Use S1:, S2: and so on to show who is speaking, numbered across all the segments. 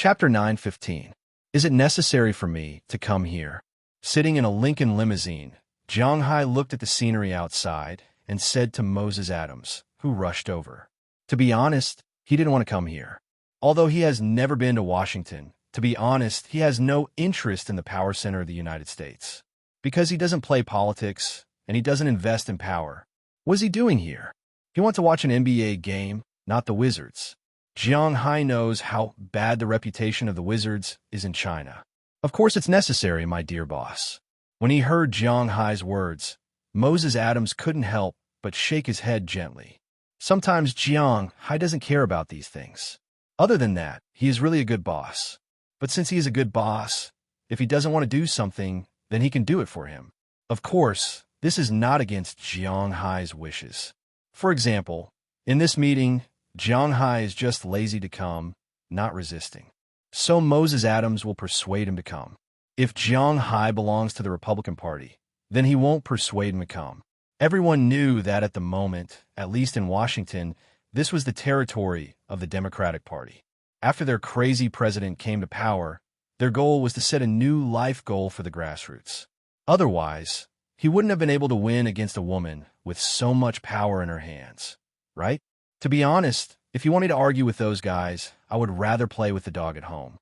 S1: Chapter 9:15. Is it necessary for me to come here? Sitting in a Lincoln limousine, Jiang Hai looked at the scenery outside and said to Moses Adams, who rushed over. To be honest, he didn't want to come here. Although he has never been to Washington, to be honest, he has no interest in the power center of the United States. Because he doesn't play politics, and he doesn't invest in power. What is he doing here? He wants to watch an NBA game, not the Wizards. Jiang Hai knows how bad the reputation of the Wizards is in China. Of course it's necessary, my dear boss. When he heard Jiang Hai's words, Moses Adams couldn't help but shake his head gently. Sometimes Jiang Hai doesn't care about these things. Other than that, he is really a good boss. But since he is a good boss, if he doesn't want to do something, then he can do it for him. Of course, this is not against Jiang Hai's wishes. For example, in this meeting, Jiang Hai is just lazy to come, not resisting. So Moses Adams will persuade him to come. If Jiang Hai belongs to the Republican Party, then he won't persuade him to come. Everyone knew that at the moment, at least in Washington, this was the territory of the Democratic Party. After their crazy president came to power, their goal was to set a new life goal for the grassroots. Otherwise, he wouldn't have been able to win against a woman with so much power in her hands, right? To be honest, if you want me to argue with those guys, I would rather play with the dog at home.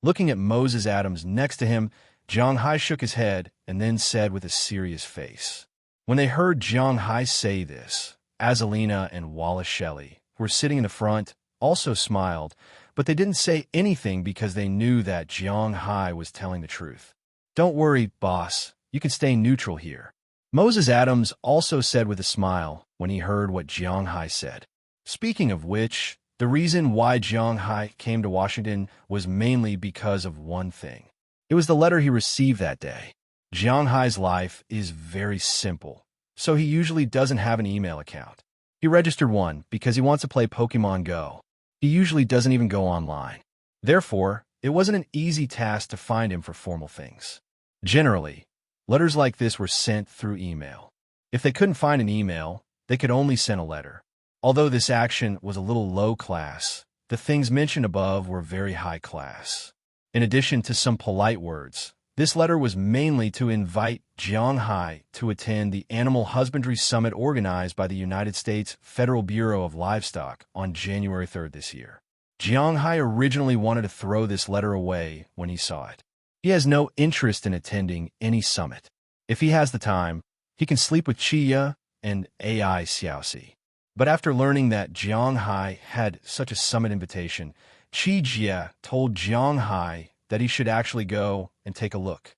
S1: Looking at Moses Adams next to him, Jiang Hai shook his head and then said with a serious face. When they heard Jiang Hai say this, Azalina and Wallace Shelley, who were sitting in the front, also smiled, but they didn't say anything because they knew that Jiang Hai was telling the truth. Don't worry, boss. You can stay neutral here. Moses Adams also said with a smile when he heard what Jiang Hai said. Speaking of which, the reason why Jiang Hai came to Washington was mainly because of one thing. It was the letter he received that day. Jiang Hai's life is very simple, so he usually doesn't have an email account. He registered one because he wants to play Pokemon Go. He usually doesn't even go online. Therefore, it wasn't an easy task to find him for formal things. Generally, letters like this were sent through email. If they couldn't find an email, they could only send a letter. Although this action was a little low class, the things mentioned above were very high class. In addition to some polite words, this letter was mainly to invite Jiang Hai to attend the Animal Husbandry Summit organized by the United States Federal Bureau of Livestock on January 3rd this year. Jiang Hai originally wanted to throw this letter away when he saw it. He has no interest in attending any summit. If he has the time, he can sleep with Chia and AI Xiaoxi. But after learning that Jiang Hai had such a summit invitation, Chi Jia told Jiang Hai that he should actually go and take a look.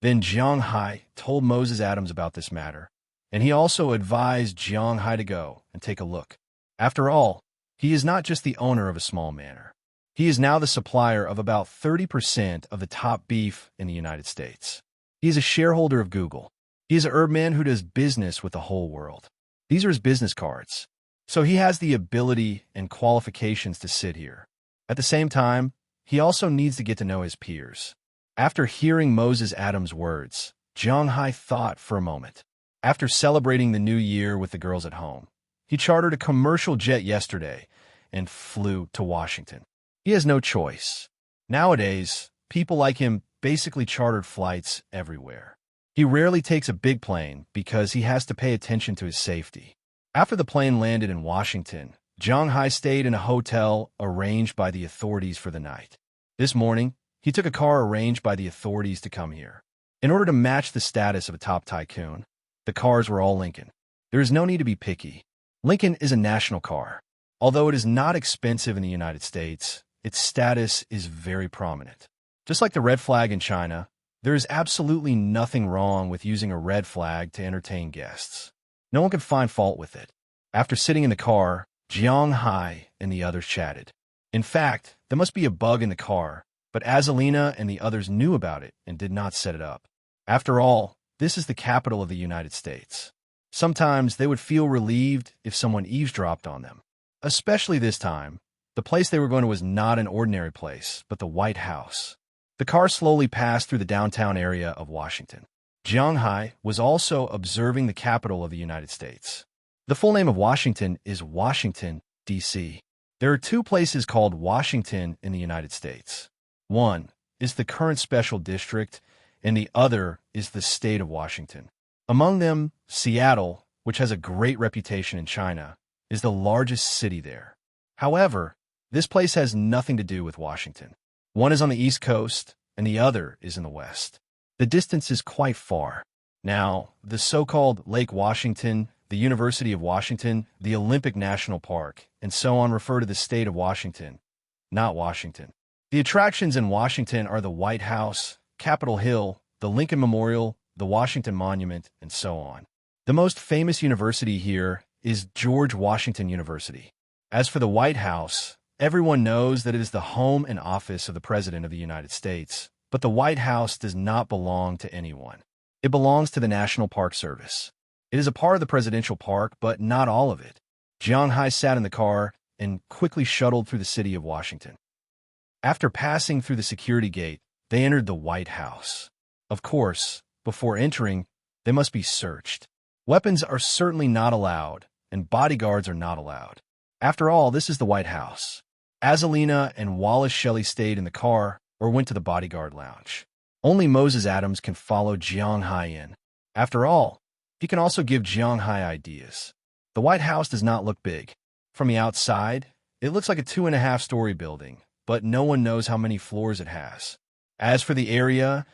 S1: Then Jiang Hai told Moses Adams about this matter, and he also advised Jiang Hai to go and take a look. After all, he is not just the owner of a small manor. He is now the supplier of about 30% of the top beef in the United States. He is a shareholder of Google. He is a herb man who does business with the whole world. These are his business cards. So he has the ability and qualifications to sit here. At the same time, he also needs to get to know his peers. After hearing Moses Adams' words, Jiang Hai thought for a moment. After celebrating the new year with the girls at home, he chartered a commercial jet yesterday and flew to Washington. He has no choice. Nowadays, people like him basically chartered flights everywhere. He rarely takes a big plane because he has to pay attention to his safety. After the plane landed in Washington, Jiang Hai stayed in a hotel arranged by the authorities for the night. This morning, he took a car arranged by the authorities to come here. In order to match the status of a top tycoon, the cars were all Lincoln. There is no need to be picky. Lincoln is a national car. Although it is not expensive in the United States, its status is very prominent. Just like the red flag in China, there is absolutely nothing wrong with using a red flag to entertain guests. No one could find fault with it. After sitting in the car, Jiang Hai and the others chatted. In fact, there must be a bug in the car, but Azalina and the others knew about it and did not set it up. After all, this is the capital of the United States. Sometimes they would feel relieved if someone eavesdropped on them. Especially this time, the place they were going to was not an ordinary place, but the White House. The car slowly passed through the downtown area of Washington. Jiang Hai was also observing the capital of the United States. The full name of Washington is Washington, D.C. There are two places called Washington in the United States. One is the current special district, and the other is the state of Washington. Among them, Seattle, which has a great reputation in China, is the largest city there. However, this place has nothing to do with Washington. One is on the East Coast, and the other is in the West. The distance is quite far. Now, the so-called Lake Washington, the University of Washington, the Olympic National Park, and so on refer to the state of Washington, not Washington. The attractions in Washington are the White House, Capitol Hill, the Lincoln Memorial, the Washington Monument, and so on. The most famous university here is George Washington University. As for the White House, everyone knows that it is the home and office of the President of the United States, but the White House does not belong to anyone. It belongs to the National Park Service. It is a part of the presidential park, but not all of it. Jiang Hai sat in the car and quickly shuttled through the city of Washington. After passing through the security gate, they entered the White House. Of course, before entering, they must be searched. Weapons are certainly not allowed, and bodyguards are not allowed. After all, this is the White House. Azalina and Wallace Shelley stayed in the car or went to the bodyguard lounge. Only Moses Adams can follow Jiang Hai in. After all, he can also give Jiang Hai ideas. The White House does not look big. From the outside, it looks like a 2.5-story building, but no one knows how many floors it has. As for the area,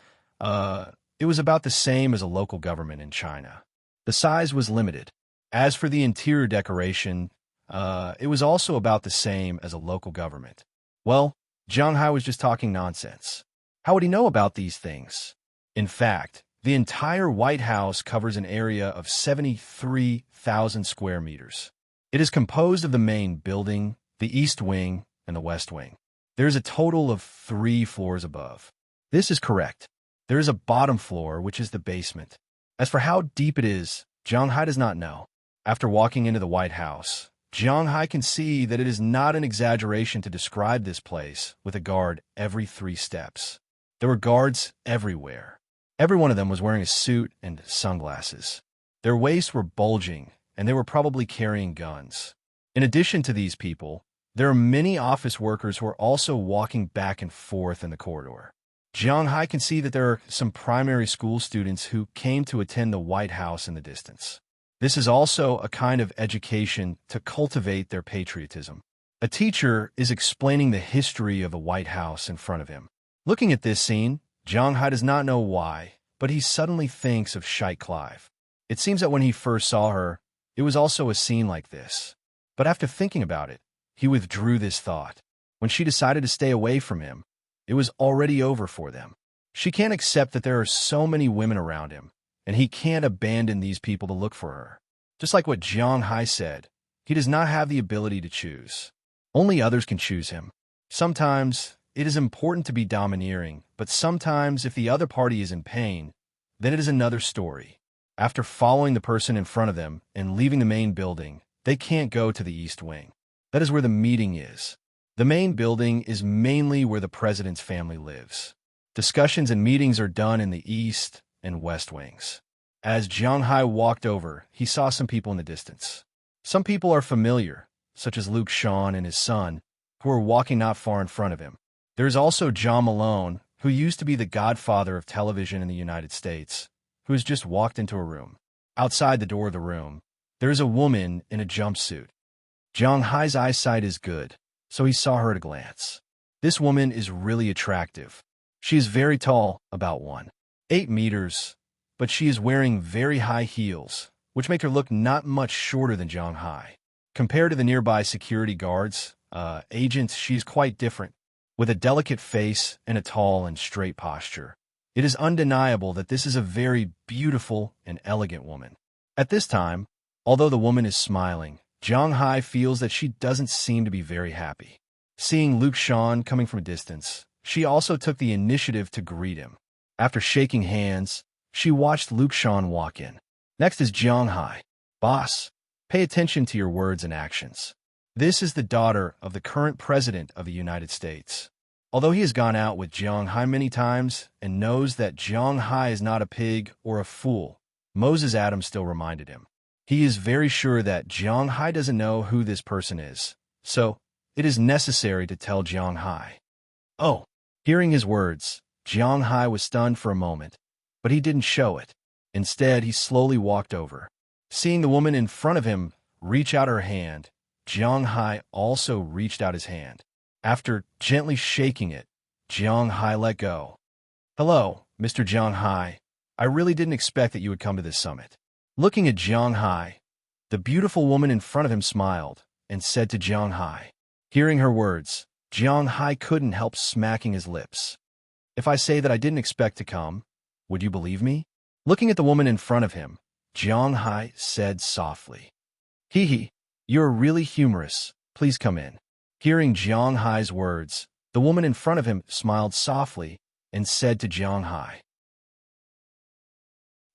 S1: it was about the same as a local government in China. The size was limited. As for the interior decoration, it was also about the same as a local government. Well, Jiang Hai was just talking nonsense. How would he know about these things? In fact, the entire White House covers an area of 73,000 square meters. It is composed of the main building, the East Wing, and the West Wing. There is a total of 3 floors above. This is correct. There is a bottom floor, which is the basement. As for how deep it is, Jiang Hai does not know. After walking into the White House, Jiang Hai can see that it is not an exaggeration to describe this place with a guard every 3 steps. There were guards everywhere. Every one of them was wearing a suit and sunglasses. Their waists were bulging, and they were probably carrying guns. In addition to these people, there are many office workers who are also walking back and forth in the corridor. Jiang Hai can see that there are some primary school students who came to attend the White House in the distance. This is also a kind of education to cultivate their patriotism. A teacher is explaining the history of the White House in front of him. Looking at this scene, Jiang Hai does not know why, but he suddenly thinks of Sheikh Clive. It seems that when he first saw her, it was also a scene like this. But after thinking about it, he withdrew this thought. When she decided to stay away from him, it was already over for them. She can't accept that there are so many women around him, and he can't abandon these people to look for her. Just like what Jiang Hai said, he does not have the ability to choose. Only others can choose him. Sometimes it is important to be domineering, but sometimes if the other party is in pain, then it is another story. After following the person in front of them and leaving the main building, they can't go to the East Wing. That is where the meeting is. The main building is mainly where the president's family lives. Discussions and meetings are done in the East and West Wings. As Jiang Hai walked over, he saw some people in the distance. Some people are familiar, such as Luke Shawn and his son, who are walking not far in front of him. There is also John Malone, who used to be the godfather of television in the United States, who has just walked into a room. Outside the door of the room, there is a woman in a jumpsuit. Jiang Hai's eyesight is good, so he saw her at a glance. This woman is really attractive. She is very tall, about 1.8 meters, but she is wearing very high heels, which make her look not much shorter than Jiang Hai. Compared to the nearby security guards, agents, she is quite different, with a delicate face and a tall and straight posture. It is undeniable that this is a very beautiful and elegant woman. At this time, although the woman is smiling, Jiang Hai feels that she doesn't seem to be very happy. Seeing Luke Shawn coming from a distance, she also took the initiative to greet him. After shaking hands, she watched Luke Shawn walk in. Next is Jiang Hai. Boss, pay attention to your words and actions. This is the daughter of the current president of the United States. Although he has gone out with Jiang Hai many times and knows that Jiang Hai is not a pig or a fool, Moses Adams still reminded him. He is very sure that Jiang Hai doesn't know who this person is, so it is necessary to tell Jiang Hai. Oh, hearing his words, Jiang Hai was stunned for a moment, but he didn't show it. Instead, he slowly walked over. Seeing the woman in front of him reach out her hand, Jiang Hai also reached out his hand. After gently shaking it, Jiang Hai let go. Hello, Mr. Jiang Hai. I really didn't expect that you would come to this summit. Looking at Jiang Hai, the beautiful woman in front of him smiled and said to Jiang Hai. Hearing her words, Jiang Hai couldn't help smacking his lips. If I say that I didn't expect to come, would you believe me? Looking at the woman in front of him, Jiang Hai said softly. Hee hee, you're really humorous. Please come in. Hearing Jiang Hai's words, the woman in front of him smiled softly and said to Jiang Hai.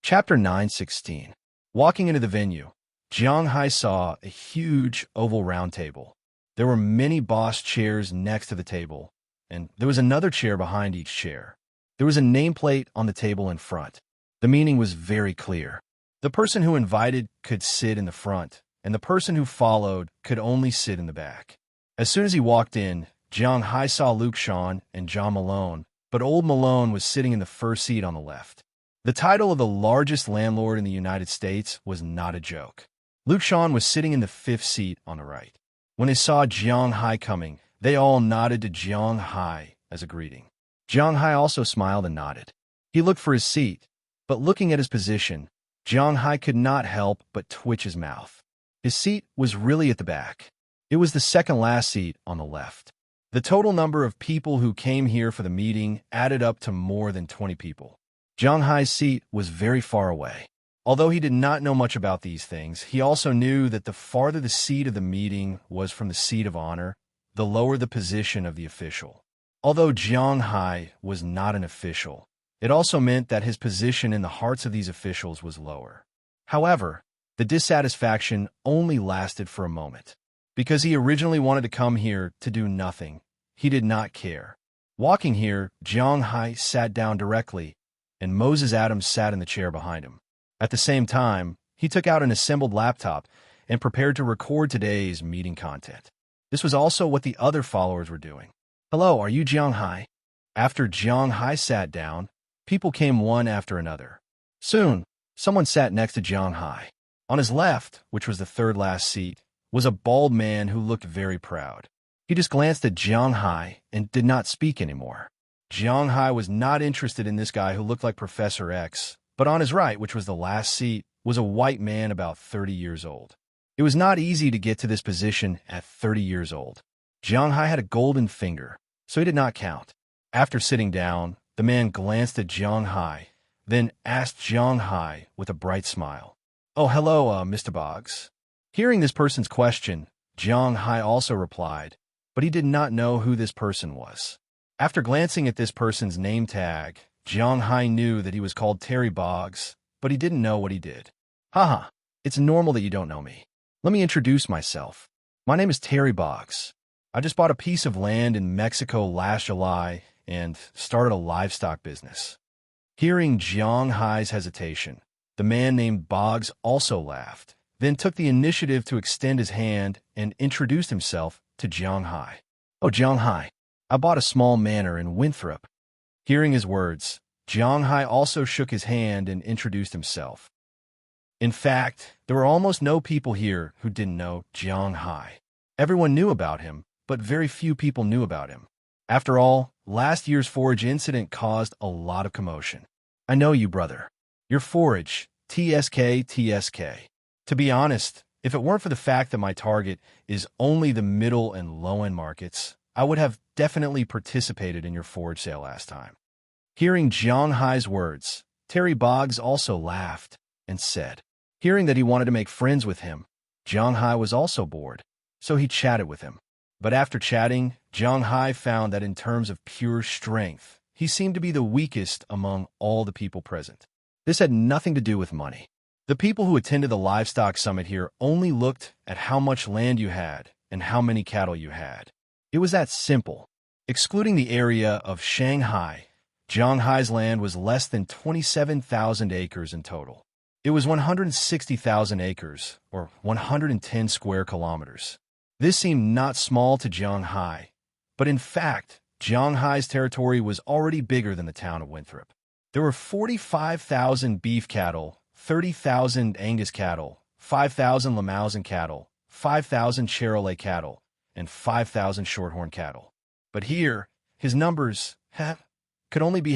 S1: Chapter 9:16. Walking into the venue, Jiang Hai saw a huge oval round table. There were many boss chairs next to the table, and there was another chair behind each chair. There was a nameplate on the table in front. The meaning was very clear. The person who invited could sit in the front, and the person who followed could only sit in the back. As soon as he walked in, Jiang Hai saw Luke Shawn and John Malone, but old Malone was sitting in the first seat on the left. The title of the largest landlord in the United States was not a joke. Luke Shawn was sitting in the fifth seat on the right. When they saw Jiang Hai coming, they all nodded to Jiang Hai as a greeting. Jiang Hai also smiled and nodded. He looked for his seat, but looking at his position, Jiang Hai could not help but twitch his mouth. His seat was really at the back. It was the second last seat on the left. The total number of people who came here for the meeting added up to more than 20 people. Jiang Hai's seat was very far away. Although he did not know much about these things, he also knew that the farther the seat of the meeting was from the seat of honor, the lower the position of the official. Although Jiang Hai was not an official, it also meant that his position in the hearts of these officials was lower. However, the dissatisfaction only lasted for a moment. Because he originally wanted to come here to do nothing, he did not care. Walking here, Jiang Hai sat down directly, and Moses Adams sat in the chair behind him. At the same time, he took out an assembled laptop and prepared to record today's meeting content. This was also what the other followers were doing. Hello, are you Jiang Hai? After Jiang Hai sat down, people came one after another. Soon, someone sat next to Jiang Hai. On his left, which was the third last seat, was a bald man who looked very proud. He just glanced at Jiang Hai and did not speak anymore. Jiang Hai was not interested in this guy who looked like Professor X, but on his right, which was the last seat, was a white man about 30 years old. It was not easy to get to this position at 30 years old. Jiang Hai had a golden finger, so he did not count. After sitting down, the man glanced at Jiang Hai, then asked Jiang Hai with a bright smile. Oh, hello, Mr. Boggs. Hearing this person's question, Jiang Hai also replied, but he did not know who this person was. After glancing at this person's name tag, Jiang Hai knew that he was called Terry Boggs, but he didn't know what he did. Haha, it's normal that you don't know me. Let me introduce myself. My name is Terry Boggs. I just bought a piece of land in Mexico last July and started a livestock business. Hearing Jiang Hai's hesitation, the man named Boggs also laughed, then took the initiative to extend his hand and introduced himself to Jiang Hai. Oh, Jiang Hai, I bought a small manor in Winthrop. Hearing his words, Jiang Hai also shook his hand and introduced himself. In fact, there were almost no people here who didn't know Jiang Hai. Everyone knew about him, but very few people knew about him. After all, last year's forage incident caused a lot of commotion. I know you, brother. Your forage, TSK. To be honest, if it weren't for the fact that my target is only the middle and low-end markets, I would have definitely participated in your forage sale last time. Hearing Jiang Hai's words, Terry Boggs also laughed and said. Hearing that he wanted to make friends with him, Jiang Hai was also bored, so he chatted with him. But after chatting, Jiang Hai found that in terms of pure strength, he seemed to be the weakest among all the people present. This had nothing to do with money. The people who attended the livestock summit here only looked at how much land you had and how many cattle you had. It was that simple. Excluding the area of Shanghai, Jiang Hai's land was less than 27,000 acres in total. It was 160,000 acres, or 110 square kilometers. This seemed not small to Jiang Hai, but in fact, Jiang Hai's territory was already bigger than the town of Winthrop. There were 45,000 beef cattle, 30,000 Angus cattle, 5,000 Limousin cattle, 5,000 Charolais cattle, and 5,000 Shorthorn cattle. But here, his numbers, could only be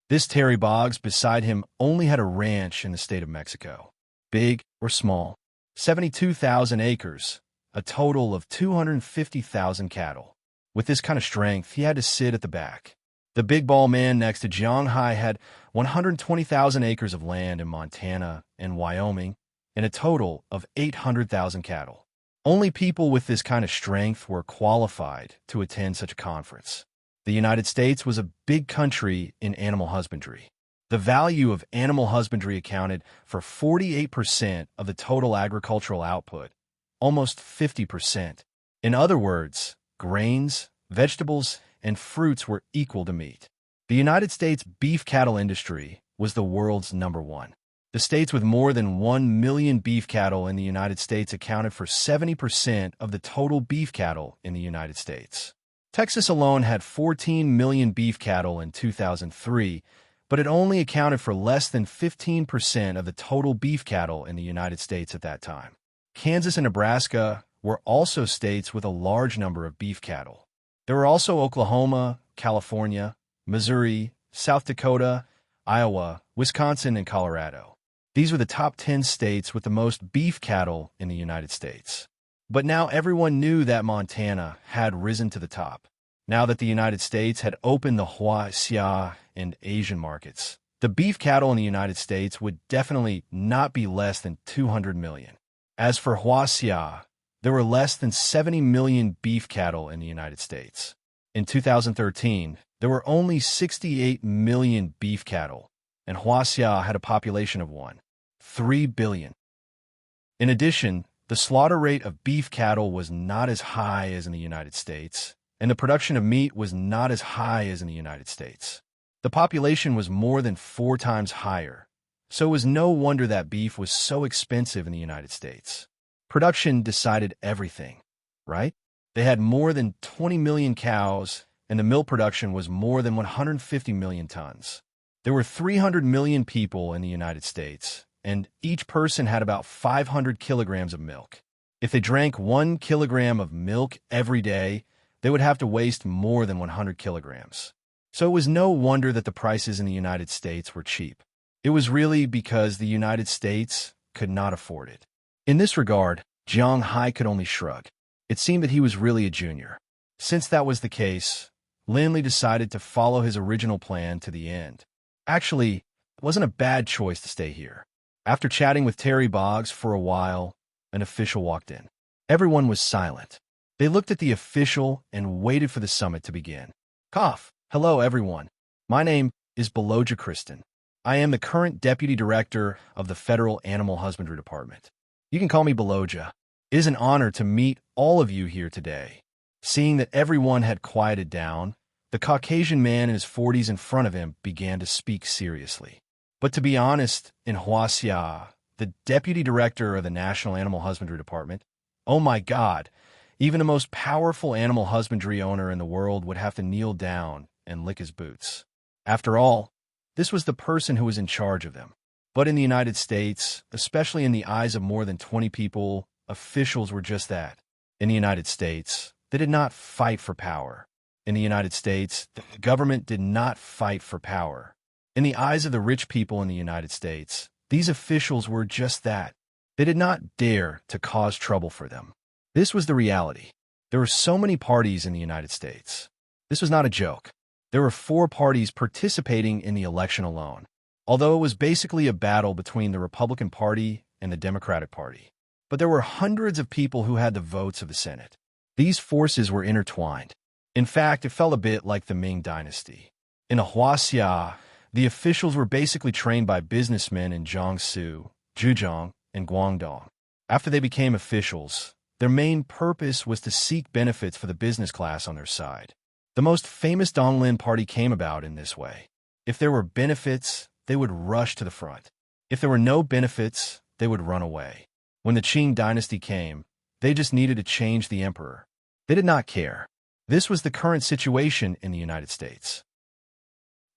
S1: This Terry Boggs beside him only had a ranch in the state of Mexico. Big or small, 72,000 acres, a total of 250,000 cattle. With this kind of strength, he had to sit at the back. The big ball man next to Jiang Hai had 120,000 acres of land in Montana and Wyoming, and a total of 800,000 cattle. Only people with this kind of strength were qualified to attend such a conference. The United States was a big country in animal husbandry. The value of animal husbandry accounted for 48% of the total agricultural output, almost 50%. In other words, grains, vegetables, and fruits were equal to meat. The United States beef cattle industry was the world's #1. The states with more than 1 million beef cattle in the United States accounted for 70% of the total beef cattle in the United States. Texas alone had 14 million beef cattle in 2003, but it only accounted for less than 15% of the total beef cattle in the United States at that time. Kansas and Nebraska were also states with a large number of beef cattle. There were also Oklahoma, California, Missouri, South Dakota, Iowa, Wisconsin, and Colorado. These were the top 10 states with the most beef cattle in the United States. But now everyone knew that Montana had risen to the top. Now that the United States had opened the Xia and Asian markets, the beef cattle in the United States would definitely not be less than 200 million. As for Xia, there were less than 70 million beef cattle in the United States. In 2013, there were only 68 million beef cattle, and Xia had a population of 3 billion. In addition, the slaughter rate of beef cattle was not as high as in the United States, and the production of meat was not as high as in the United States. The population was more than 4 times higher, so it was no wonder that beef was so expensive in the United States. Production decided everything, right? They had more than 20 million cows, and the milk production was more than 150 million tons. There were 300 million people in the United States, and each person had about 500 kilograms of milk. If they drank 1 kilogram of milk every day, they would have to waste more than 100 kilograms. So it was no wonder that the prices in the United States were cheap. It was really because the United States could not afford it. In this regard, Jiang Hai could only shrug. It seemed that he was really a junior. Since that was the case, Lin Li decided to follow his original plan to the end. Actually, it wasn't a bad choice to stay here. After chatting with Terry Boggs for a while, an official walked in. Everyone was silent. They looked at the official and waited for the summit to begin. Hello, everyone. My name is Beloja Kristen. I am the current Deputy Director of the Federal Animal Husbandry Department. You can call me Beloja. It is an honor to meet all of you here today. Seeing that everyone had quieted down, the Caucasian man in his 40s in front of him began to speak seriously. But to be honest, in Xia, the Deputy Director of the National Animal Husbandry Department, oh my God, even the most powerful animal husbandry owner in the world would have to kneel down and lick his boots. After all, this was the person who was in charge of them. But in the United States, especially in the eyes of more than 20 people, officials were just that. In the United States, they did not fight for power. In the United States, the government did not fight for power. In the eyes of the rich people in the United States, these officials were just that. They did not dare to cause trouble for them. This was the reality. There were so many parties in the United States. This was not a joke. There were 4 parties participating in the election alone, although it was basically a battle between the Republican Party and the Democratic Party. But there were hundreds of people who had the votes of the Senate. These forces were intertwined. In fact, it felt a bit like the Ming Dynasty. In Xia, the officials were basically trained by businessmen in Jiangsu, Zhejiang, and Guangdong. After they became officials, their main purpose was to seek benefits for the business class on their side. The most famous Donglin Party came about in this way. If there were benefits, they would rush to the front. If there were no benefits, they would run away. When the Qing dynasty came, They just needed to change the emperor. They did not care. This was the current situation in the United States.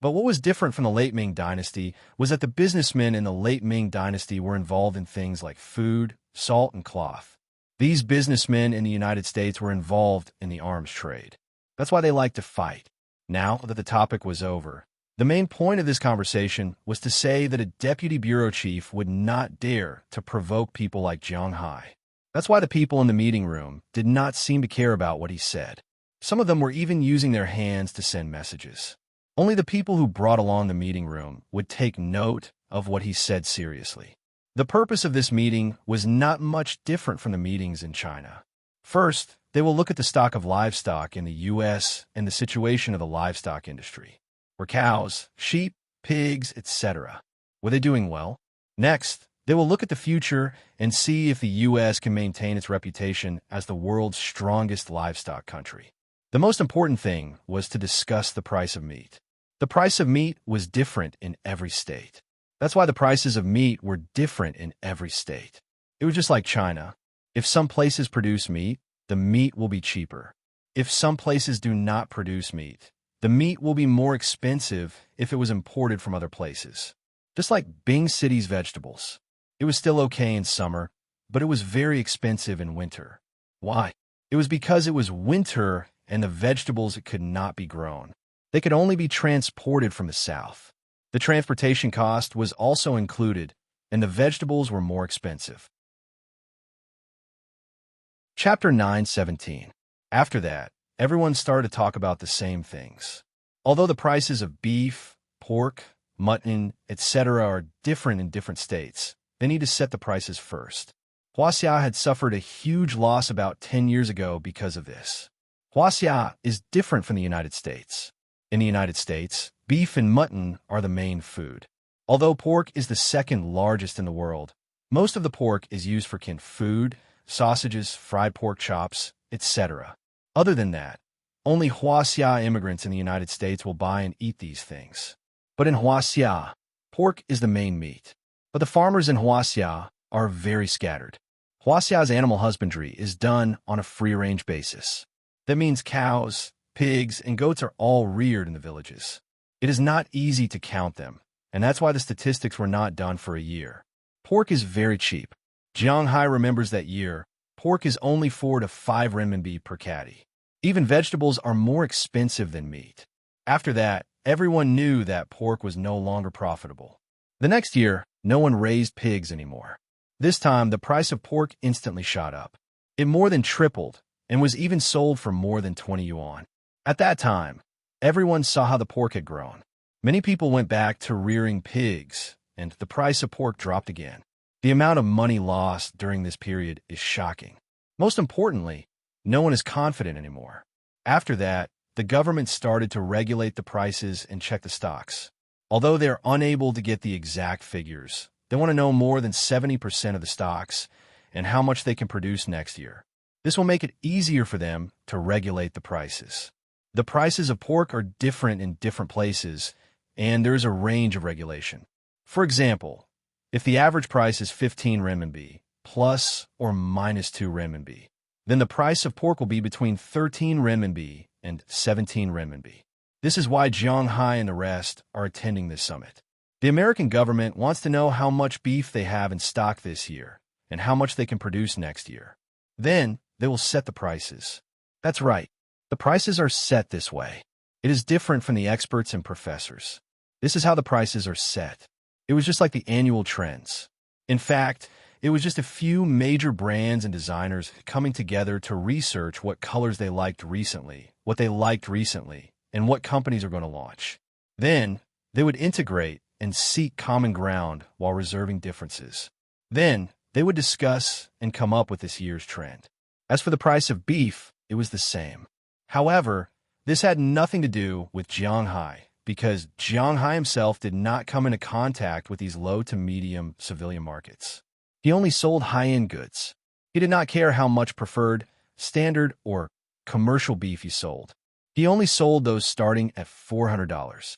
S1: But what was different from the late Ming Dynasty was that the businessmen in the late Ming Dynasty were involved in things like food, salt, and cloth. These businessmen in the United States were involved in the arms trade. That's why they liked to fight. Now that the topic was over, the main point of this conversation was to say that a deputy bureau chief would not dare to provoke people like Jiang Hai. That's why the people in the meeting room did not seem to care about what he said. Some of them were even using their hands to send messages. Only the people who brought along the meeting room would take note of what he said seriously. The purpose of this meeting was not much different from the meetings in China. First, they will look at the stock of livestock in the U.S. and the situation of the livestock industry. Were cows, sheep, pigs, etc. Were they doing well? Next, they will look at the future and see if the U.S. can maintain its reputation as the world's strongest livestock country. The most important thing was to discuss the price of meat. The price of meat was different in every state. That's why the prices of meat were different in every state. It was just like China. If some places produce meat, the meat will be cheaper. If some places do not produce meat, the meat will be more expensive if it was imported from other places. Just like Bing City's vegetables. It was still okay in summer, but it was very expensive in winter. Why? It was because it was winter and the vegetables could not be grown. They could only be transported from the south. The transportation cost was also included, and the vegetables were more expensive. Chapter 9:17. After that, everyone started to talk about the same things. Although the prices of beef, pork, mutton, etc. are different in different states, they need to set the prices first. Huaxia had suffered a huge loss about 10 years ago because of this. Huaxia is different from the United States. In the United States, beef and mutton are the main food. Although pork is the second largest in the world, most of the pork is used for canned food, sausages, fried pork chops, etc. Other than that, only Huaxia immigrants in the United States will buy and eat these things. But in Huaxia, pork is the main meat. But the farmers in Huaxia are very scattered. Huaxia's animal husbandry is done on a free-range basis. That means cows, pigs, and goats are all reared in the villages. It is not easy to count them, and that's why the statistics were not done for a year. Pork is very cheap. Jiang Hai remembers that year, pork is only 4 to 5 renminbi per catty. Even vegetables are more expensive than meat. After that, everyone knew that pork was no longer profitable. The next year, no one raised pigs anymore. This time, the price of pork instantly shot up. It more than tripled and was even sold for more than 20 yuan. At that time, everyone saw how the pork had grown. Many people went back to rearing pigs, and the price of pork dropped again. The amount of money lost during this period is shocking. Most importantly, no one is confident anymore. After that, the government started to regulate the prices and check the stocks. Although they're unable to get the exact figures, they want to know more than 70% of the stocks and how much they can produce next year. This will make it easier for them to regulate the prices. The prices of pork are different in different places, and there is a range of regulation. For example, if the average price is 15 renminbi, plus or minus 2 renminbi, then the price of pork will be between 13 renminbi and 17 renminbi. This is why Jiang Hai and the rest are attending this summit. The American government wants to know how much beef they have in stock this year and how much they can produce next year. Then they will set the prices. That's right. The prices are set this way. It is different from the experts and professors. This is how the prices are set. It was just like the annual trends. In fact, it was just a few major brands and designers coming together to research what colors they liked recently, and what companies are going to launch. Then, they would integrate and seek common ground while reserving differences. Then, they would discuss and come up with this year's trend. As for the price of beef, it was the same. However, this had nothing to do with Jiang Hai, because Jiang Hai himself did not come into contact with these low to medium civilian markets. He only sold high-end goods. He did not care how much preferred, standard, or commercial beef he sold. He only sold those starting at $400.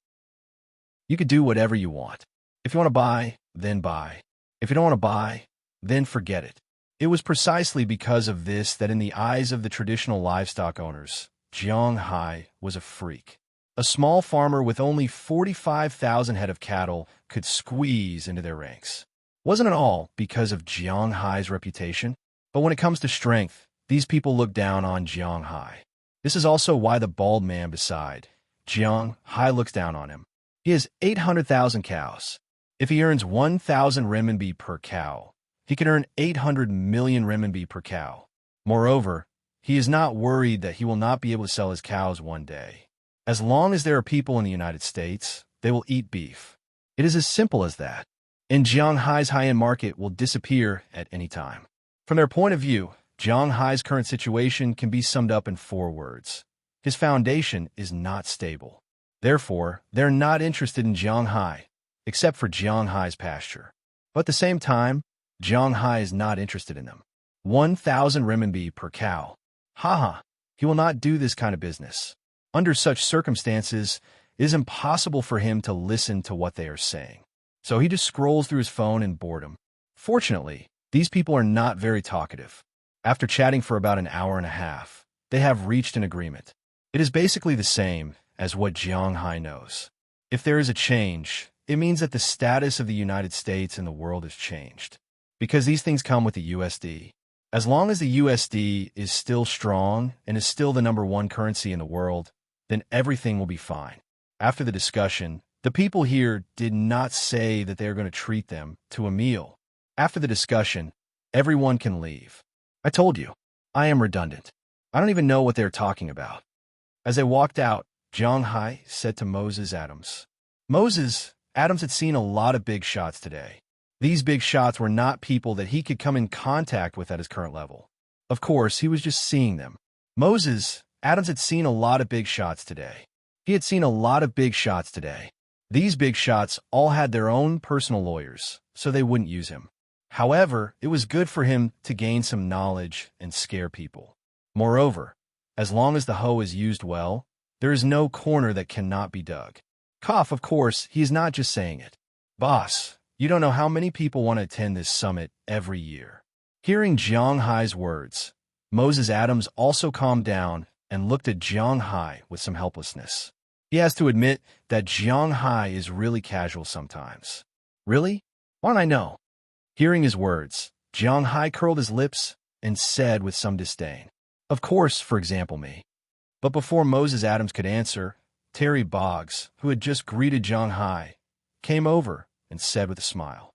S1: You could do whatever you want. If you want to buy, then buy. If you don't want to buy, then forget it. It was precisely because of this that in the eyes of the traditional livestock owners, Jiang Hai was a freak. A small farmer with only 45,000 head of cattle could squeeze into their ranks. Wasn't it all because of Jiang Hai's reputation? But when it comes to strength, these people look down on Jiang Hai. This is also why the bald man beside Jiang Hai looks down on him. He has 800,000 cows. If he earns 1,000 renminbi per cow, he can earn 800 million renminbi per cow. Moreover, he is not worried that he will not be able to sell his cows one day. As long as there are people in the United States, they will eat beef. It is as simple as that. And Jiang Hai's high-end market will disappear at any time. From their point of view, Jiang Hai's current situation can be summed up in 4 words. His foundation is not stable. Therefore, they're not interested in Jiang Hai, except for Jiang Hai's pasture. But at the same time, Jiang Hai is not interested in them. 1,000 renminbi per cow. Haha, he will not do this kind of business. Under such circumstances, it is impossible for him to listen to what they are saying. So he just scrolls through his phone in boredom. Fortunately, these people are not very talkative. After chatting for about an hour and a half, they have reached an agreement. It is basically the same as what Jiang Hai knows. If there is a change, it means that the status of the United States in the world has changed. Because these things come with the USD. As long as the USD is still strong and is still the #1 currency in the world, then everything will be fine. After the discussion, the people here did not say that they are going to treat them to a meal. After the discussion, everyone can leave. I told you, I am redundant. I don't even know what they're talking about. As they walked out, Jiang Hai said to Moses Adams. Moses Adams had seen a lot of big shots today. These big shots were not people that he could come in contact with at his current level. Of course, he was just seeing them. Moses Adams had seen a lot of big shots today. He had seen a lot of big shots today. These big shots all had their own personal lawyers, so they wouldn't use him. However, it was good for him to gain some knowledge and scare people. Moreover, as long as the hoe is used well, there is no corner that cannot be dug. Cough, of course, he is not just saying it. Boss, you don't know how many people want to attend this summit every year. Hearing Jiang Hai's words, Moses Adams also calmed down and looked at Jiang Hai with some helplessness. He has to admit that Jiang Hai is really casual sometimes. Really? Why don't I know? Hearing his words, Jiang Hai curled his lips and said with some disdain, Of course, for example, me. But before Moses Adams could answer, Terry Boggs, who had just greeted Jiang Hai, came over and said with a smile.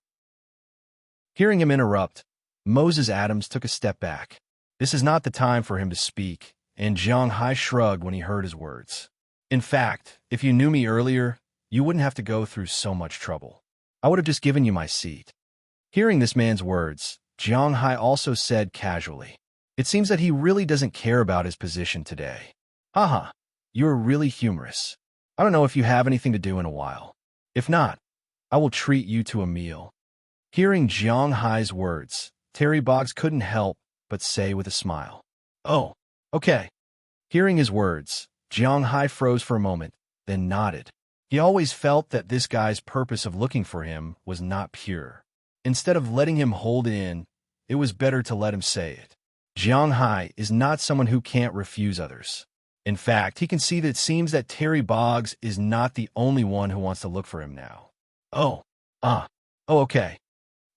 S1: Hearing him interrupt, Moses Adams took a step back. This is not the time for him to speak, and Jiang Hai shrugged when he heard his words. In fact, if you knew me earlier, you wouldn't have to go through so much trouble. I would have just given you my seat. Hearing this man's words, Jiang Hai also said casually, It seems that he really doesn't care about his position today. Haha, you're really humorous. I don't know if you have anything to do in a while. If not, I will treat you to a meal. Hearing Jiang Hai's words, Terry Boggs couldn't help but say with a smile, Oh, okay. Hearing his words, Jiang Hai froze for a moment, then nodded. He always felt that this guy's purpose of looking for him was not pure. Instead of letting him hold it in, it was better to let him say it. Jiang Hai is not someone who can't refuse others. In fact, he can see that it seems that Terry Boggs is not the only one who wants to look for him now. Oh, okay.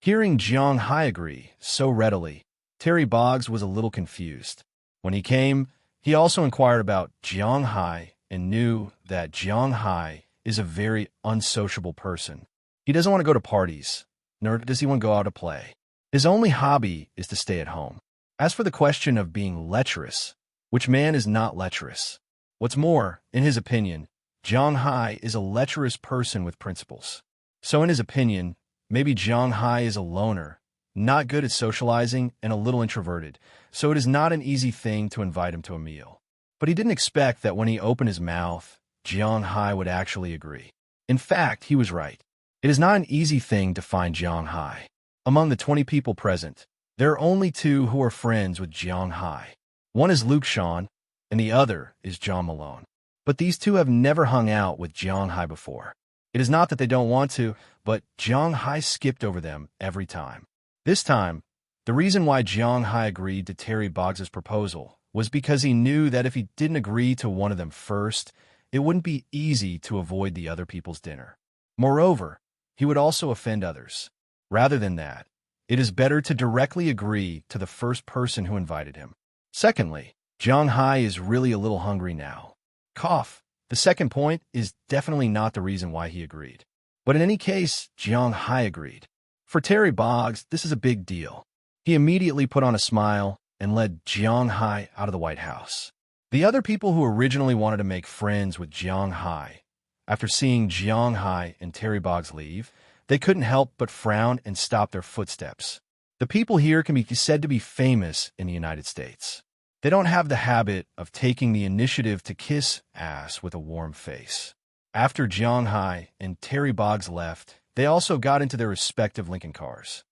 S1: Hearing Jiang Hai agree so readily, Terry Boggs was a little confused. When he came, he also inquired about Jiang Hai and knew that Jiang Hai is a very unsociable person. He doesn't want to go to parties, nor does he want to go out to play. His only hobby is to stay at home. As for the question of being lecherous, which man is not lecherous? What's more, in his opinion, Jiang Hai is a lecherous person with principles. So in his opinion, maybe Jiang Hai is a loner, not good at socializing and a little introverted, so it is not an easy thing to invite him to a meal. But he didn't expect that when he opened his mouth, Jiang Hai would actually agree. In fact, he was right. It is not an easy thing to find Jiang Hai. Among the 20 people present, there are only 2 who are friends with Jiang Hai. One is Luke Sean, and the other is John Malone. But these 2 have never hung out with Jiang Hai before. It is not that they don't want to, but Jiang Hai skipped over them every time. This time, The reason why Jiang Hai agreed to Terry Boggs's proposal was because he knew that if he didn't agree to one of them first, it wouldn't be easy to avoid the other people's dinner. Moreover, he would also offend others. Rather than that, it is better to directly agree to the first person who invited him. Secondly, Jiang Hai is really a little hungry now. Cough. The second point is definitely not the reason why he agreed. But in any case, Jiang Hai agreed. For Terry Boggs, this is a big deal. He immediately put on a smile and led Jiang Hai out of the White House. The other people who originally wanted to make friends with Jiang Hai, after seeing Jiang Hai and Terry Boggs leave, they couldn't help but frown and stop their footsteps. The people here can be said to be famous in the United States. They don't have the habit of taking the initiative to kiss ass with a warm face. After Jiang Hai and Terry Boggs left, they also got into their respective Lincoln cars.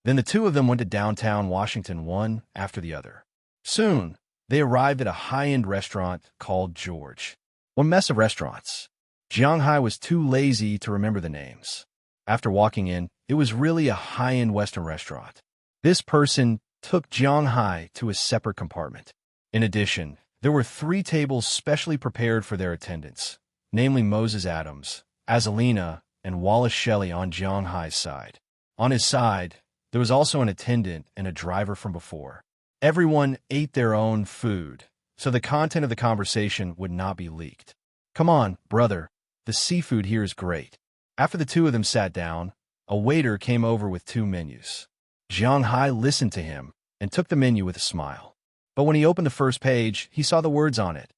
S1: Then the two of them went to downtown Washington one after the other. Soon, they arrived at a high-end restaurant called George. One mess of restaurants. Jiang Hai was too lazy to remember the names. After walking in, it was really a high-end Western restaurant. This person took Jiang Hai to a separate compartment. In addition, there were 3 tables specially prepared for their attendants, namely Moses Adams, Azalina, and Wallace Shelley on Jiang Hai's side. On his side, there was also an attendant and a driver from before. Everyone ate their own food, so the content of the conversation would not be leaked. Come on, brother, the seafood here is great. After the two of them sat down, a waiter came over with 2 menus. Jiang Hai listened to him and took the menu with a smile. But when he opened the first page, he saw the words on it.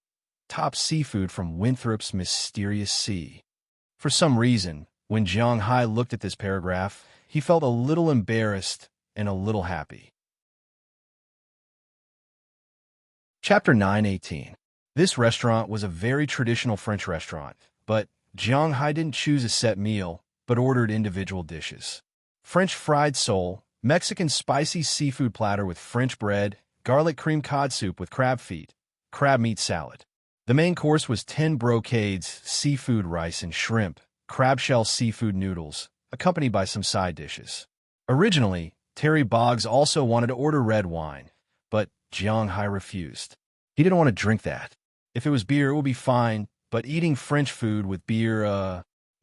S1: Top seafood from Winthrop's mysterious sea. For some reason, when Jiang Hai looked at this paragraph, he felt a little embarrassed and a little happy. Chapter 9:18. This restaurant was a very traditional French restaurant, but Jiang Hai didn't choose a set meal, but ordered individual dishes. French fried sole, Mexican spicy seafood platter with French bread, garlic cream cod soup with crab feet, crab meat salad. The main course was 10 brocades, seafood rice and shrimp, crab shell seafood noodles, accompanied by some side dishes. Originally, Terry Boggs also wanted to order red wine, but Jiang Hai refused. He didn't want to drink that. If it was beer, it would be fine, but eating French food with beer,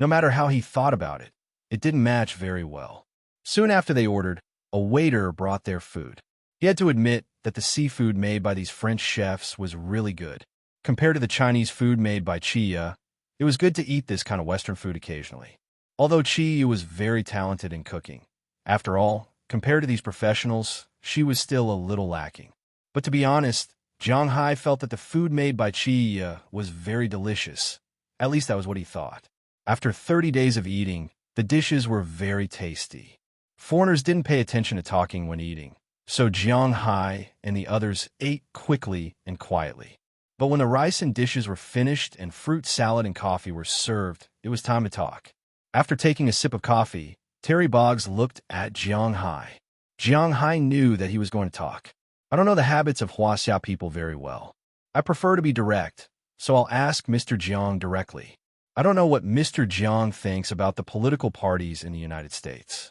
S1: no matter how he thought about it, it didn't match very well. Soon after they ordered, a waiter brought their food. He had to admit that the seafood made by these French chefs was really good. Compared to the Chinese food made by Chia, it was good to eat this kind of Western food occasionally. Although Chia was very talented in cooking. After all, compared to these professionals, she was still a little lacking. But to be honest, Jiang Hai felt that the food made by Chia was very delicious. At least that was what he thought. After 30 days of eating, the dishes were very tasty. Foreigners didn't pay attention to talking when eating, so Jiang Hai and the others ate quickly and quietly. But when the rice and dishes were finished and fruit salad and coffee were served, it was time to talk. After taking a sip of coffee, Terry Boggs looked at Jiang Hai. Jiang Hai knew that he was going to talk. I don't know the habits of Huaxia people very well. I prefer to be direct, so I'll ask Mr. Jiang directly. I don't know what Mr. Jiang thinks about the political parties in the United States.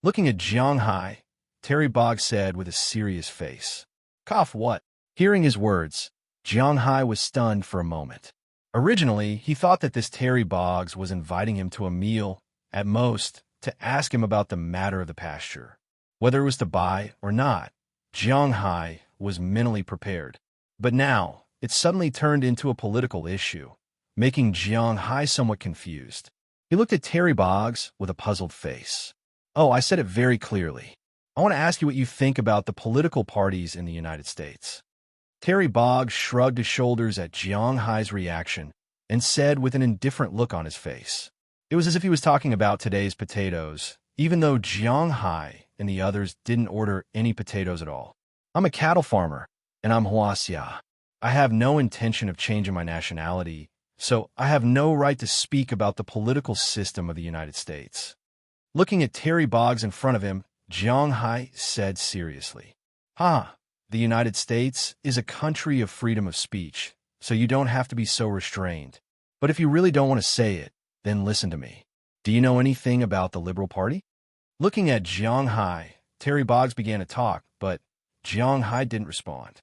S1: Looking at Jiang Hai, Terry Boggs said with a serious face. Cough what? Hearing his words, Jiang Hai was stunned for a moment. Originally, he thought that this Terry Boggs was inviting him to a meal, at most, to ask him about the matter of the pasture. Whether it was to buy or not, Jiang Hai was mentally prepared. But now, it suddenly turned into a political issue, making Jiang Hai somewhat confused. He looked at Terry Boggs with a puzzled face. Oh, I said it very clearly. I want to ask you what you think about the political parties in the United States. Terry Boggs shrugged his shoulders at Jiang Hai's reaction and said with an indifferent look on his face. It was as if he was talking about today's potatoes, even though Jiang Hai and the others didn't order any potatoes at all. I'm a cattle farmer, and I'm Huaxia. I have no intention of changing my nationality, so I have no right to speak about the political system of the United States. Looking at Terry Boggs in front of him, Jiang Hai said seriously, the United States is a country of freedom of speech, so you don't have to be so restrained. But if you really don't want to say it, then listen to me. Do you know anything about the Liberal Party? Looking at Jiang Hai, Terry Boggs began to talk, but Jiang Hai didn't respond.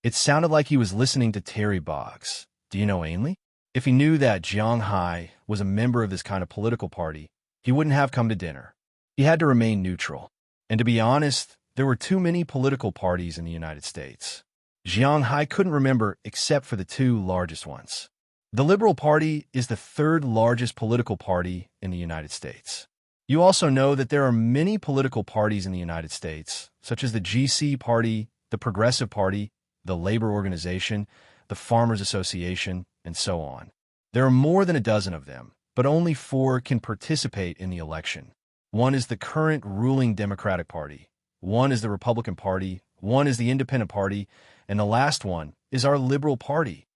S1: It sounded like he was listening to Terry Boggs. Do you know Ainley? If he knew that Jiang Hai was a member of this kind of political party, he wouldn't have come to dinner. He had to remain neutral. And to be honest, there were too many political parties in the United States. Jiang Hai couldn't remember except for the two largest ones. The Liberal Party is the third largest political party in the United States. You also know that there are many political parties in the United States, such as the GC Party, the Progressive Party, the Labor Organization, the Farmers Association, and so on. There are more than a dozen of them, but only 4 can participate in the election. One is the current ruling Democratic Party, one is the Republican Party, one is the Independent Party, and the last one is our Liberal Party.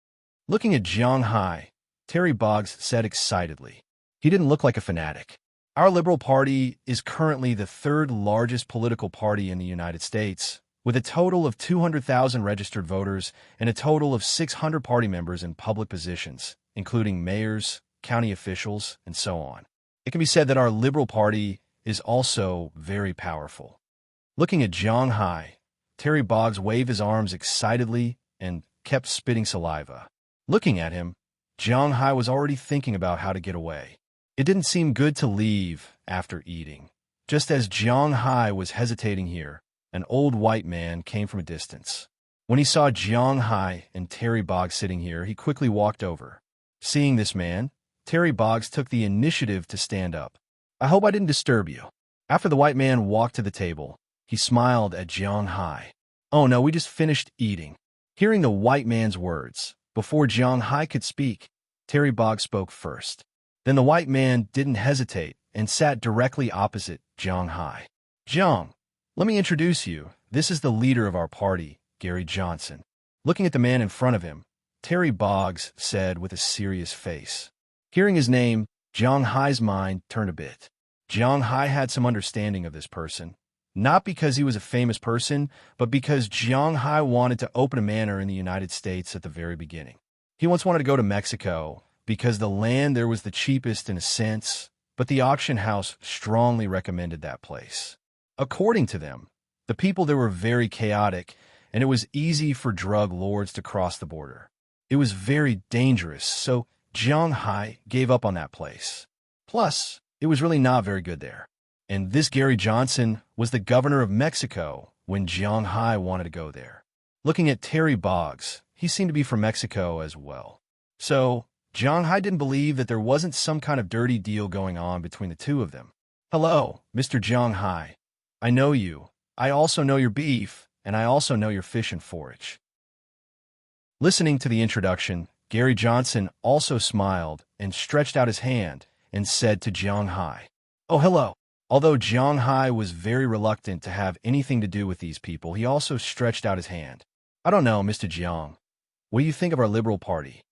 S1: Looking at Jiang Hai, Terry Boggs said excitedly. He didn't look like a fanatic. Our Liberal Party is currently the third largest political party in the United States, with a total of 200,000 registered voters and a total of 600 party members in public positions, including mayors, county officials, and so on. It can be said that our Liberal Party is also very powerful. Looking at Jiang Hai, Terry Boggs waved his arms excitedly and kept spitting saliva. Looking at him, Jiang Hai was already thinking about how to get away. It didn't seem good to leave after eating. Just as Jiang Hai was hesitating here, an old white man came from a distance. When he saw Jiang Hai and Terry Boggs sitting here, he quickly walked over. Seeing this man, Terry Boggs took the initiative to stand up. I hope I didn't disturb you. After the white man walked to the table, he smiled at Jiang Hai. Oh no, we just finished eating. Hearing the white man's words, before Jiang Hai could speak, Terry Boggs spoke first. Then the white man didn't hesitate and sat directly opposite Jiang Hai. Jiang, let me introduce you. This is the leader of our party, Gary Johnson. Looking at the man in front of him, Terry Boggs said with a serious face. Hearing his name, Jiang Hai's mind turned a bit. Jiang Hai had some understanding of this person, not because he was a famous person, but because Jiang Hai wanted to open a manor in the United States at the very beginning. He once wanted to go to Mexico because the land there was the cheapest in a sense, but the auction house strongly recommended that place. According to them, the people there were very chaotic, and it was easy for drug lords to cross the border. It was very dangerous, so Jiang Hai gave up on that place. Plus, it was really not very good there. And this Gary Johnson was the governor of Mexico when Jiang Hai wanted to go there. Looking at Terry Boggs, he seemed to be from Mexico as well. So, Jiang Hai didn't believe that there wasn't some kind of dirty deal going on between the two of them. Hello, Mr. Jiang Hai. I know you. I also know your beef, and I also know your fish and forage. Listening to the introduction, Gary Johnson also smiled and stretched out his hand and said to Jiang Hai, "Oh, hello." Although Jiang Hai was very reluctant to have anything to do with these people, he also stretched out his hand. I don't know, Mr. Jiang. What do you think of our Liberal Party?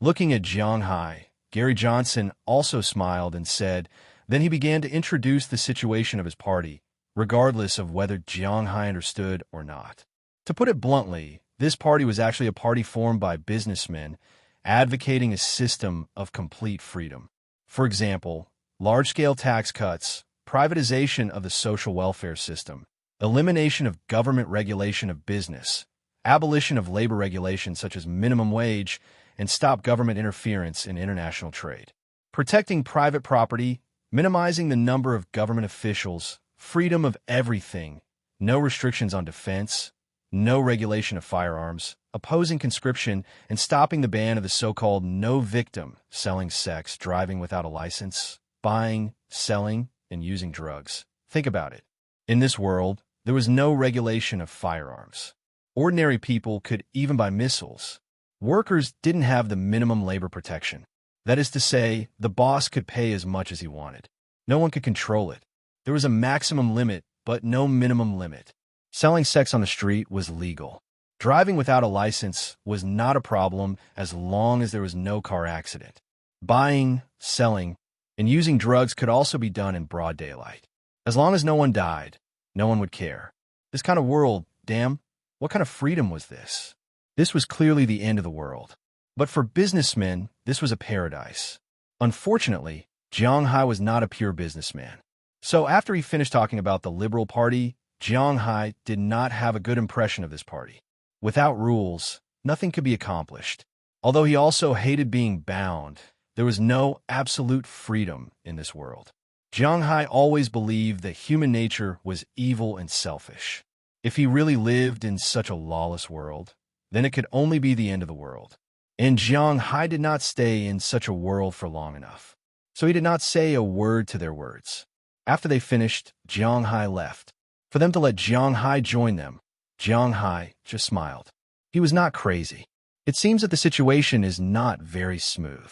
S1: Looking at Jiang Hai, Gary Johnson also smiled and said, then he began to introduce the situation of his party, regardless of whether Jiang Hai understood or not. To put it bluntly, this party was actually a party formed by businessmen advocating a system of complete freedom. For example, large-scale tax cuts, privatization of the social welfare system, elimination of government regulation of business, abolition of labor regulations such as minimum wage, and stop government interference in international trade. Protecting private property, minimizing the number of government officials, freedom of everything, no restrictions on defense, no regulation of firearms, opposing conscription, and stopping the ban of the so-called no victim, selling sex, driving without a license, buying, selling, and using drugs. Think about it. In this world, there was no regulation of firearms. Ordinary people could even buy missiles. Workers didn't have the minimum labor protection. That is to say, the boss could pay as much as he wanted. No one could control it. There was a maximum limit, but no minimum limit. Selling sex on the street was legal. Driving without a license was not a problem as long as there was no car accident. Buying, selling, and using drugs could also be done in broad daylight. As long as no one died, no one would care. This kind of world, damn, what kind of freedom was this? This was clearly the end of the world. But for businessmen, this was a paradise. Unfortunately, Jiang Hai was not a pure businessman. So after he finished talking about the Liberal Party, Jiang Hai did not have a good impression of this party. Without rules, nothing could be accomplished. Although he also hated being bound, there was no absolute freedom in this world. Jiang Hai always believed that human nature was evil and selfish. If he really lived in such a lawless world, then it could only be the end of the world. And Jiang Hai did not stay in such a world for long enough. So he did not say a word to their words. After they finished, Jiang Hai left. For them to let Jiang Hai join them, Jiang Hai just smiled. He was not crazy. It seems that the situation is not very smooth.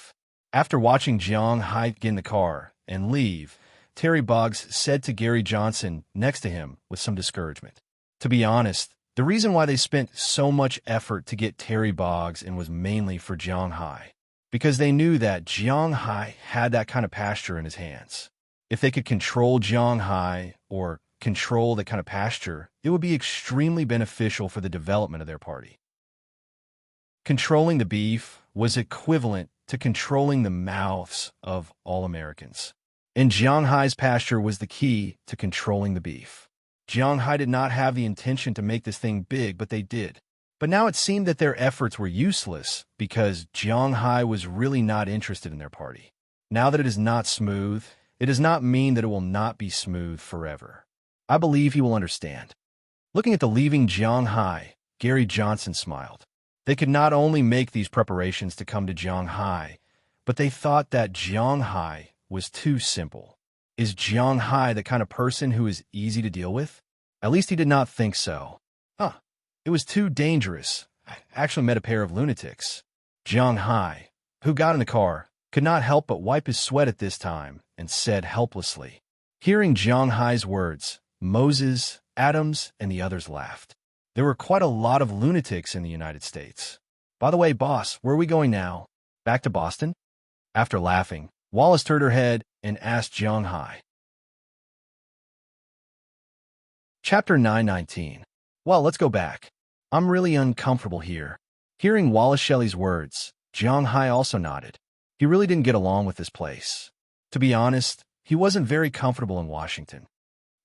S1: After watching Jiang Hai get in the car and leave, Terry Boggs said to Gary Johnson next to him with some discouragement. To be honest, the reason why they spent so much effort to get Terry Boggs in was mainly for Jiang Hai, because they knew that Jiang Hai had that kind of pasture in his hands. If they could control Jiang Hai or control that kind of pasture, it would be extremely beneficial for the development of their party. Controlling the beef was equivalent to controlling the mouths of all Americans. And Jiang Hai's pasture was the key to controlling the beef. Jiang Hai did not have the intention to make this thing big, but they did. But now it seemed that their efforts were useless because Jiang Hai was really not interested in their party. Now that it is not smooth, it does not mean that it will not be smooth forever. I believe he will understand. Looking at the leaving Jiang Hai, Gary Johnson smiled. They could not only make these preparations to come to Jiang Hai, but they thought that Jiang Hai was too simple. Is Jiang Hai the kind of person who is easy to deal with? At least he did not think so. It was too dangerous. I actually met a pair of lunatics. Jiang Hai, who got in the car, could not help but wipe his sweat at this time and said helplessly. Hearing Jiang Hai's words, Moses, Adams, and the others laughed. There were quite a lot of lunatics in the United States. By the way, boss, where are we going now? Back to Boston? After laughing, Wallace turned her head and asked Jiang Hai. Chapter 919. Well, let's go back. I'm really uncomfortable here. Hearing Wallace Shelley's words, Jiang Hai also nodded. He really didn't get along with this place. To be honest, he wasn't very comfortable in Washington.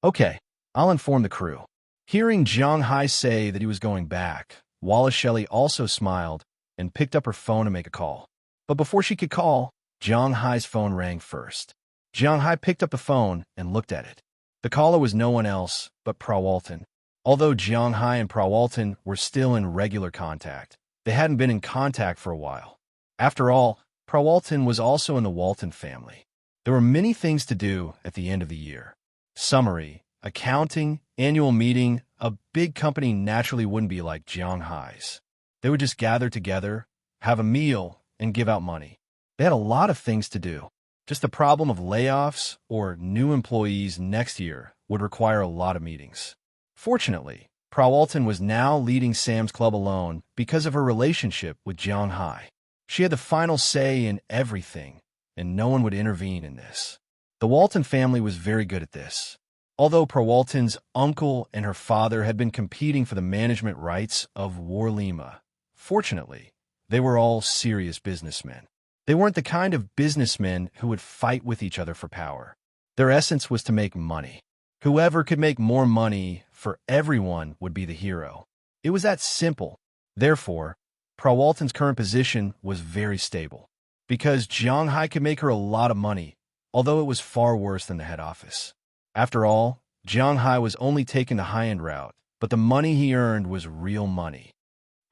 S1: Okay, I'll inform the crew. Hearing Jiang Hai say that he was going back, Wallace Shelley also smiled and picked up her phone to make a call. But before she could call, Jiang Hai's phone rang first. Jiang Hai picked up the phone and looked at it. The caller was no one else but Prawalton. Although Jiang Hai and Prawalton were still in regular contact, they hadn't been in contact for a while. After all, Prawalton was also in the Walton family. There were many things to do at the end of the year. Summary, accounting, annual meeting. A big company naturally wouldn't be like Jiang Hai's. They would just gather together, have a meal, and give out money. They had a lot of things to do. Just the problem of layoffs or new employees next year would require a lot of meetings. Fortunately, Prawalton was now leading Sam's Club alone because of her relationship with Jiang Hai. She had the final say in everything, and no one would intervene in this. The Walton family was very good at this. Although Prawalton's uncle and her father had been competing for the management rights of Warlima, fortunately, they were all serious businessmen. They weren't the kind of businessmen who would fight with each other for power. Their essence was to make money. Whoever could make more money for everyone would be the hero. It was that simple. Therefore, Prawalton's current position was very stable. Because Jiang Hai could make her a lot of money, although it was far worse than the head office. After all, Jiang Hai was only taking the high-end route, but the money he earned was real money.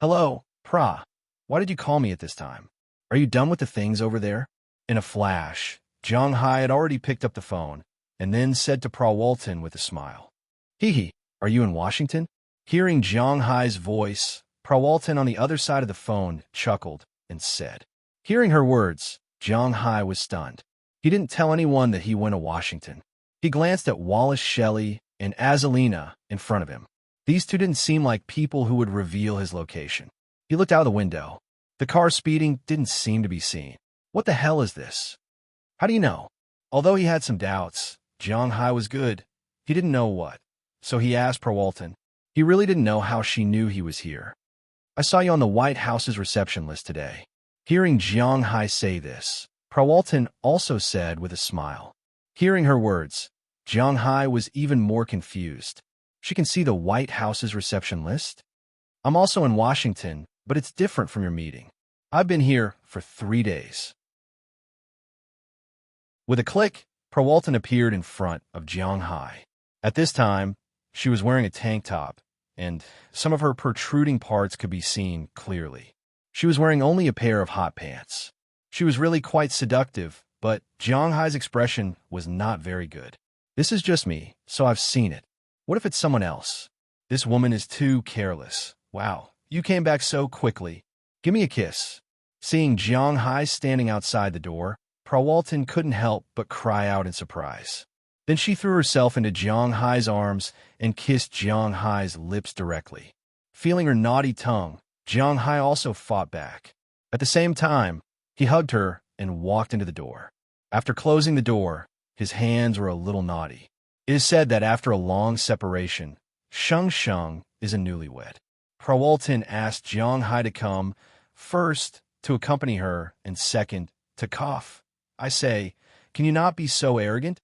S1: Hello, Pra. Why did you call me at this time? Are you done with the things over there? In a flash, Jiang Hai had already picked up the phone and then said to Prawalton with a smile, Hee, are you in Washington? Hearing Jiang Hai's voice, Prawalton on the other side of the phone chuckled and said. Hearing her words, Jiang Hai was stunned. He didn't tell anyone that he went to Washington. He glanced at Wallace Shelley and Azalina in front of him. These two didn't seem like people who would reveal his location. He looked out the window. The car speeding didn't seem to be seen. What the hell is this? How do you know? Although he had some doubts, Jiang Hai was good. He didn't know what. So he asked Prawalton. He really didn't know how she knew he was here. I saw you on the White House's reception list today. Hearing Jiang Hai say this, Prawalton also said with a smile. Hearing her words, Jiang Hai was even more confused. She can see the White House's reception list? I'm also in Washington, but it's different from your meeting. I've been here for 3 days. With a click, Prawalton appeared in front of Jiang Hai. At this time, she was wearing a tank top, and some of her protruding parts could be seen clearly. She was wearing only a pair of hot pants. She was really quite seductive, but Jiang Hai's expression was not very good. This is just me, so I've seen it. What if it's someone else? This woman is too careless. Wow, you came back so quickly. Give me a kiss. Seeing Jiang Hai standing outside the door, Prawalton couldn't help but cry out in surprise. Then she threw herself into Jiang Hai's arms and kissed Jiang Hai's lips directly. Feeling her naughty tongue, Jiang Hai also fought back. At the same time, he hugged her and walked into the door. After closing the door, his hands were a little naughty. It is said that after a long separation, Sheng Sheng is a newlywed. Prawalton asked Jiang Hai to come, first, to accompany her, and second, to cough. I say, can you not be so arrogant?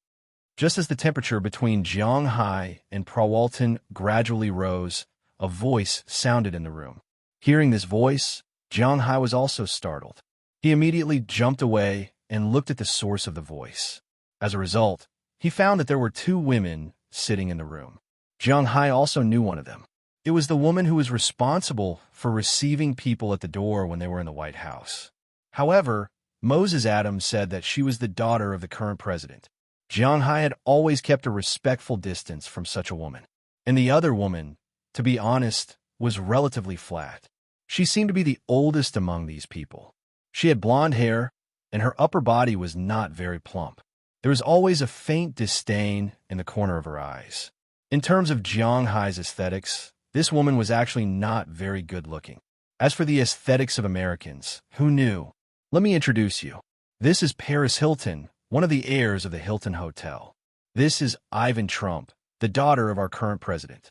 S1: Just as the temperature between Jiang Hai and Prawalton gradually rose, a voice sounded in the room. Hearing this voice, Jiang Hai was also startled. He immediately jumped away and looked at the source of the voice. As a result, he found that there were 2 women sitting in the room. Jiang Hai also knew one of them. It was the woman who was responsible for receiving people at the door when they were in the White House. However, Moses Adams said that she was the daughter of the current president. Jiang Hai had always kept a respectful distance from such a woman. And the other woman, to be honest, was relatively flat. She seemed to be the oldest among these people. She had blonde hair, and her upper body was not very plump. There was always a faint disdain in the corner of her eyes. In terms of Jiang Hai's aesthetics, this woman was actually not very good-looking. As for the aesthetics of Americans, who knew? Let me introduce you. This is Paris Hilton, one of the heirs of the Hilton Hotel. This is Ivan Trump, the daughter of our current president.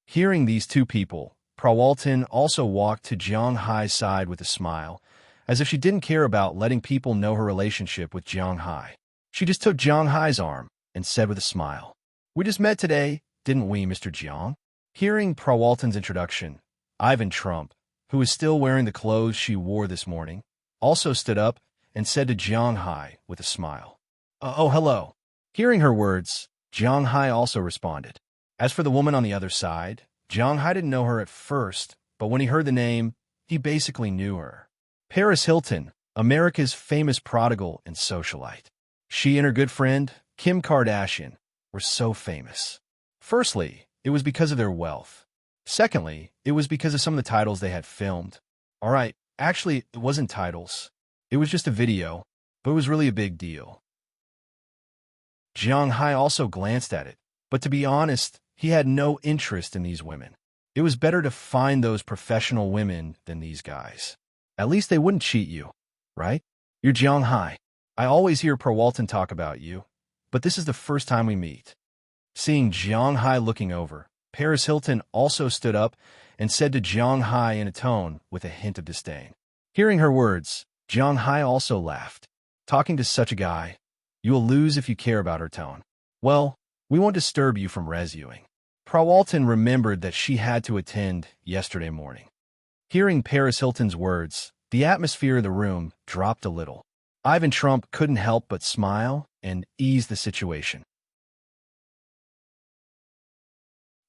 S1: Hearing these 2 people, Prawalton also walked to Jiang Hai's side with a smile, as if she didn't care about letting people know her relationship with Jiang Hai. She just took Jiang Hai's arm and said with a smile, "We just met today, didn't we, Mr. Jiang?" Hearing Prawalton's introduction, Ivan Trump, who was still wearing the clothes she wore this morning, also stood up and said to Jiang Hai with a smile, "Oh, hello." Hearing her words, Jiang Hai also responded. As for the woman on the other side, Jiang Hai didn't know her at first, but when he heard the name, he basically knew her. Paris Hilton, America's famous prodigal and socialite. She and her good friend, Kim Kardashian, were so famous. Firstly, it was because of their wealth. Secondly, it was because of some of the titles they had filmed. All right, actually, it wasn't titles. It was just a video, but it was really a big deal. Jiang Hai also glanced at it, but to be honest, he had no interest in these women. It was better to find those professional women than these guys. At least they wouldn't cheat you, right? You're Jiang Hai. I always hear Prawalton talk about you, but this is the first time we meet. Seeing Jiang Hai looking over, Paris Hilton also stood up and said to Jiang Hai in a tone with a hint of disdain. Hearing her words, Jiang Hai also laughed. Talking to such a guy, you will lose if you care about her tone. Well, we won't disturb you from resuing. Prawalton remembered that she had to attend yesterday morning. Hearing Paris Hilton's words, the atmosphere of the room dropped a little. Ivan Trump couldn't help but smile and ease the situation.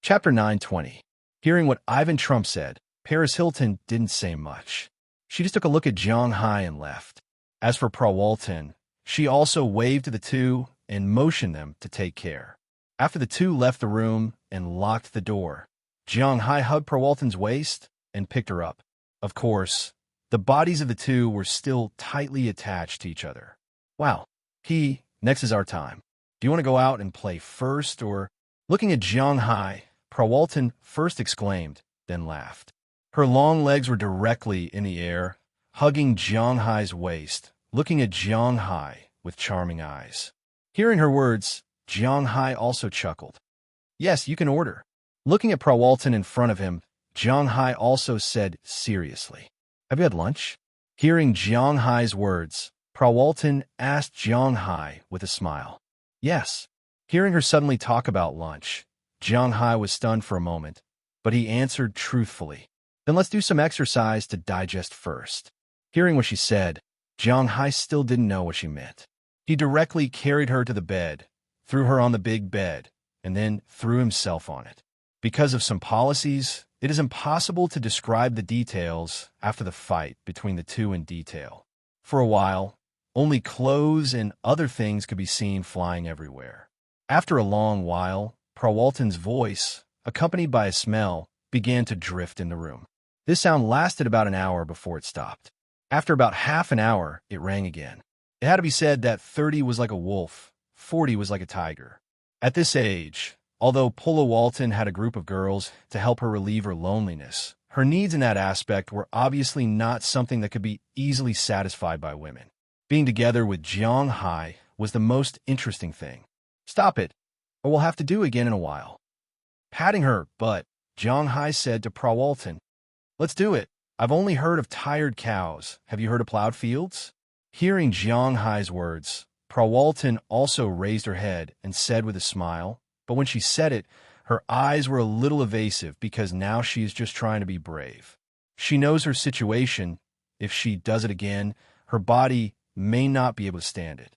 S1: Chapter 9:20. Hearing what Ivan Trump said, Paris Hilton didn't say much. She just took a look at Jiang Hai and left. As for Prawalton, she also waved to the 2 and motioned them to take care. After the 2 left the room and locked the door, Jiang Hai hugged Prawalton's waist and picked her up. Of course, the bodies of the 2 were still tightly attached to each other. Wow, next is our time. Do you want to go out and play first, or? Looking at Jiang Hai, Prawalton first exclaimed, then laughed. Her long legs were directly in the air, hugging Jiang Hai's waist, looking at Jiang Hai with charming eyes. Hearing her words, Jiang Hai also chuckled. Yes, you can order. Looking at Prawalton in front of him, Jiang Hai also said seriously, have you had lunch? Hearing Jiang Hai's words, Prawalton asked Jiang Hai with a smile. Yes. Hearing her suddenly talk about lunch, Jiang Hai was stunned for a moment, but he answered truthfully. Then let's do some exercise to digest first. Hearing what she said, Jiang Hai still didn't know what she meant. He directly carried her to the bed, threw her on the big bed, and then threw himself on it. Because of some policies, it is impossible to describe the details after the fight between the two in detail. For a while, only clothes and other things could be seen flying everywhere. After a long while, Prawalton's voice, accompanied by a smell, began to drift in the room. This sound lasted about an hour before it stopped. After about half an hour, it rang again. It had to be said that 30 was like a wolf, 40 was like a tiger. At this age, although Pula Walton had a group of girls to help her relieve her loneliness, her needs in that aspect were obviously not something that could be easily satisfied by women. Being together with Jiang Hai was the most interesting thing. Stop it, or we'll have to do again in a while. Patting her butt, Jiang Hai said to Prawalton, let's do it. I've only heard of tired cows. Have you heard of plowed fields? Hearing Jiang Hai's words, Prawalton also raised her head and said with a smile, but when she said it, her eyes were a little evasive because now she is just trying to be brave. She knows her situation. If she does it again, her body may not be able to stand it.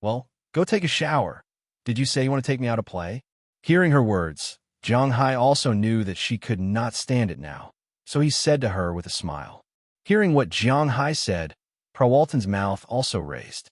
S1: Well, go take a shower. Did you say you want to take me out to play? Hearing her words, Jiang Hai also knew that she could not stand it now, so he said to her with a smile. Hearing what Jiang Hai said, Prawalton's mouth also raised.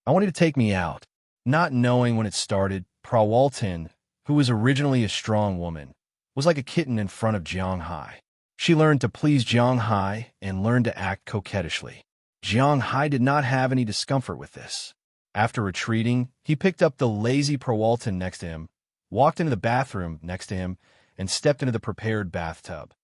S1: I want you to take me out. Not knowing when it started, Prawalton, who was originally a strong woman, was like a kitten in front of Jiang Hai. She learned to please Jiang Hai and learned to act coquettishly. Jiang Hai did not have any discomfort with this. After retreating, he picked up the lazy Prawalton next to him, walked into the bathroom next to him, and stepped into the prepared bathtub.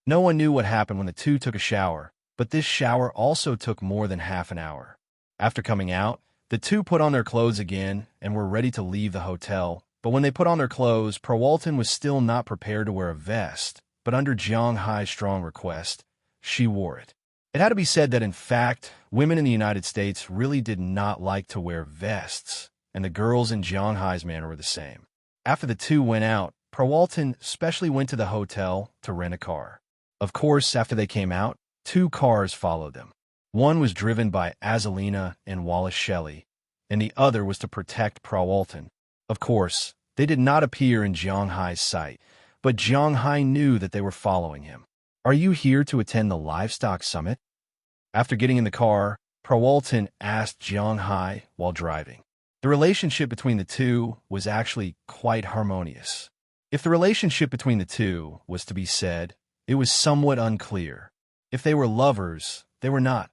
S1: No one knew what happened when the two took a shower, but this shower also took more than half an hour. After coming out, the two put on their clothes again and were ready to leave the hotel, but when they put on their clothes, Prawalton was still not prepared to wear a vest, but under Jiang Hai's strong request, she wore it. It had to be said that, in fact, women in the United States really did not like to wear vests, and the girls in Jiang Hai's manner were the same. After the two went out, Prawalton specially went to the hotel to rent a car. Of course, after they came out, 2 cars followed them. One was driven by Azalina and Wallace Shelley, and the other was to protect Prawalton. Of course, they did not appear in Jiang Hai's sight, but Jiang Hai knew that they were following him. Are you here to attend the livestock summit? After getting in the car, Prawalton asked Jiang Hai while driving. The relationship between the two was actually quite harmonious. If the relationship between the two was to be said, it was somewhat unclear. If they were lovers, they were not.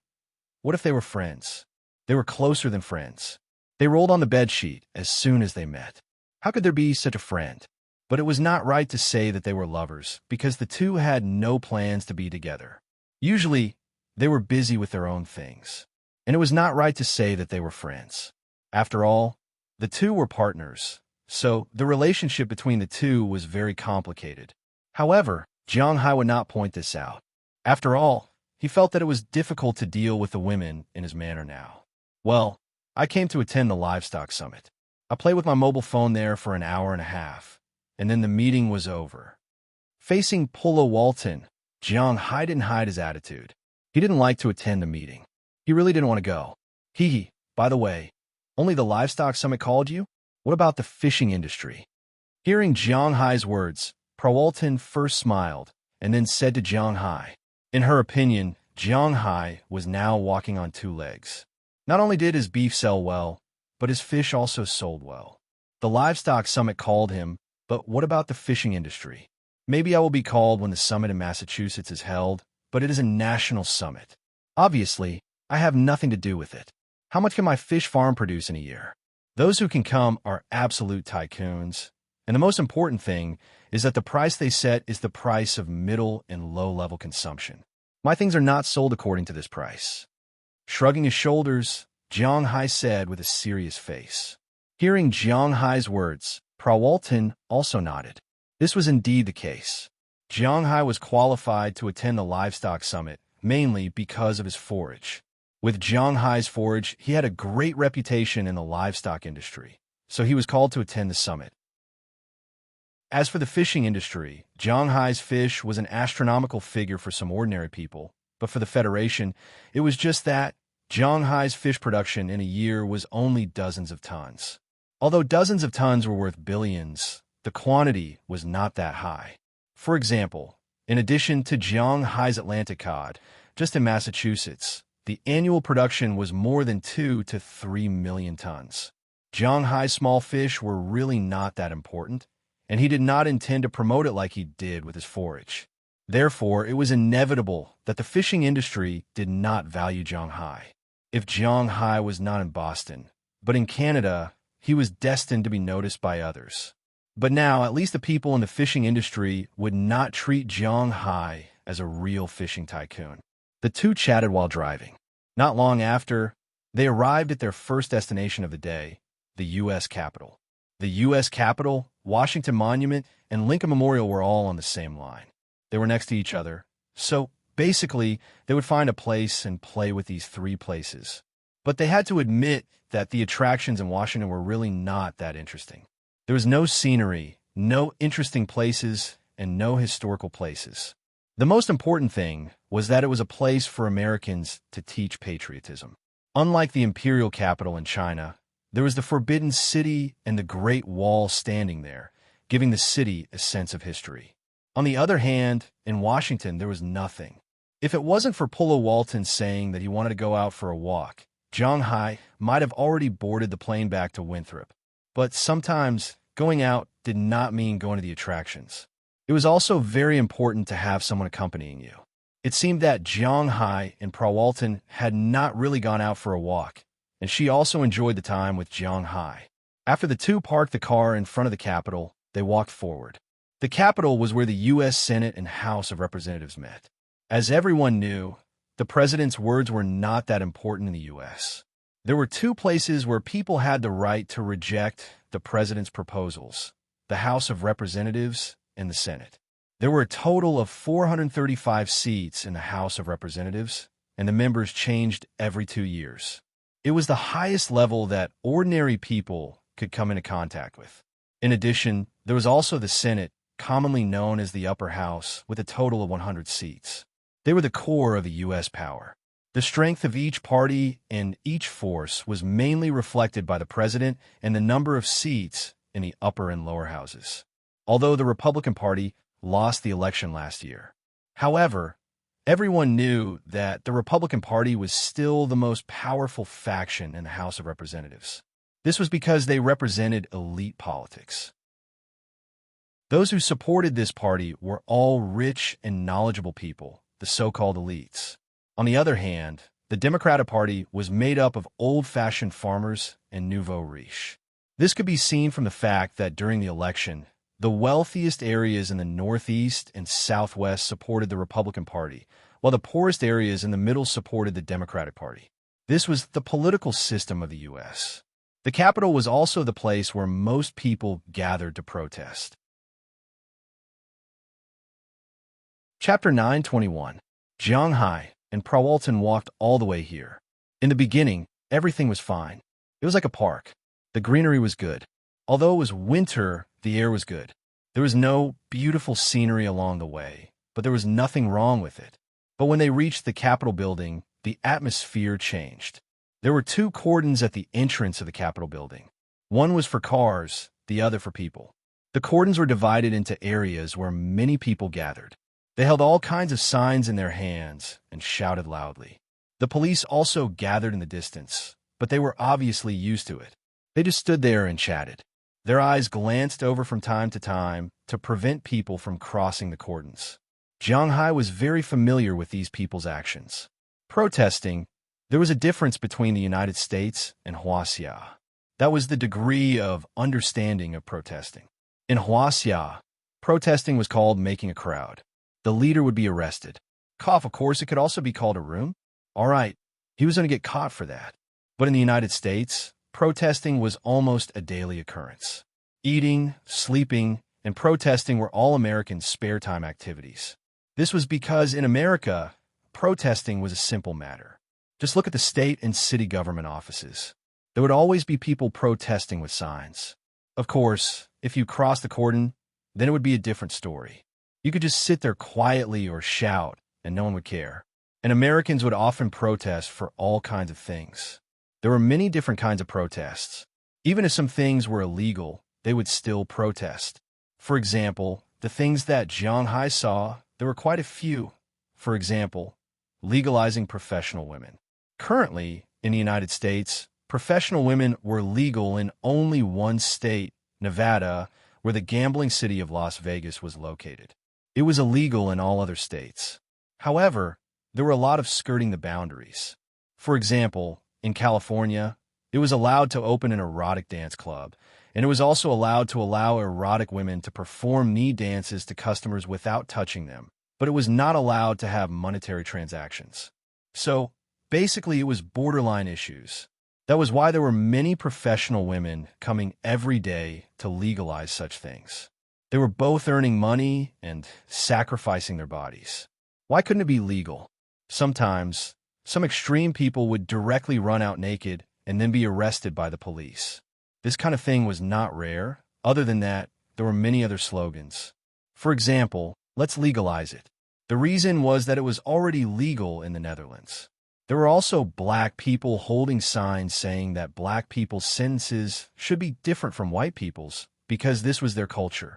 S1: What if they were friends? They were closer than friends. They rolled on the bedsheet as soon as they met. How could there be such a friend? But it was not right to say that they were lovers, because the two had no plans to be together. Usually, they were busy with their own things. And it was not right to say that they were friends. After all, the two were partners, so the relationship between the two was very complicated. However, Jiang Hai would not point this out. After all, he felt that it was difficult to deal with the women in his manner now. Well, I came to attend the livestock summit. I played with my mobile phone there for an hour and a half, and then the meeting was over. Facing Pula Walton, Jiang Hai didn't hide his attitude. He didn't like to attend the meeting. He really didn't want to go. By the way, only the livestock summit called you? What about the fishing industry? Hearing Jiang Hai's words, Prawalton first smiled and then said to Jiang Hai. In her opinion, Jiang Hai was now walking on 2 legs. Not only did his beef sell well, but his fish also sold well. The livestock summit called him, but what about the fishing industry? Maybe I will be called when the summit in Massachusetts is held, but it is a national summit. Obviously, I have nothing to do with it. How much can my fish farm produce in a year? Those who can come are absolute tycoons, and the most important thing is that the price they set is the price of middle and low-level consumption. My things are not sold according to this price. Shrugging his shoulders, Jiang Hai said with a serious face. Hearing Jiang Hai's words, Prawalton also nodded. This was indeed the case. Jiang Hai was qualified to attend the livestock summit, mainly because of his forage. With Jiang Hai's forage, he had a great reputation in the livestock industry, so he was called to attend the summit. As for the fishing industry, Zhang Hai's fish was an astronomical figure for some ordinary people, but for the Federation, it was just that. Zhang Hai's fish production in a year was only dozens of tons. Although dozens of tons were worth billions, the quantity was not that high. For example, in addition to Zhang Hai's Atlantic cod, just in Massachusetts, the annual production was more than 2 to 3 million tons. Zhang Hai's small fish were really not that important, and he did not intend to promote it like he did with his forage. Therefore, it was inevitable that the fishing industry did not value Zhang Hai. If Zhang Hai was not in Boston, but in Canada, he was destined to be noticed by others. But now, at least the people in the fishing industry would not treat Zhang Hai as a real fishing tycoon. The two chatted while driving. Not long after, they arrived at their first destination of the day, the U.S. Capitol. The U.S. Capitol, Washington Monument, and Lincoln Memorial were all on the same line. They were next to each other, so basically, they would find a place and play with these three places. But they had to admit that the attractions in Washington were really not that interesting. There was no scenery, no interesting places, and no historical places. The most important thing was that it was a place for Americans to teach patriotism. Unlike the imperial capital in China, there was the Forbidden City and the Great Wall standing there, giving the city a sense of history. On the other hand, in Washington, there was nothing. If it wasn't for Polo Walton saying that he wanted to go out for a walk, Zhang Hai might have already boarded the plane back to Winthrop. But sometimes, going out did not mean going to the attractions. It was also very important to have someone accompanying you. It seemed that Zhang Hai and Pro Walton had not really gone out for a walk, and she also enjoyed the time with Zhang Hai. After the two parked the car in front of the Capitol, they walked forward. The Capitol was where the U.S. Senate and House of Representatives met. As everyone knew, the president's words were not that important in the U.S. There were two places where people had the right to reject the president's proposals: the House of Representatives and the Senate. There were a total of 435 seats in the House of Representatives, and the members changed every 2 years. It was the highest level that ordinary people could come into contact with. In addition, there was also the Senate, commonly known as the upper house, with a total of 100 seats. They were the core of the U.S. power. The strength of each party and each force was mainly reflected by the president and the number of seats in the upper and lower houses. Although the Republican Party lost the election last year. However, everyone knew that the Republican Party was still the most powerful faction in the House of Representatives. This was because they represented elite politics. Those who supported this party were all rich and knowledgeable people, the so-called elites. On the other hand, the Democratic Party was made up of old-fashioned farmers and nouveau riche. This could be seen from the fact that during the election, the wealthiest areas in the Northeast and Southwest supported the Republican Party, while the poorest areas in the middle supported the Democratic Party. This was the political system of the U.S. The Capitol was also the place where most people gathered to protest. Chapter 9:21. Zhang Hai and Pro Walton walked all the way here. In the beginning, everything was fine. It was like a park. The greenery was good. Although it was winter, the air was good. There was no beautiful scenery along the way, but there was nothing wrong with it. But when they reached the Capitol building, the atmosphere changed. There were two cordons at the entrance of the Capitol building. One was for cars, the other for people. The cordons were divided into areas where many people gathered. They held all kinds of signs in their hands and shouted loudly. The police also gathered in the distance, but they were obviously used to it. They just stood there and chatted. Their eyes glanced over from time to prevent people from crossing the cordons. Zhang Hai was very familiar with these people's actions. Protesting, there was a difference between the United States and Huaxia. That was the degree of understanding of protesting. In Huaxia, protesting was called making a crowd. The leader would be arrested. Of course, it could also be called a room. All right, he was going to get caught for that. But in the United States, protesting was almost a daily occurrence. Eating, sleeping, and protesting were all Americans' spare time activities. This was because in America, protesting was a simple matter. Just look at the state and city government offices. There would always be people protesting with signs. Of course, if you crossed the cordon, then it would be a different story. You could just sit there quietly or shout, and no one would care. And Americans would often protest for all kinds of things. There were many different kinds of protests. Even if some things were illegal, they would still protest. For example, the things that Jiang Hai saw, there were quite a few. For example, legalizing professional women. Currently, in the United States, professional women were legal in only one state, Nevada, where the gambling city of Las Vegas was located. It was illegal in all other states. However, there were a lot of skirting the boundaries. For example, in California, it was allowed to open an erotic dance club, and it was also allowed to allow erotic women to perform knee dances to customers without touching them, but it was not allowed to have monetary transactions. So, basically, it was borderline issues. That was why there were many professional women coming every day to legalize such things. They were both earning money and sacrificing their bodies. Why couldn't it be legal? Sometimes, some extreme people would directly run out naked and then be arrested by the police. This kind of thing was not rare. Other than that, there were many other slogans. For example, let's legalize it. The reason was that it was already legal in the Netherlands. There were also black people holding signs saying that black people's sentences should be different from white people's because this was their culture.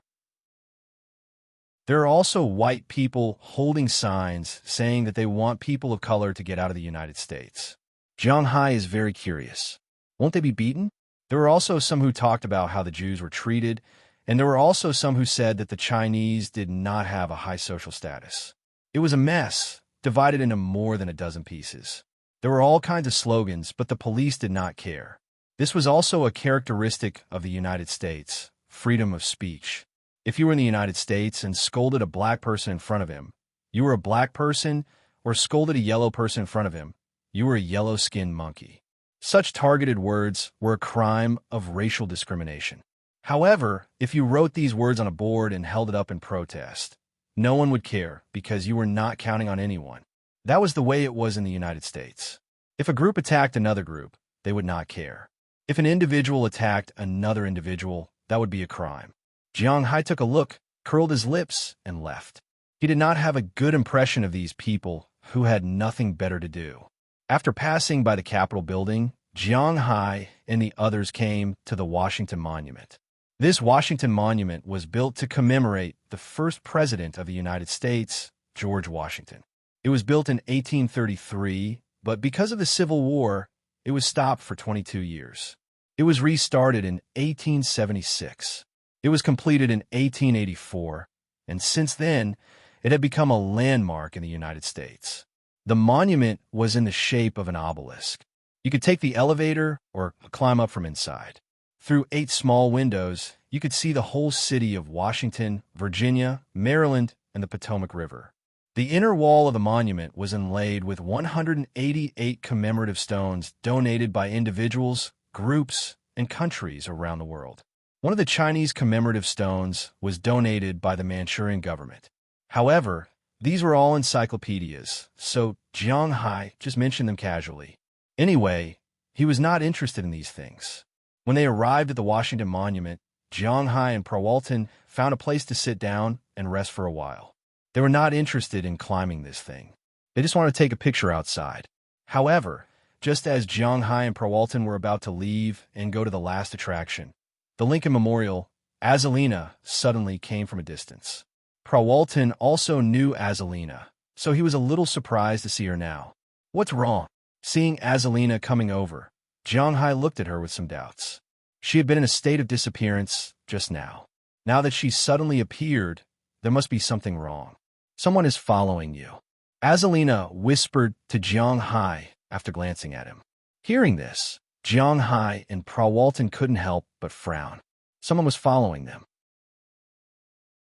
S1: There are also white people holding signs saying that they want people of color to get out of the United States. Jiang Hai is very curious. Won't they be beaten? There were also some who talked about how the Jews were treated, and there were also some who said that the Chinese did not have a high social status. It was a mess, divided into more than a dozen pieces. There were all kinds of slogans, but the police did not care. This was also a characteristic of the United States, freedom of speech. If you were in the United States and scolded a black person in front of him, you were a black person, or scolded a yellow person in front of him, you were a yellow-skinned monkey. Such targeted words were a crime of racial discrimination. However, if you wrote these words on a board and held it up in protest, no one would care because you were not counting on anyone. That was the way it was in the United States. If a group attacked another group, they would not care. If an individual attacked another individual, that would be a crime. Jiang Hai took a look, curled his lips, and left. He did not have a good impression of these people who had nothing better to do. After passing by the Capitol building, Jiang Hai and the others came to the Washington Monument. This Washington Monument was built to commemorate the first president of the United States, George Washington. It was built in 1833, but because of the Civil War, it was stopped for 22 years. It was restarted in 1876. It was completed in 1884, and since then, it had become a landmark in the United States. The monument was in the shape of an obelisk. You could take the elevator or climb up from inside. Through 8 small windows, you could see the whole city of Washington, Virginia, Maryland, and the Potomac River. The inner wall of the monument was inlaid with 188 commemorative stones donated by individuals, groups, and countries around the world. One of the Chinese commemorative stones was donated by the Manchurian government. However, these were all encyclopedias, so Jiang Hai just mentioned them casually. Anyway, he was not interested in these things. When they arrived at the Washington Monument, Jiang Hai and Prawalton found a place to sit down and rest for a while. They were not interested in climbing this thing. They just wanted to take a picture outside. However, just as Jiang Hai and Prawalton were about to leave and go to the last attraction, the Lincoln Memorial, Azalina suddenly came from a distance. Prawalton also knew Azalina, so he was a little surprised to see her now. What's wrong? Seeing Azalina coming over, Jiang Hai looked at her with some doubts. She had been in a state of disappearance just now. Now that she suddenly appeared, there must be something wrong. Someone is following you. Azalina whispered to Jiang Hai after glancing at him. Hearing this, Jiang Hai and Prawalton couldn't help but frown. Someone was following them.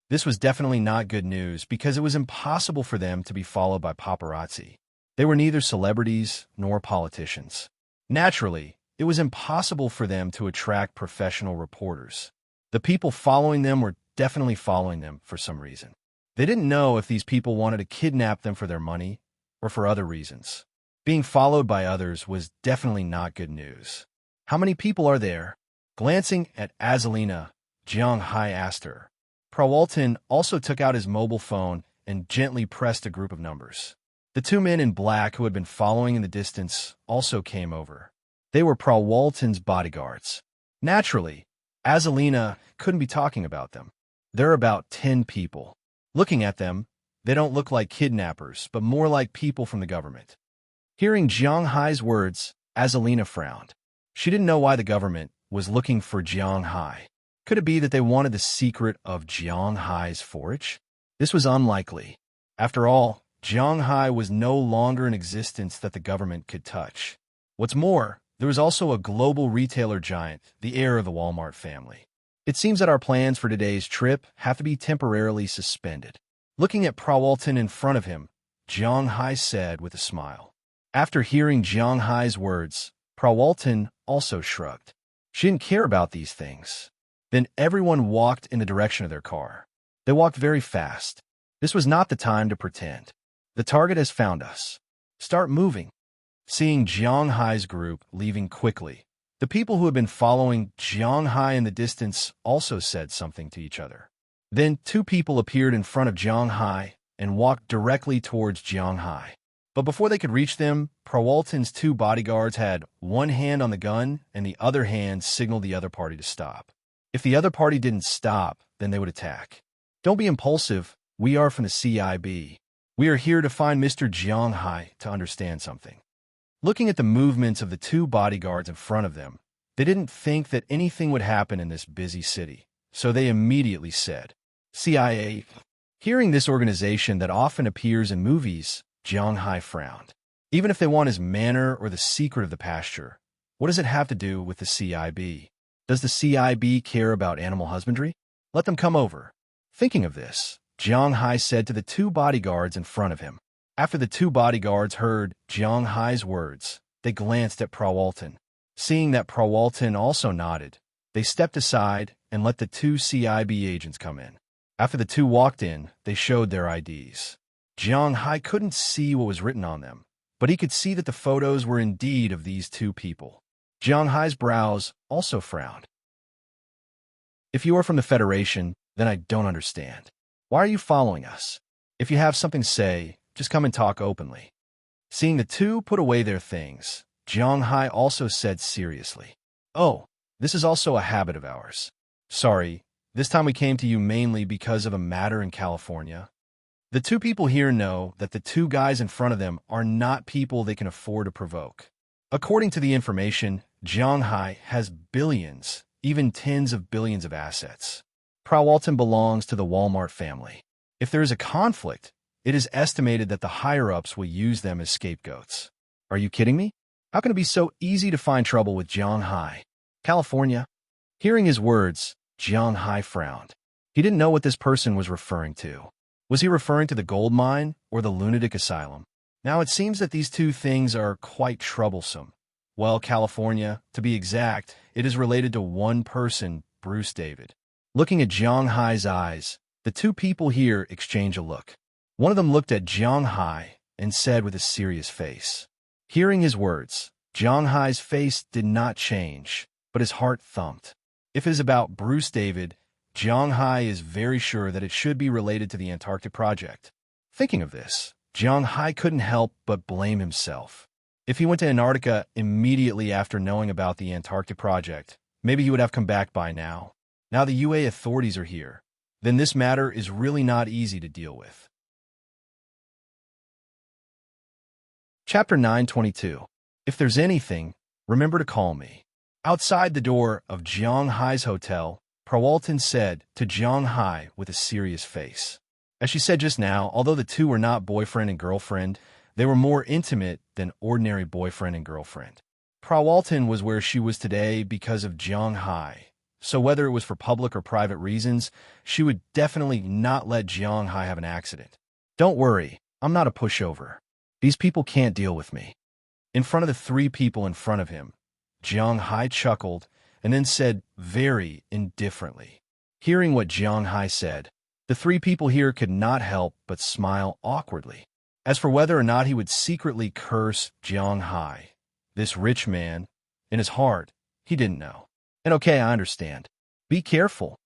S1: This was definitely not good news because it was impossible for them to be followed by paparazzi. They were neither celebrities nor politicians. Naturally, it was impossible for them to attract professional reporters. The people following them were definitely following them for some reason. They didn't know if these people wanted to kidnap them for their money or for other reasons. Being followed by others was definitely not good news. How many people are there? Glancing at Azalina, Jiang Hai asked her. Prawalton also took out his mobile phone and gently pressed a group of numbers. The two men in black who had been following in the distance also came over. They were Prawalton's bodyguards. Naturally, Azalina couldn't be talking about them. There are about 10 people. Looking at them, they don't look like kidnappers, but more like people from the government. Hearing Jiang Hai's words, Azalina frowned. She didn't know why the government was looking for Jiang Hai. Could it be that they wanted the secret of Jiang Hai's forage? This was unlikely. After all, Jiang Hai was no longer in existence that the government could touch. What's more, there was also a global retailer giant, the heir of the Walmart family. It seems that our plans for today's trip have to be temporarily suspended. Looking at Prawalton in front of him, Jiang Hai said with a smile. After hearing Jiang Hai's words, Prawalton also shrugged. She didn't care about these things. Then everyone walked in the direction of their car. They walked very fast. This was not the time to pretend. The target has found us. Start moving. Seeing Jiang Hai's group leaving quickly, the people who had been following Jiang Hai in the distance also said something to each other. Then two people appeared in front of Jiang Hai and walked directly towards Jiang Hai. But before they could reach them, Prawalton's two bodyguards had one hand on the gun and the other hand signaled the other party to stop. If the other party didn't stop, then they would attack. Don't be impulsive. We are from the CIB. We are here to find Mr. Jiang Hai to understand something. Looking at the movements of the two bodyguards in front of them, they didn't think that anything would happen in this busy city, so they immediately said, CIA. Hearing this organization that often appears in movies, Jiang Hai frowned. Even if they want his manor or the secret of the pasture, what does it have to do with the CIB? Does the CIB care about animal husbandry? Let them come over. Thinking of this, Jiang Hai said to the two bodyguards in front of him. After the two bodyguards heard Jiang Hai's words, they glanced at Prawalton. Seeing that Prawalton also nodded, they stepped aside and let the two CIB agents come in. After the two walked in, they showed their IDs. Jiang Hai couldn't see what was written on them, but he could see that the photos were indeed of these two people. Jiang Hai's brows also frowned. If you are from the Federation, then I don't understand. Why are you following us? If you have something to say, just come and talk openly. Seeing the two put away their things, Jiang Hai also said seriously, Oh, this is also a habit of ours. Sorry, this time we came to you mainly because of a matter in California. The two people here know that the two guys in front of them are not people they can afford to provoke. According to the information, Jiang Hai has billions, even tens of billions of assets. Prawalton belongs to the Walmart family. If there is a conflict, it is estimated that the higher-ups will use them as scapegoats. Are you kidding me? How can it be so easy to find trouble with Jiang Hai? California? Hearing his words, Jiang Hai frowned. He didn't know what this person was referring to. Was he referring to the gold mine or the lunatic asylum? Now it seems that these two things are quite troublesome. Well, California, to be exact, it is related to one person, Bruce David. Looking at Jiang Hai's eyes, the two people here exchange a look. One of them looked at Jiang Hai and said with a serious face. Hearing his words, Jiang Hai's face did not change, but his heart thumped. If it is about Bruce David, Jiang Hai is very sure that it should be related to the Antarctic project. Thinking of this, Jiang Hai couldn't help but blame himself. If he went to Antarctica immediately after knowing about the Antarctic project, maybe he would have come back by now. Now the UA authorities are here. Then this matter is really not easy to deal with. Chapter 922. If there's anything, remember to call me. Outside the door of Jiang Hai's hotel, Prawalton said to Jiang Hai with a serious face. As she said just now, although the two were not boyfriend and girlfriend, they were more intimate than ordinary boyfriend and girlfriend. Prawalton was where she was today because of Jiang Hai, so whether it was for public or private reasons, she would definitely not let Jiang Hai have an accident. Don't worry, I'm not a pushover. These people can't deal with me. In front of the three people in front of him, Jiang Hai chuckled and then said very indifferently. Hearing what Jiang Hai said, the three people here could not help but smile awkwardly. As for whether or not he would secretly curse Jiang Hai, this rich man, in his heart, He didn't know. And okay, I understand. Be careful.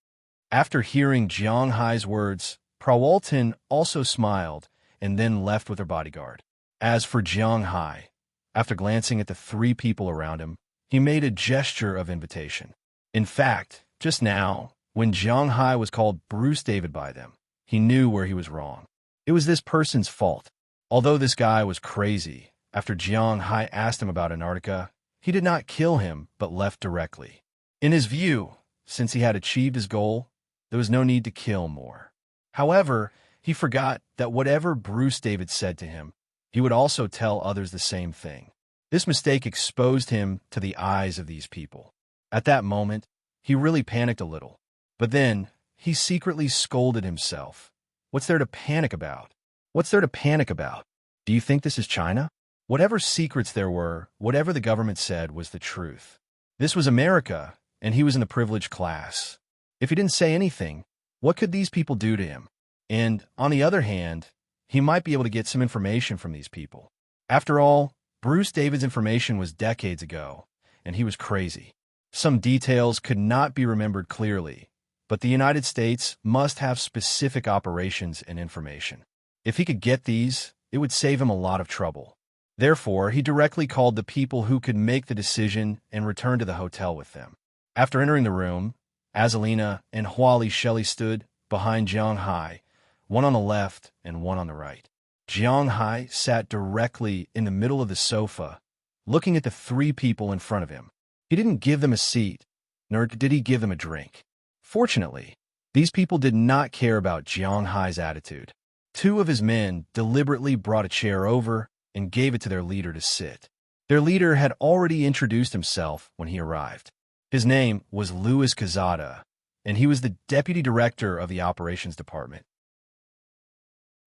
S1: After hearing Jiang Hai's words, Prawalton also smiled and then left with her bodyguard. As for Jiang Hai, after glancing at the three people around him, he made a gesture of invitation. In fact, just now, when Jiang Hai was called Bruce David by them, he knew where he was wrong. It was this person's fault. Although this guy was crazy, after Jiang Hai asked him about Antarctica, he did not kill him but left directly. In his view, since he had achieved his goal, there was no need to kill more. However, he forgot that whatever Bruce David said to him, he would also tell others the same thing. This mistake exposed him to the eyes of these people. At that moment, he really panicked a little. But then, he secretly scolded himself. What's there to panic about? What's there to panic about? Do you think this is China? Whatever secrets there were, whatever the government said was the truth. This was America, and he was in the privileged class. If he didn't say anything, what could these people do to him? And, on the other hand, he might be able to get some information from these people. After all, Bruce David's information was decades ago, and he was crazy. Some details could not be remembered clearly, but the United States must have specific operations and information. If he could get these, it would save him a lot of trouble. Therefore, he directly called the people who could make the decision and returned to the hotel with them. After entering the room, Azalina and Huali Shelley stood behind Jiang Hai, one on the left and one on the right. Jiang Hai sat directly in the middle of the sofa, looking at the three people in front of him. He didn't give them a seat, nor did he give them a drink. Fortunately, these people did not care about Jiang Hai's attitude. Two of his men deliberately brought a chair over and gave it to their leader to sit. Their leader had already introduced himself when he arrived. His name was Louis Cazada, and he was the deputy director of the operations department.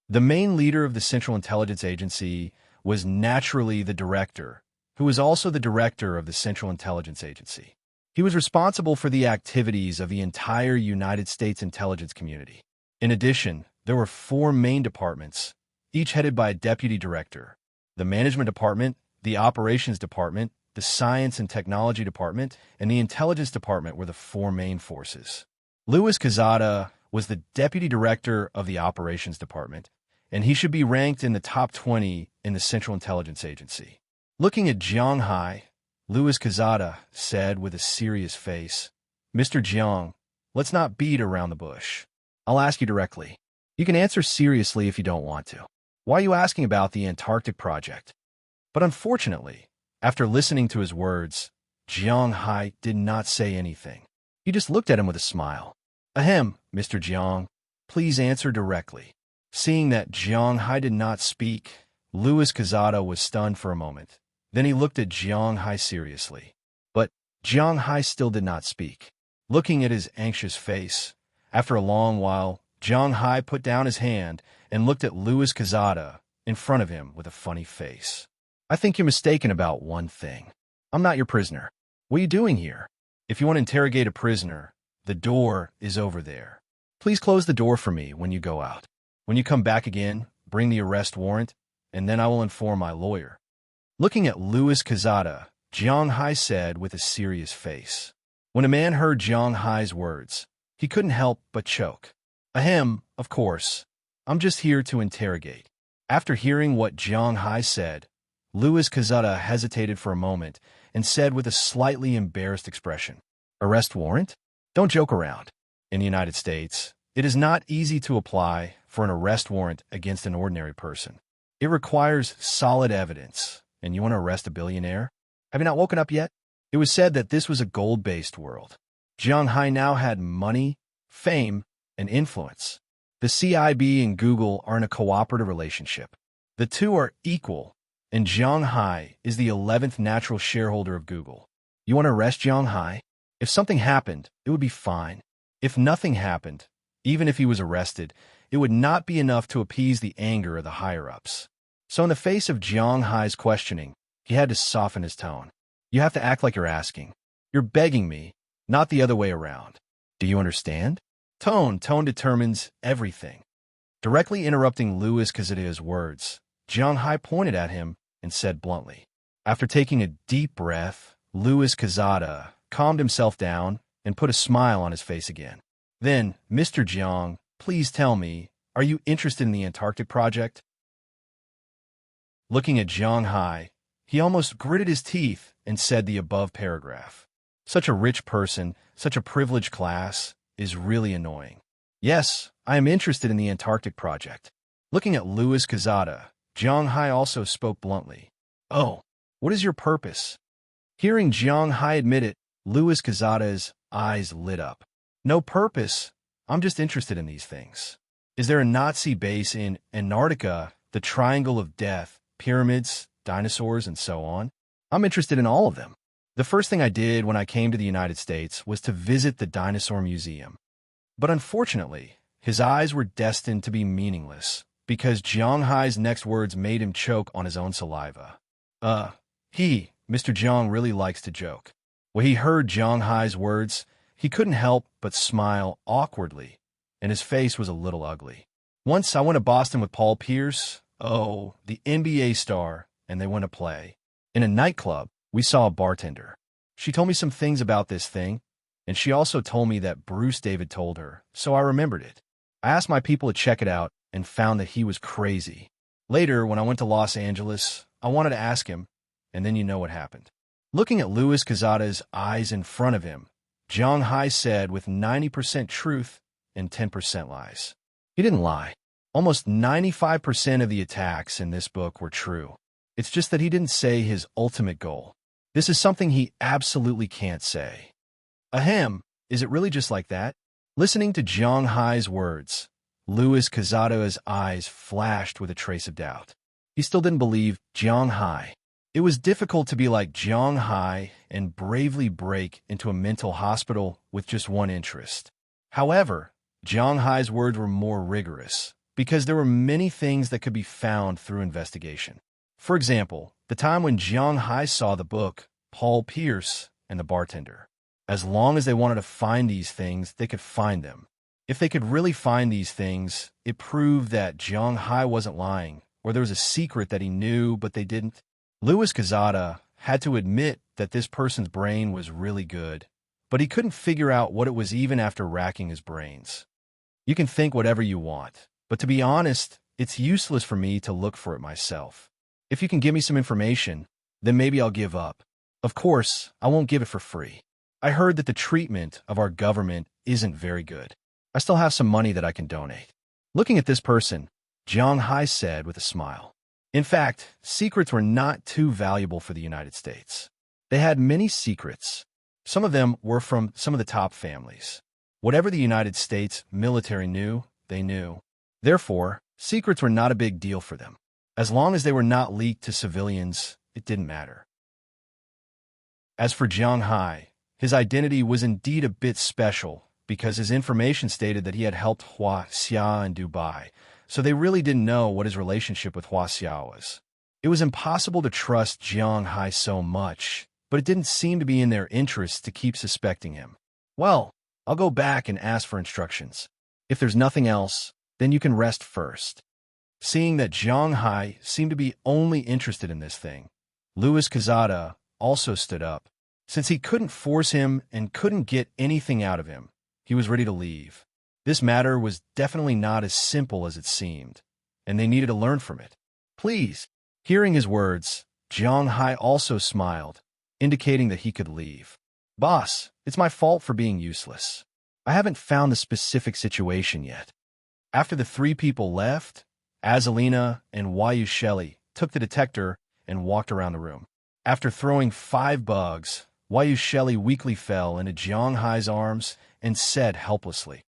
S1: The main leader of the Central Intelligence Agency was naturally the director, who was also the director of the Central Intelligence Agency. He was responsible for the activities of the entire United States intelligence community. In addition, there were four main departments, each headed by a deputy director. The Management Department, the Operations Department, the Science and Technology Department, and the Intelligence Department were the four main forces. Louis Cazada was the Deputy Director of the Operations Department, and he should be ranked in the top 20 in the Central Intelligence Agency. Looking at Jiang Hai, Louis Cazada said with a serious face, "Mr. Jiang, let's not beat around the bush. I'll ask you directly. You can answer seriously if you don't want to. Why are you asking about the Antarctic project?" But unfortunately, after listening to his words, Jiang Hai did not say anything. He just looked at him with a smile. "Ahem, Mr. Jiang, please answer directly." Seeing that Jiang Hai did not speak, Louis Cazada was stunned for a moment. Then he looked at Jiang Hai seriously. But Jiang Hai still did not speak. Looking at his anxious face, after a long while, Jiang Hai put down his hand and looked at Louis Cazada in front of him with a funny face. "I think you're mistaken about one thing. I'm not your prisoner. What are you doing here? If you want to interrogate a prisoner, the door is over there. Please close the door for me when you go out. When you come back again, bring the arrest warrant, and then I will inform my lawyer." Looking at Louis Cazada, Jiang Hai said with a serious face. When a man heard Jiang Hai's words, he couldn't help but choke. "Ahem, of course. I'm just here to interrogate." After hearing what Jiang Hai said, Louis Cazada hesitated for a moment and said with a slightly embarrassed expression, "Arrest warrant? Don't joke around. In the United States, it is not easy to apply for an arrest warrant against an ordinary person. It requires solid evidence, and you want to arrest a billionaire? Have you not woken up yet?" It was said that this was a gold-based world. Jiang Hai now had money, fame, and influence. The CIB and Google are in a cooperative relationship. The two are equal, and Jiang Hai is the 11th natural shareholder of Google. You want to arrest Jiang Hai? If something happened, it would be fine. If nothing happened, even if he was arrested, it would not be enough to appease the anger of the higher-ups. So in the face of Jiang Hai's questioning, he had to soften his tone. "You have to act like you're asking. You're begging me, not the other way around. Do you understand? Tone determines everything." Directly interrupting Louis Cazada's words, Jiang Hai pointed at him and said bluntly. After taking a deep breath, Louis Cazada calmed himself down and put a smile on his face again. Then, Mr. Jiang, please tell me, are you interested in the Antarctic project? Looking at Jiang Hai, he almost gritted his teeth and said the above paragraph. Such a rich person, such a privileged class, is really annoying. Yes, I am interested in the Antarctic project. Looking at Louis Quezada, Jiang Hai also spoke bluntly. Oh, what is your purpose? Hearing Jiang Hai admit it, Louis Quezada's eyes lit up. No purpose. I'm just interested in these things. Is there a Nazi base in Antarctica, the Triangle of Death, pyramids, dinosaurs, and so on? I'm interested in all of them. The first thing I did when I came to the United States was to visit the Dinosaur Museum. But unfortunately, his eyes were destined to be meaningless, because Jiang Hai's next words made him choke on his own saliva. Mr. Jiang really likes to joke. When he heard Jiang Hai's words, he couldn't help but smile awkwardly, and his face was a little ugly. Once I went to Boston with Paul Pierce, the NBA star, and they went to play. In a nightclub, we saw a bartender. She told me some things about this thing, and she also told me that Bruce David told her, so I remembered it. I asked my people to check it out and found that he was crazy. Later, when I went to Los Angeles, I wanted to ask him, and then you know what happened. Looking at Louis Quezada's eyes in front of him, Jiang Hai said with 90% truth and 10% lies. He didn't lie. Almost 95% of the attacks in this book were true. It's just that he didn't say his ultimate goal. This is something he absolutely can't say. Ahem, is it really just like that? Listening to Jiang Hai's words, Louis Quezada's eyes flashed with a trace of doubt. He still didn't believe Jiang Hai. It was difficult to be like Jiang Hai and bravely break into a mental hospital with just one interest. However, Jiang Hai's words were more rigorous, because there were many things that could be found through investigation. For example, the time when Jiang Hai saw the book, Paul Pierce, and the bartender. As long as they wanted to find these things, they could find them. If they could really find these things, it proved that Jiang Hai wasn't lying, or there was a secret that he knew but they didn't. Louis Quezada had to admit that this person's brain was really good, but he couldn't figure out what it was even after racking his brains. You can think whatever you want, but to be honest, it's useless for me to look for it myself. If you can give me some information, then maybe I'll give up. Of course, I won't give it for free. I heard that the treatment of our government isn't very good. I still have some money that I can donate. Looking at this person, Jiang Hai said with a smile. In fact, secrets were not too valuable for the United States. They had many secrets. Some of them were from some of the top families. Whatever the United States military knew, they knew. Therefore, secrets were not a big deal for them. As long as they were not leaked to civilians, it didn't matter. As for Jiang Hai, his identity was indeed a bit special because his information stated that he had helped Hua Xia in Dubai, so they really didn't know what his relationship with Hua Xia was. It was impossible to trust Jiang Hai so much, but it didn't seem to be in their interests to keep suspecting him. Well, I'll go back and ask for instructions. If there's nothing else, then you can rest first. Seeing that Jiang Hai seemed to be only interested in this thing, Louis Quezada also stood up. Since he couldn't force him and couldn't get anything out of him, he was ready to leave. This matter was definitely not as simple as it seemed, and they needed to learn from it. Please. Hearing his words, Jiang Hai also smiled, indicating that he could leave. Boss, it's my fault for being useless. I haven't found the specific situation yet. After the three people left, Azalina and Wayu Shelley took the detector and walked around the room. After throwing 5 bugs, Wayu Shelley weakly fell into Jiang Hai's arms and said helplessly.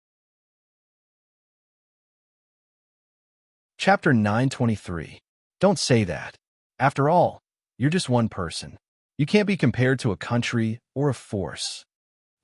S1: Chapter 923. Don't say that. After all, you're just one person. You can't be compared to a country or a force.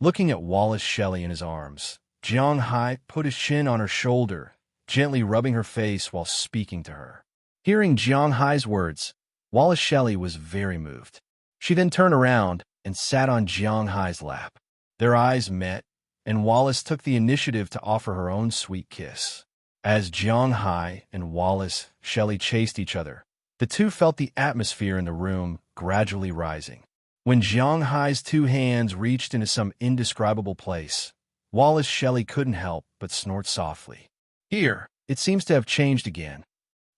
S1: Looking at Wallace Shelley in his arms, Jiang Hai put his chin on her shoulder, gently rubbing her face while speaking to her. Hearing Jiang Hai's words, Wallace Shelley was very moved. She then turned around and sat on Jiang Hai's lap. Their eyes met, and Wallace took the initiative to offer her own sweet kiss. As Jiang Hai and Wallace Shelley chased each other, the two felt the atmosphere in the room gradually rising. When Jiang Hai's two hands reached into some indescribable place, Wallace Shelley couldn't help but snort softly. Here, it seems to have changed again,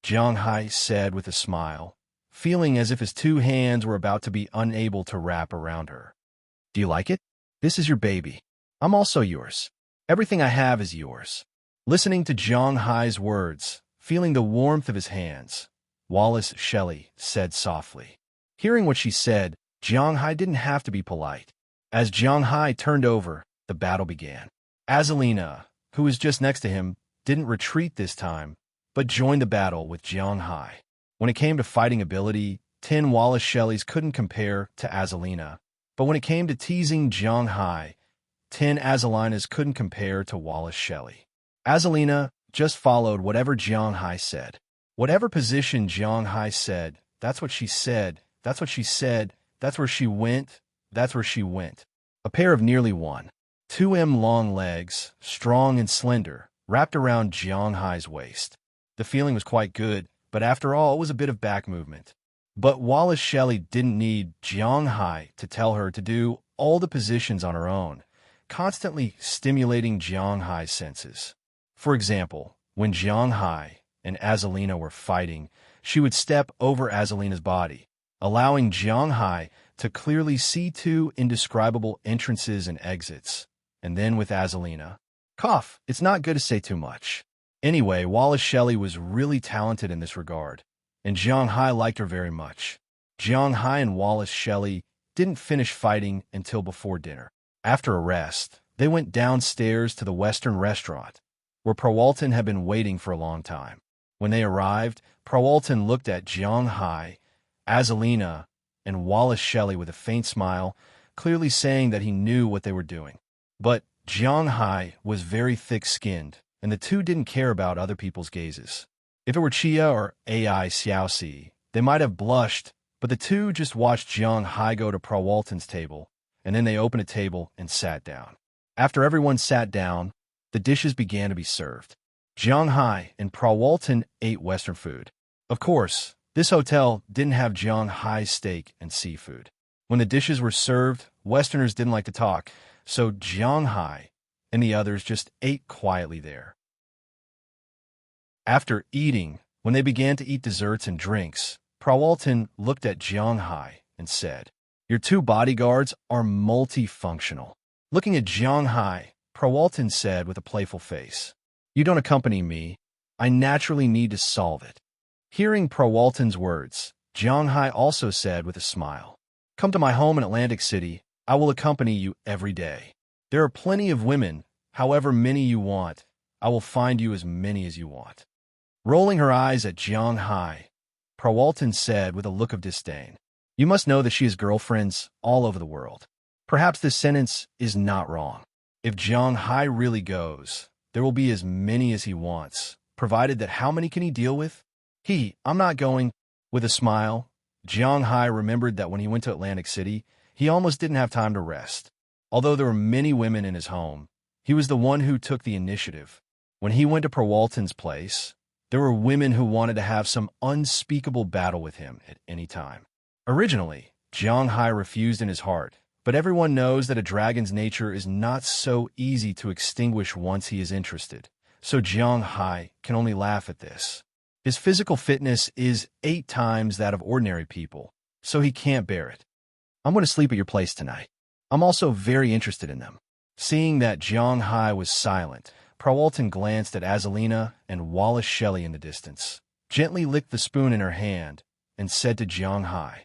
S1: Jiang Hai said with a smile, feeling as if his two hands were about to be unable to wrap around her. Do you like it? This is your baby. I'm also yours. Everything I have is yours. Listening to Jiang Hai's words, feeling the warmth of his hands, Wallace Shelley said softly. Hearing what she said, Jiang Hai didn't have to be polite. As Jiang Hai turned over, the battle began. Azalina, who was just next to him, didn't retreat this time, but joined the battle with Jiang Hai. When it came to fighting ability, 10 Wallace Shelleys couldn't compare to Azalina, but when it came to teasing Jiang Hai, 10 Azalinas couldn't compare to Wallace Shelley. Azalina just followed whatever Jiang Hai said. Whatever position Jiang Hai said, that's what she said, that's what she said, that's where she went, that's where she went. A pair of nearly 2 long legs, strong and slender, wrapped around Jiang Hai's waist. The feeling was quite good, but after all, it was a bit of back movement. But Wallace Shelley didn't need Jiang Hai to tell her to do all the positions on her own, constantly stimulating Jiang Hai's senses. For example, when Jiang Hai and Azalina were fighting, she would step over Azalina's body, allowing Jiang Hai to clearly see 2 indescribable entrances and exits. And then with Azalina, cough, it's not good to say too much. Anyway, Wallace Shelley was really talented in this regard, and Jiang Hai liked her very much. Jiang Hai and Wallace Shelley didn't finish fighting until before dinner. After a rest, they went downstairs to the Western restaurant, where Prawalton had been waiting for a long time. When they arrived, Prawalton looked at Jiang Hai, Azalina, and Wallace Shelley with a faint smile, clearly saying that he knew what they were doing. But Jiang Hai was very thick-skinned, and the two didn't care about other people's gazes. If it were Chia or Ai Xiaoxi, they might have blushed, but the two just watched Jiang Hai go to Prawalton's table, and then they opened a table and sat down. After everyone sat down, the dishes began to be served. Jiang Hai and Prawalton ate Western food. Of course, this hotel didn't have Jiang Hai's steak and seafood. When the dishes were served, Westerners didn't like to talk, so Jiang Hai and the others just ate quietly there. After eating, when they began to eat desserts and drinks, Prawalton looked at Jiang Hai and said, "Your 2 bodyguards are multifunctional." Looking at Jiang Hai, Prawalton said with a playful face, "You don't accompany me. I naturally need to solve it." Hearing Prawalton's words, Jiang Hai also said with a smile, "Come to my home in Atlantic City. I will accompany you every day. There are plenty of women, however many you want. I will find you as many as you want." Rolling her eyes at Jiang Hai, Prawalton said with a look of disdain, "You must know that she has girlfriends all over the world." Perhaps this sentence is not wrong. If Jiang Hai really goes, there will be as many as he wants, provided that how many can he deal with? I'm not going. With a smile, Jiang Hai remembered that when he went to Atlantic City, he almost didn't have time to rest. Although there were many women in his home, he was the one who took the initiative. When he went to Prawalton's place, there were women who wanted to have some unspeakable battle with him at any time. Originally, Jiang Hai refused in his heart, but everyone knows that a dragon's nature is not so easy to extinguish once he is interested, so Jiang Hai can only laugh at this. His physical fitness is 8 times that of ordinary people, so he can't bear it. "I'm going to sleep at your place tonight. I'm also very interested in them." Seeing that Jiang Hai was silent, Prawalton glanced at Azalina and Wallace Shelley in the distance, gently licked the spoon in her hand, and said to Jiang Hai,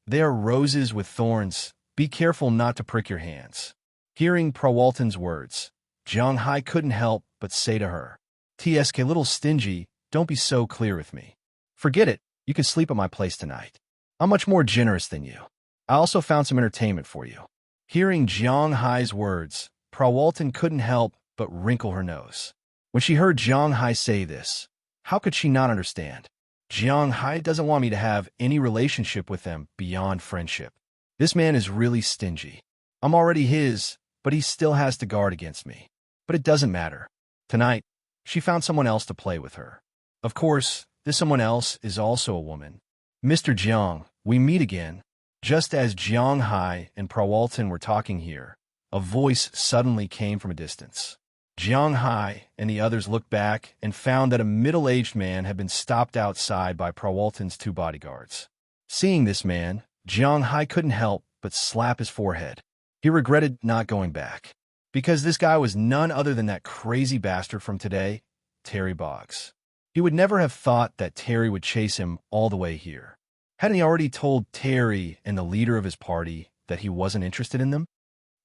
S1: "They are roses with thorns. Be careful not to prick your hands." Hearing Prawalton's words, Jiang Hai couldn't help but say to her, "TSK little stingy, don't be so clear with me. Forget it, you can sleep at my place tonight. I'm much more generous than you. I also found some entertainment for you." Hearing Jiang Hai's words, Prawalton couldn't help but wrinkle her nose. When she heard Jiang Hai say this, how could she not understand? Jiang Hai doesn't want me to have any relationship with them beyond friendship. This man is really stingy. I'm already his, but he still has to guard against me. But it doesn't matter. Tonight, she found someone else to play with her. Of course, this someone else is also a woman. "Mr. Jiang, we meet again. Just as Jiang Hai and Prawalton were talking here, a voice suddenly came from a distance. Jiang Hai and the others looked back and found that a middle-aged man had been stopped outside by Prawalton's two bodyguards. Seeing this man, Jiang Hai couldn't help but slap his forehead. He regretted not going back, because this guy was none other than that crazy bastard from today, Terry Boggs. He would never have thought that Terry would chase him all the way here. Hadn't he already told Terry and the leader of his party that he wasn't interested in them?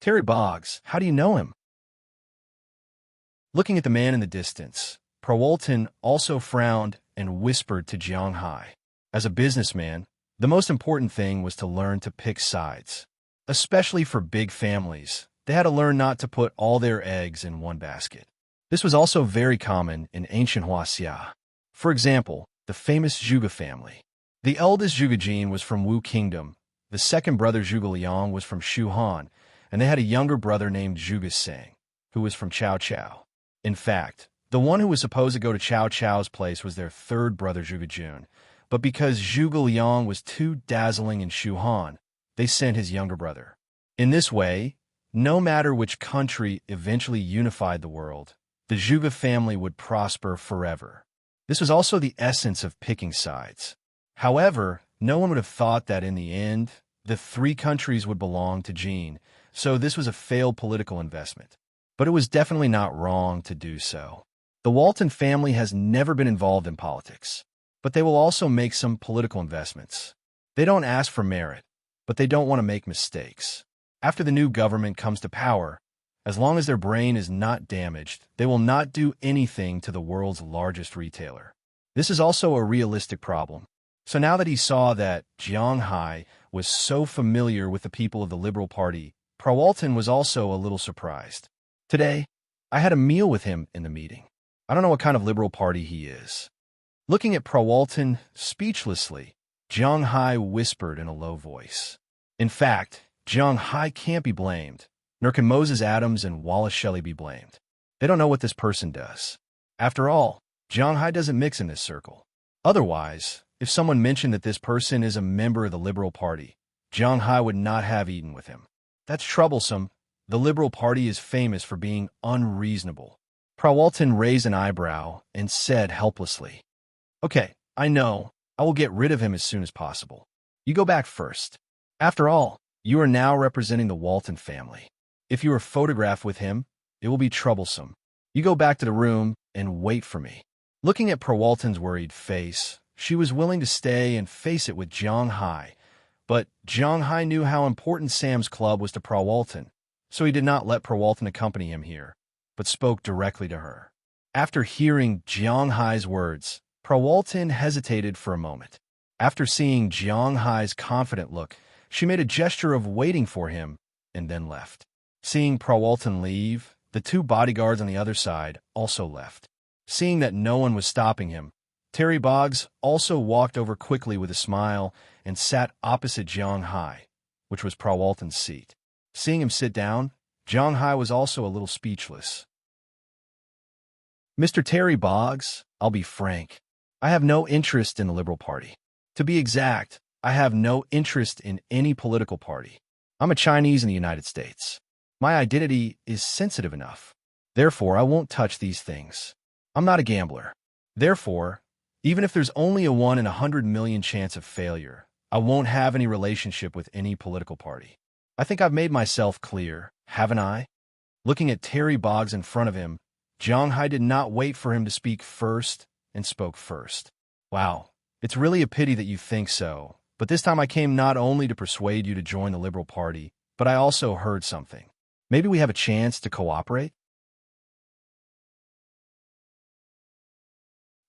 S1: Terry Boggs, how do you know him? Looking at the man in the distance, Prawalton also frowned and whispered to Jiang Hai. As a businessman, the most important thing was to learn to pick sides. Especially for big families, they had to learn not to put all their eggs in one basket. This was also very common in ancient Huaxia. For example, the famous Zhuge family. The eldest Zhuge Jin was from Wu Kingdom, the second brother Zhuge Liang was from Shu Han, and they had a younger brother named Zhuge Sang, who was from Cao Cao. In fact, the one who was supposed to go to Cao Cao's place was their third brother Zhuge Jun, but because Zhuge Liang was too dazzling in Shu Han, they sent his younger brother. In this way, no matter which country eventually unified the world, the Zhuge family would prosper forever. This was also the essence of picking sides. However, no one would have thought that in the end, the three countries would belong to Jin, so this was a failed political investment. But it was definitely not wrong to do so. The Walton family has never been involved in politics, but they will also make some political investments. They don't ask for merit, but they don't want to make mistakes. After the new government comes to power, as long as their brain is not damaged, they will not do anything to the world's largest retailer. This is also a realistic problem. So now that he saw that Jiang Hai was so familiar with the people of the Liberal Party, Prawalton was also a little surprised. Today, I had a meal with him in the meeting. I don't know what kind of Liberal Party he is. Looking at Prawalton speechlessly, Jiang Hai whispered in a low voice. In fact, Jiang Hai can't be blamed, nor can Moses Adams and Wallace Shelley be blamed. They don't know what this person does. After all, Jiang Hai doesn't mix in this circle. Otherwise, if someone mentioned that this person is a member of the Liberal Party, Jiang Hai would not have eaten with him. That's troublesome. The Liberal Party is famous for being unreasonable. Prawalton raised an eyebrow and said helplessly, "Okay, I know. I will get rid of him as soon as possible. You go back first. After all, you are now representing the Walton family. If you are photographed with him, it will be troublesome. You go back to the room and wait for me." Looking at Prawalton's worried face, she was willing to stay and face it with Jiang Hai, but Jiang Hai knew how important Sam's club was to Prawalton, so he did not let Prawalton accompany him here, but spoke directly to her. After hearing Jiang Hai's words, Prawalton hesitated for a moment. After seeing Jiang Hai's confident look, she made a gesture of waiting for him and then left. Seeing Prawalton leave, the two bodyguards on the other side also left. Seeing that no one was stopping him, Terry Boggs also walked over quickly with a smile and sat opposite Jiang Hai, which was Prawalton's seat. Seeing him sit down, Jiang Hai was also a little speechless. "Mr. Terry Boggs, I'll be frank. I have no interest in the Liberal Party. To be exact, I have no interest in any political party. I'm a Chinese in the United States. My identity is sensitive enough. Therefore, I won't touch these things. I'm not a gambler. Therefore, even if there's only a 1 in 100 million chance of failure, I won't have any relationship with any political party. I think I've made myself clear, haven't I?" Looking at Terry Boggs in front of him, Jiang Hai did not wait for him to speak first and spoke first. "Wow, it's really a pity that you think so, but this time I came not only to persuade you to join the Liberal Party, but I also heard something. Maybe we have a chance to cooperate?"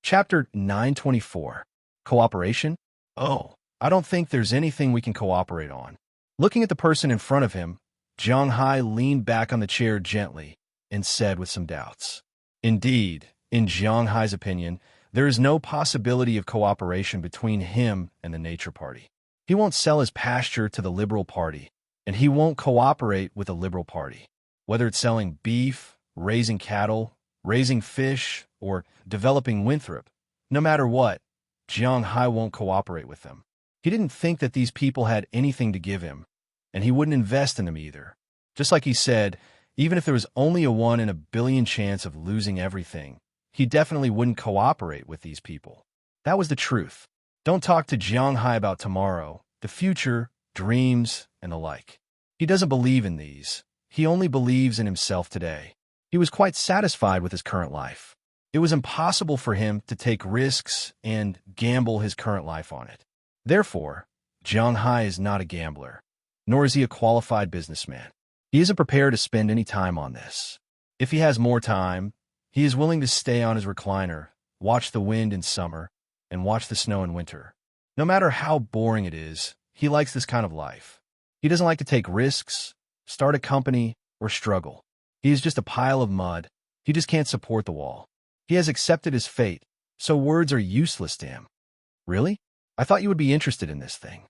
S1: Chapter 924. Cooperation? Oh, I don't think there's anything we can cooperate on. Looking at the person in front of him, Jiang Hai leaned back on the chair gently and said with some doubts. Indeed, in Jiang Hai's opinion, there is no possibility of cooperation between him and the Nature Party. He won't sell his pasture to the Liberal Party, and he won't cooperate with the Liberal Party. Whether it's selling beef, raising cattle, raising fish, or developing Winthrop, no matter what, Jiang Hai won't cooperate with them. He didn't think that these people had anything to give him, and he wouldn't invest in them either. Just like he said, even if there was only a 1 in a billion chance of losing everything, he definitely wouldn't cooperate with these people. That was the truth. Don't talk to Jiang Hai about tomorrow, the future, dreams, and the like. He doesn't believe in these. He only believes in himself today. He was quite satisfied with his current life. It was impossible for him to take risks and gamble his current life on it. Therefore, Jiang Hai is not a gambler, nor is he a qualified businessman. He isn't prepared to spend any time on this. If he has more time, he is willing to stay on his recliner, watch the wind in summer, and watch the snow in winter. No matter how boring it is, he likes this kind of life. He doesn't like to take risks, start a company, or struggle. He is just a pile of mud. He just can't support the wall. He has accepted his fate, so words are useless to him. Really? I thought you would be interested in this thing.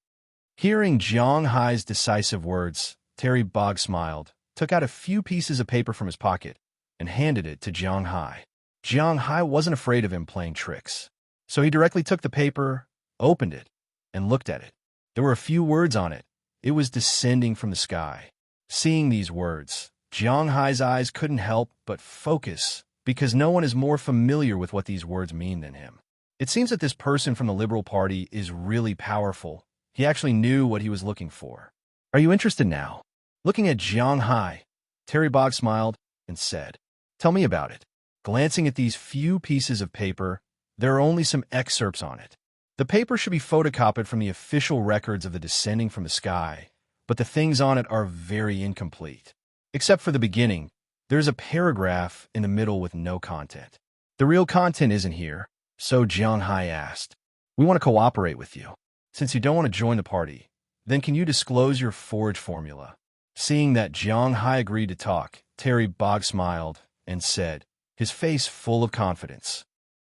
S1: Hearing Jiang Hai's decisive words, Terry Boggs smiled, took out a few pieces of paper from his pocket, and handed it to Jiang Hai. Jiang Hai wasn't afraid of him playing tricks, so he directly took the paper, opened it, and looked at it. There were a few words on it. It was descending from the sky. Seeing these words, Jiang Hai's eyes couldn't help but focus, because no one is more familiar with what these words mean than him. It seems that this person from the Liberal Party is really powerful. He actually knew what he was looking for. Are you interested now? Looking at Jiang Hai, Terry Boggs smiled and said, "Tell me about it." Glancing at these few pieces of paper, there are only some excerpts on it. The paper should be photocopied from the official records of the descending from the sky, but the things on it are very incomplete. Except for the beginning, there's a paragraph in the middle with no content. The real content isn't here, so Jiang Hai asked, "We want to cooperate with you. Since you don't want to join the party, then can you disclose your forage formula?" Seeing that Jiang Hai agreed to talk, Terry Boggs smiled and said, his face full of confidence,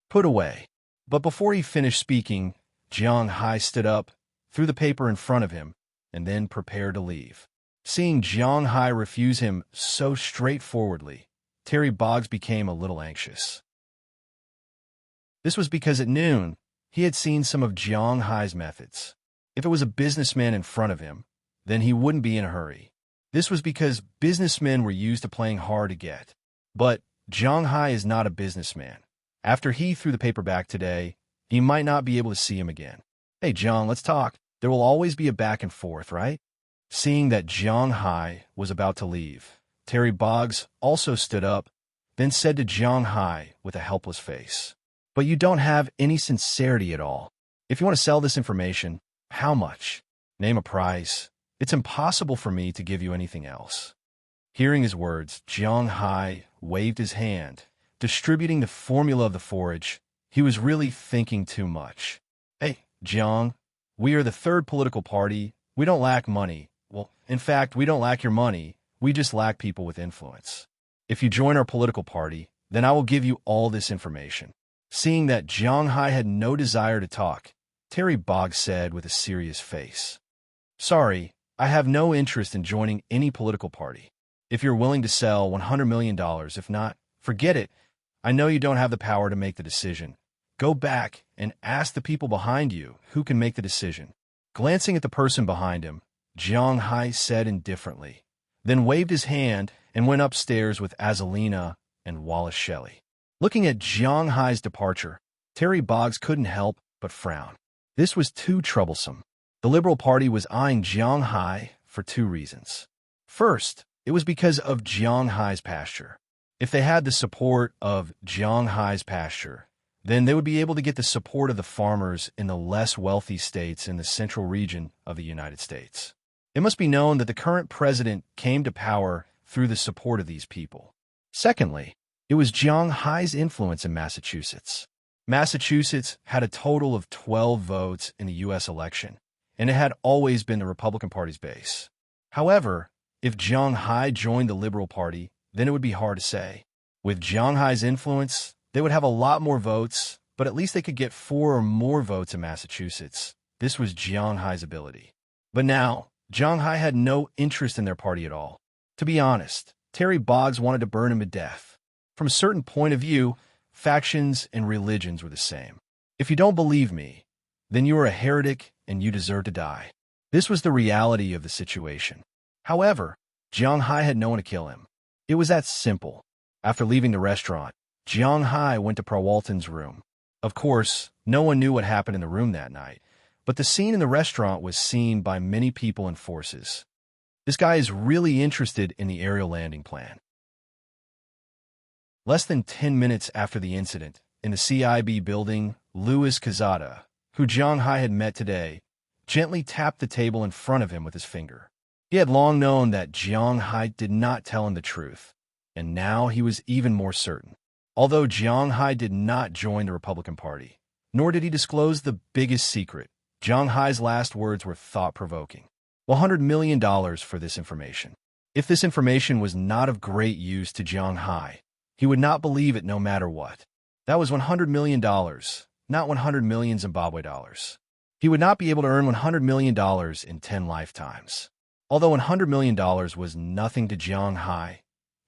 S1: "Put away." But before he finished speaking, Jiang Hai stood up, threw the paper in front of him, and then prepared to leave. Seeing Jiang Hai refuse him so straightforwardly, Terry Boggs became a little anxious. This was because at noon, he had seen some of Jiang Hai's methods. If it was a businessman in front of him, then he wouldn't be in a hurry. This was because businessmen were used to playing hard to get. But Jiang Hai is not a businessman. After he threw the paper back today, he might not be able to see him again. "Hey, Jiang, let's talk. There will always be a back and forth, right?" Seeing that Jiang Hai was about to leave, Terry Boggs also stood up, then said to Jiang Hai with a helpless face, "But you don't have any sincerity at all. If you want to sell this information, how much? Name a price. It's impossible for me to give you anything else." Hearing his words, Jiang Hai waved his hand, distributing the formula of the forage. He was really thinking too much. "Hey, Jiang, we are the third political party. We don't lack money. Well, in fact, we don't lack your money. We just lack people with influence. If you join our political party, then I will give you all this information." Seeing that Jiang Hai had no desire to talk, Terry Boggs said with a serious face, "Sorry, I have no interest in joining any political party. If you're willing to sell $100 million, if not, forget it. I know you don't have the power to make the decision. Go back and ask the people behind you who can make the decision." Glancing at the person behind him, Jiang Hai said indifferently, then waved his hand and went upstairs with Azalina and Wallace Shelley. Looking at Jiang Hai's departure, Terry Boggs couldn't help but frown. This was too troublesome. The Liberal Party was eyeing Jiang Hai for two reasons. First, it was because of Jiang Hai's pasture. If they had the support of Jiang Hai's pasture, then they would be able to get the support of the farmers in the less wealthy states in the central region of the United States. It must be known that the current president came to power through the support of these people. Secondly, it was Jiang Hai's influence in Massachusetts. Massachusetts had a total of 12 votes in the U.S. election, and it had always been the Republican Party's base. However, if Jiang Hai joined the Liberal Party, then it would be hard to say. With Jiang Hai's influence, they would have a lot more votes, but at least they could get 4 or more votes in Massachusetts. This was Jiang Hai's ability. But now, Jiang Hai had no interest in their party at all. To be honest, Terry Boggs wanted to burn him to death. From a certain point of view, factions and religions were the same. If you don't believe me, then you are a heretic and you deserve to die. This was the reality of the situation. However, Jiang Hai had no one to kill him. It was that simple. After leaving the restaurant, Jiang Hai went to Prawalton's room. Of course, no one knew what happened in the room that night, but the scene in the restaurant was seen by many people and forces. This guy is really interested in the aerial landing plan. Less than 10 minutes after the incident, in the CIB building, Louis Quezada, who Jiang Hai had met today, gently tapped the table in front of him with his finger. He had long known that Jiang Hai did not tell him the truth, and now he was even more certain. Although Jiang Hai did not join the Republican Party, nor did he disclose the biggest secret, Jiang Hai's last words were thought-provoking. $100 million for this information. If this information was not of great use to Jiang Hai, he would not believe it no matter what. That was $100 million, not 100 million Zimbabwe dollars. He would not be able to earn $100 million in 10 lifetimes. Although $100 million was nothing to Jiang Hai,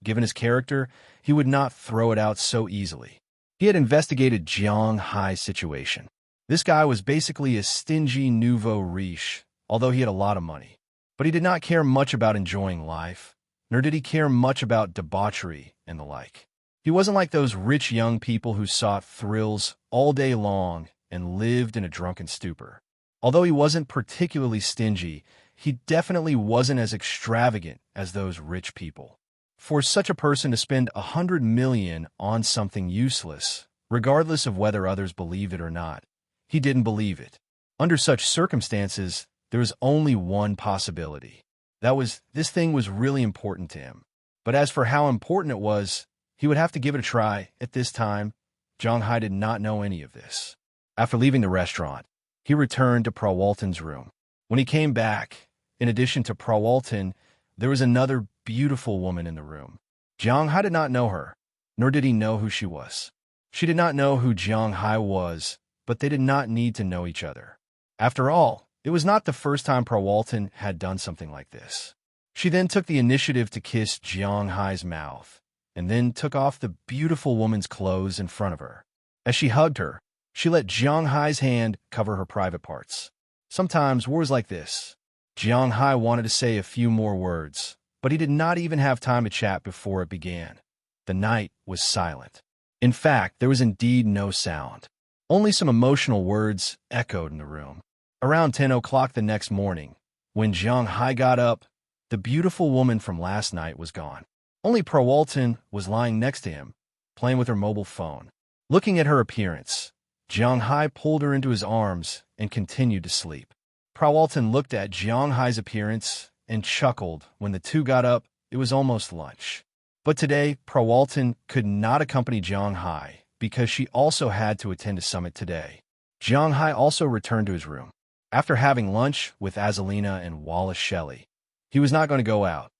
S1: given his character, he would not throw it out so easily. He had investigated Jiang Hai's situation. This guy was basically a stingy nouveau riche, although he had a lot of money. But he did not care much about enjoying life, nor did he care much about debauchery and the like. He wasn't like those rich young people who sought thrills all day long and lived in a drunken stupor. Although he wasn't particularly stingy, he definitely wasn't as extravagant as those rich people. For such a person to spend $100 million on something useless, regardless of whether others believed it or not, he didn't believe it. Under such circumstances, there was only one possibility. That was, this thing was really important to him. But as for how important it was, he would have to give it a try. At this time, Jiang Hai did not know any of this. After leaving the restaurant, he returned to Prawalton's room. When he came back, in addition to Prawalton, there was another beautiful woman in the room. Jiang Hai did not know her, nor did he know who she was. She did not know who Jiang Hai was, but they did not need to know each other. After all, it was not the first time Prawalton had done something like this. She then took the initiative to kiss Jiang Hai's mouth, and then took off the beautiful woman's clothes in front of her. As she hugged her, she let Jiang Hai's hand cover her private parts. Sometimes war is like this. Jiang Hai wanted to say a few more words, but he did not even have time to chat before it began. The night was silent. In fact, there was indeed no sound. Only some emotional words echoed in the room. Around 10 o'clock the next morning, when Jiang Hai got up, the beautiful woman from last night was gone. Only Prawalton was lying next to him, playing with her mobile phone. Looking at her appearance, Jiang Hai pulled her into his arms and continued to sleep. Prawalton looked at Jiang Hai's appearance and chuckled. When the two got up, it was almost lunch. But today, Prawalton could not accompany Jiang Hai because she also had to attend a summit today. Jiang Hai also returned to his room. After having lunch with Azalina and Wallace Shelley, he was not going to go out.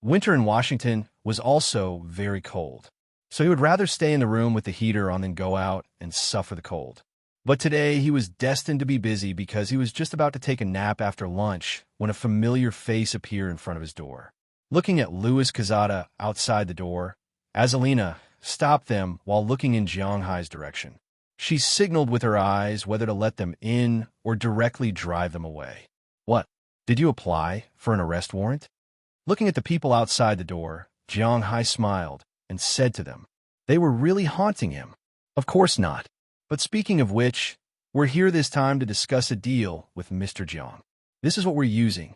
S1: Winter in Washington was also very cold, so he would rather stay in the room with the heater on than go out and suffer the cold. But today he was destined to be busy because he was just about to take a nap after lunch when a familiar face appeared in front of his door. Looking at Louis Quezada outside the door, Azalina stopped them while looking in Jiang Hai's direction. She signaled with her eyes whether to let them in or directly drive them away. What? Did you apply for an arrest warrant? Looking at the people outside the door, Jiang Hai smiled and said to them, they were really haunting him. Of course not. But speaking of which, we're here this time to discuss a deal with Mr. Jiang. This is what we're using.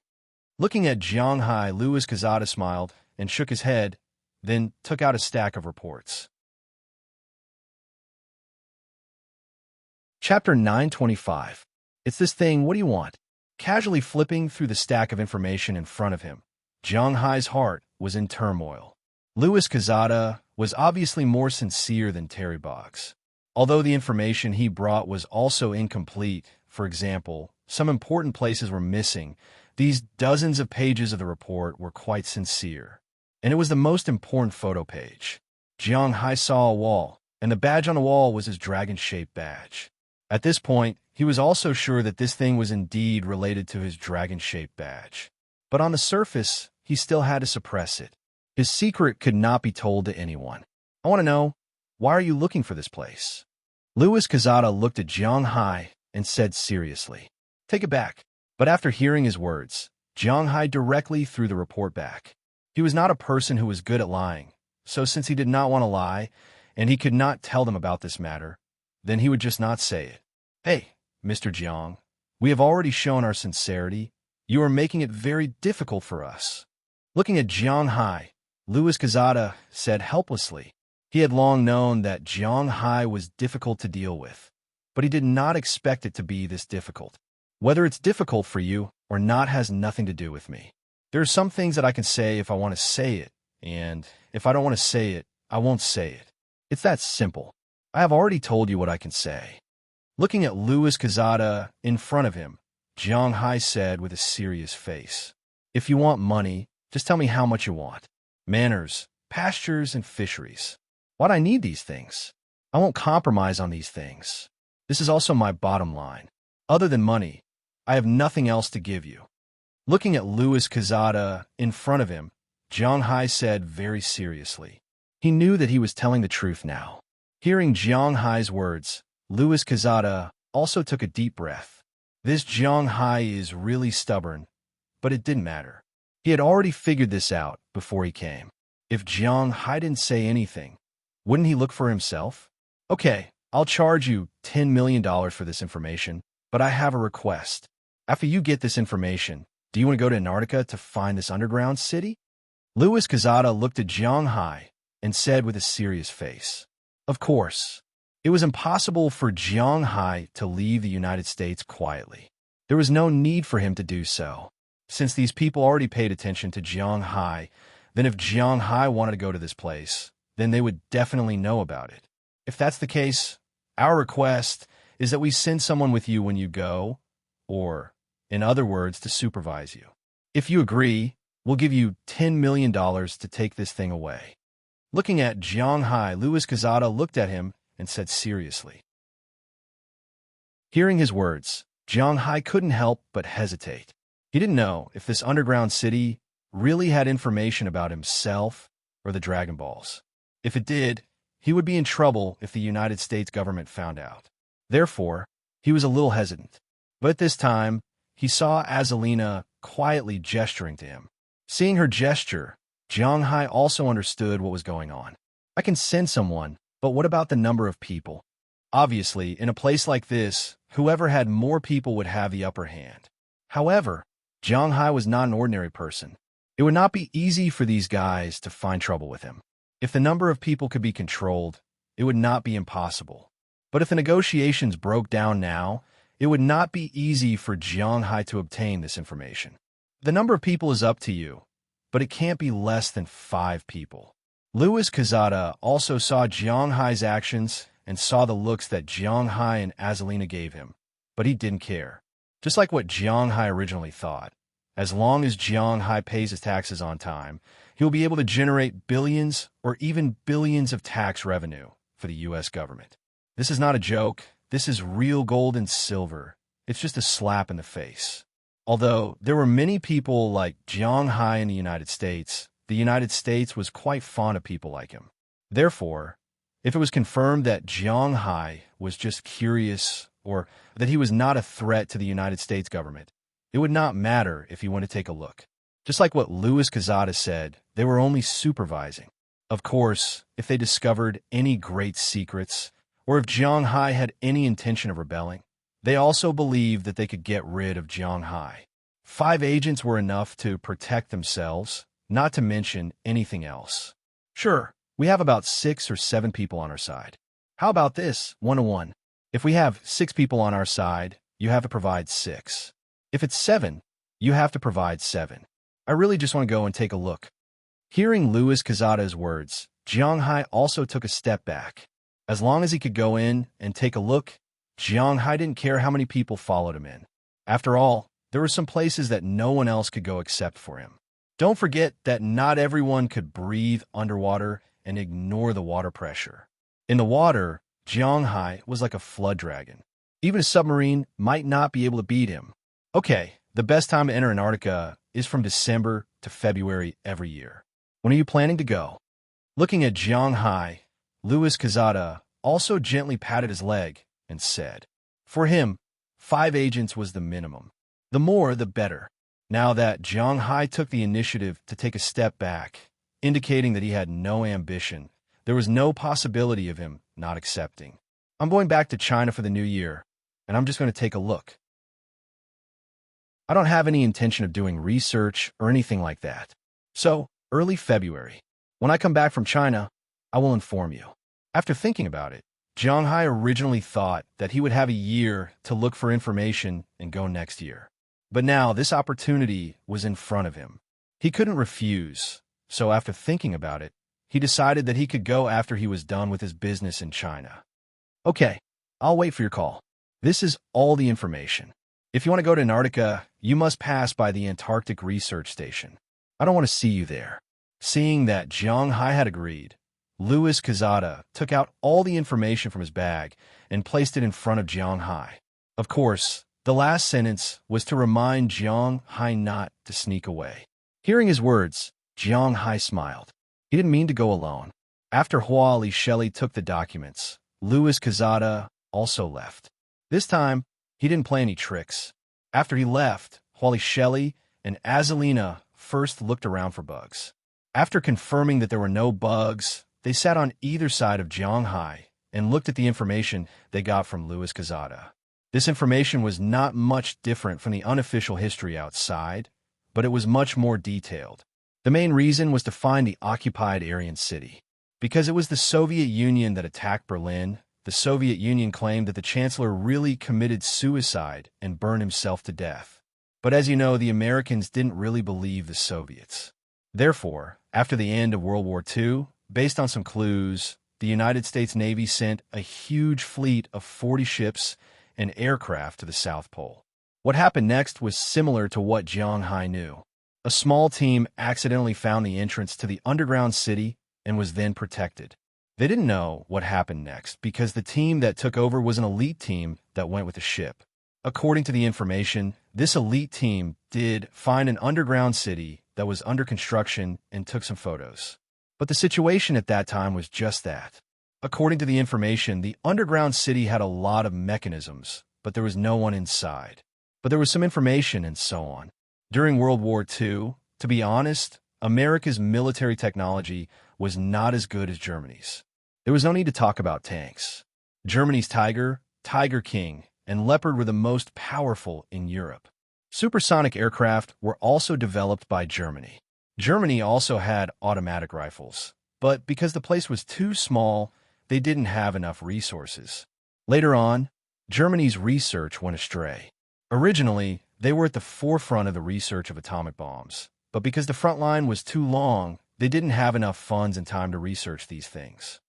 S1: Looking at Jiang Hai, Louis Quezada smiled and shook his head, then took out a stack of reports. Chapter 925. It's this thing, what do you want? Casually flipping through the stack of information in front of him, Jiang Hai's heart was in turmoil. Louis Quezada was obviously more sincere than Terry Boggs. Although the information he brought was also incomplete, for example, some important places were missing, these dozens of pages of the report were quite sincere. And it was the most important photo page. Jiang Hai saw a wall, and the badge on the wall was his dragon-shaped badge. At this point, he was also sure that this thing was indeed related to his dragon-shaped badge. But on the surface, he still had to suppress it. His secret could not be told to anyone. I want to know, why are you looking for this place? Louis Quezada looked at Jiang Hai and said seriously, "Take it back." But after hearing his words, Jiang Hai directly threw the report back. He was not a person who was good at lying, so since he did not want to lie, and he could not tell them about this matter, then he would just not say it. "Hey, Mr. Jiang, we have already shown our sincerity. You are making it very difficult for us." Looking at Jiang Hai, Louis Quezada said helplessly. He had long known that Jiang Hai was difficult to deal with, but he did not expect it to be this difficult. Whether it's difficult for you or not has nothing to do with me. There are some things that I can say if I want to say it, and if I don't want to say it, I won't say it. It's that simple. I have already told you what I can say. Looking at Louis Quezada in front of him, Jiang Hai said with a serious face, "If you want money, just tell me how much you want. Manors, pastures, and fisheries. Why'd I need these things? I won't compromise on these things. This is also my bottom line. Other than money, I have nothing else to give you." Looking at Louis Quezada in front of him, Jiang Hai said very seriously. He knew that he was telling the truth now. Hearing Jiang Hai's words, Louis Quezada also took a deep breath. This Jiang Hai is really stubborn, but it didn't matter. He had already figured this out before he came. If Jiang Hai didn't say anything, wouldn't he look for himself? "Okay, I'll charge you $10 million for this information, but I have a request. After you get this information, do you want to go to Antarctica to find this underground city?" Louis Quezada looked at Jiang Hai and said with a serious face, "Of course." It was impossible for Jiang Hai to leave the United States quietly. There was no need for him to do so. Since these people already paid attention to Jiang Hai, then if Jiang Hai wanted to go to this place, then they would definitely know about it. If that's the case, our request is that we send someone with you when you go, or, in other words, to supervise you. If you agree, we'll give you $10 million to take this thing away. Looking at Jiang Hai, Louis Quezada looked at him and said seriously. Hearing his words, Jiang Hai couldn't help but hesitate. He didn't know if this underground city really had information about himself or the Dragon Balls. If it did, he would be in trouble if the United States government found out. Therefore, he was a little hesitant. But at this time, he saw Azalina quietly gesturing to him. Seeing her gesture, Jiang Hai also understood what was going on. "I can send someone, but what about the number of people?" Obviously, in a place like this, whoever had more people would have the upper hand. However, Jiang Hai was not an ordinary person. It would not be easy for these guys to find trouble with him. If the number of people could be controlled, it would not be impossible. But if the negotiations broke down now, it would not be easy for Jiang Hai to obtain this information. The number of people is up to you, but it can't be less than 5 people. Louis Quezada also saw Jiang Hai's actions and saw the looks that Jiang Hai and Azalina gave him, but he didn't care. Just like what Jiang Hai originally thought. As long as Jiang Hai pays his taxes on time, he'll be able to generate billions or even billions of tax revenue for the U.S. government. This is not a joke. This is real gold and silver. It's just a slap in the face. Although there were many people like Jiang Hai in the United States was quite fond of people like him. Therefore, if it was confirmed that Jiang Hai was just curious or that he was not a threat to the United States government, it would not matter if he went to take a look. Just like what Louis Quezada said, they were only supervising. Of course, if they discovered any great secrets, or if Jiang Hai had any intention of rebelling, they also believed that they could get rid of Jiang Hai. 5 agents were enough to protect themselves, not to mention anything else. Sure, we have about 6 or 7 people on our side. How about this, 1-to-1? If we have 6 people on our side, you have to provide 6. If it's 7, you have to provide 7. I really just want to go and take a look. Hearing Louis Quezada's words, Jiang Hai also took a step back. As long as he could go in and take a look, Jiang Hai didn't care how many people followed him in. After all, there were some places that no one else could go except for him. Don't forget that not everyone could breathe underwater and ignore the water pressure. In the water, Jiang Hai was like a flood dragon. Even a submarine might not be able to beat him. Okay, the best time to enter Antarctica is from December to February every year. When are you planning to go? Looking at Jiang Hai, Louis Quezada also gently patted his leg and said, "For him, 5 agents was the minimum. The more, the better." Now that Jiang Hai took the initiative to take a step back, indicating that he had no ambition, there was no possibility of him not accepting. "I'm going back to China for the new year, and I'm just going to take a look. I don't have any intention of doing research or anything like that. So, early February, when I come back from China, I will inform you." After thinking about it, Jiang Hai originally thought that he would have a year to look for information and go next year. But now this opportunity was in front of him. He couldn't refuse, so after thinking about it, he decided that he could go after he was done with his business in China. "Okay, I'll wait for your call. This is all the information. If you want to go to Antarctica, you must pass by the Antarctic Research Station. I don't want to see you there." Seeing that Jiang Hai had agreed, Louis Quezada took out all the information from his bag and placed it in front of Jiang Hai. Of course, the last sentence was to remind Jiang Hai not to sneak away. Hearing his words, Jiang Hai smiled. He didn't mean to go alone. After Huali Shelley took the documents, Louis Quezada also left. This time, he didn't play any tricks. After he left, Huali Shelley and Azalina first looked around for bugs. After confirming that there were no bugs, they sat on either side of Jiang Hai and looked at the information they got from Louis Quezada. This information was not much different from the unofficial history outside, but it was much more detailed. The main reason was to find the occupied Aryan city. Because it was the Soviet Union that attacked Berlin, the Soviet Union claimed that the Chancellor really committed suicide and burned himself to death. But as you know, the Americans didn't really believe the Soviets. Therefore, after the end of World War II, based on some clues, the United States Navy sent a huge fleet of 40 ships and aircraft to the South Pole. What happened next was similar to what Jiang Hai knew. A small team accidentally found the entrance to the underground city and was then protected. They didn't know what happened next because the team that took over was an elite team that went with the ship. According to the information, this elite team did find an underground city that was under construction and took some photos. But the situation at that time was just that. According to the information, the underground city had a lot of mechanisms, but there was no one inside. But there was some information and so on. During World War II, to be honest, America's military technology was not as good as Germany's. There was no need to talk about tanks. Germany's Tiger, Tiger King, and Leopard were the most powerful in Europe. Supersonic aircraft were also developed by Germany. Germany also had automatic rifles, but because the place was too small, they didn't have enough resources. Later on, Germany's research went astray. Originally, they were at the forefront of the research of atomic bombs, but because the front line was too long, they didn't have enough funds and time to research these things.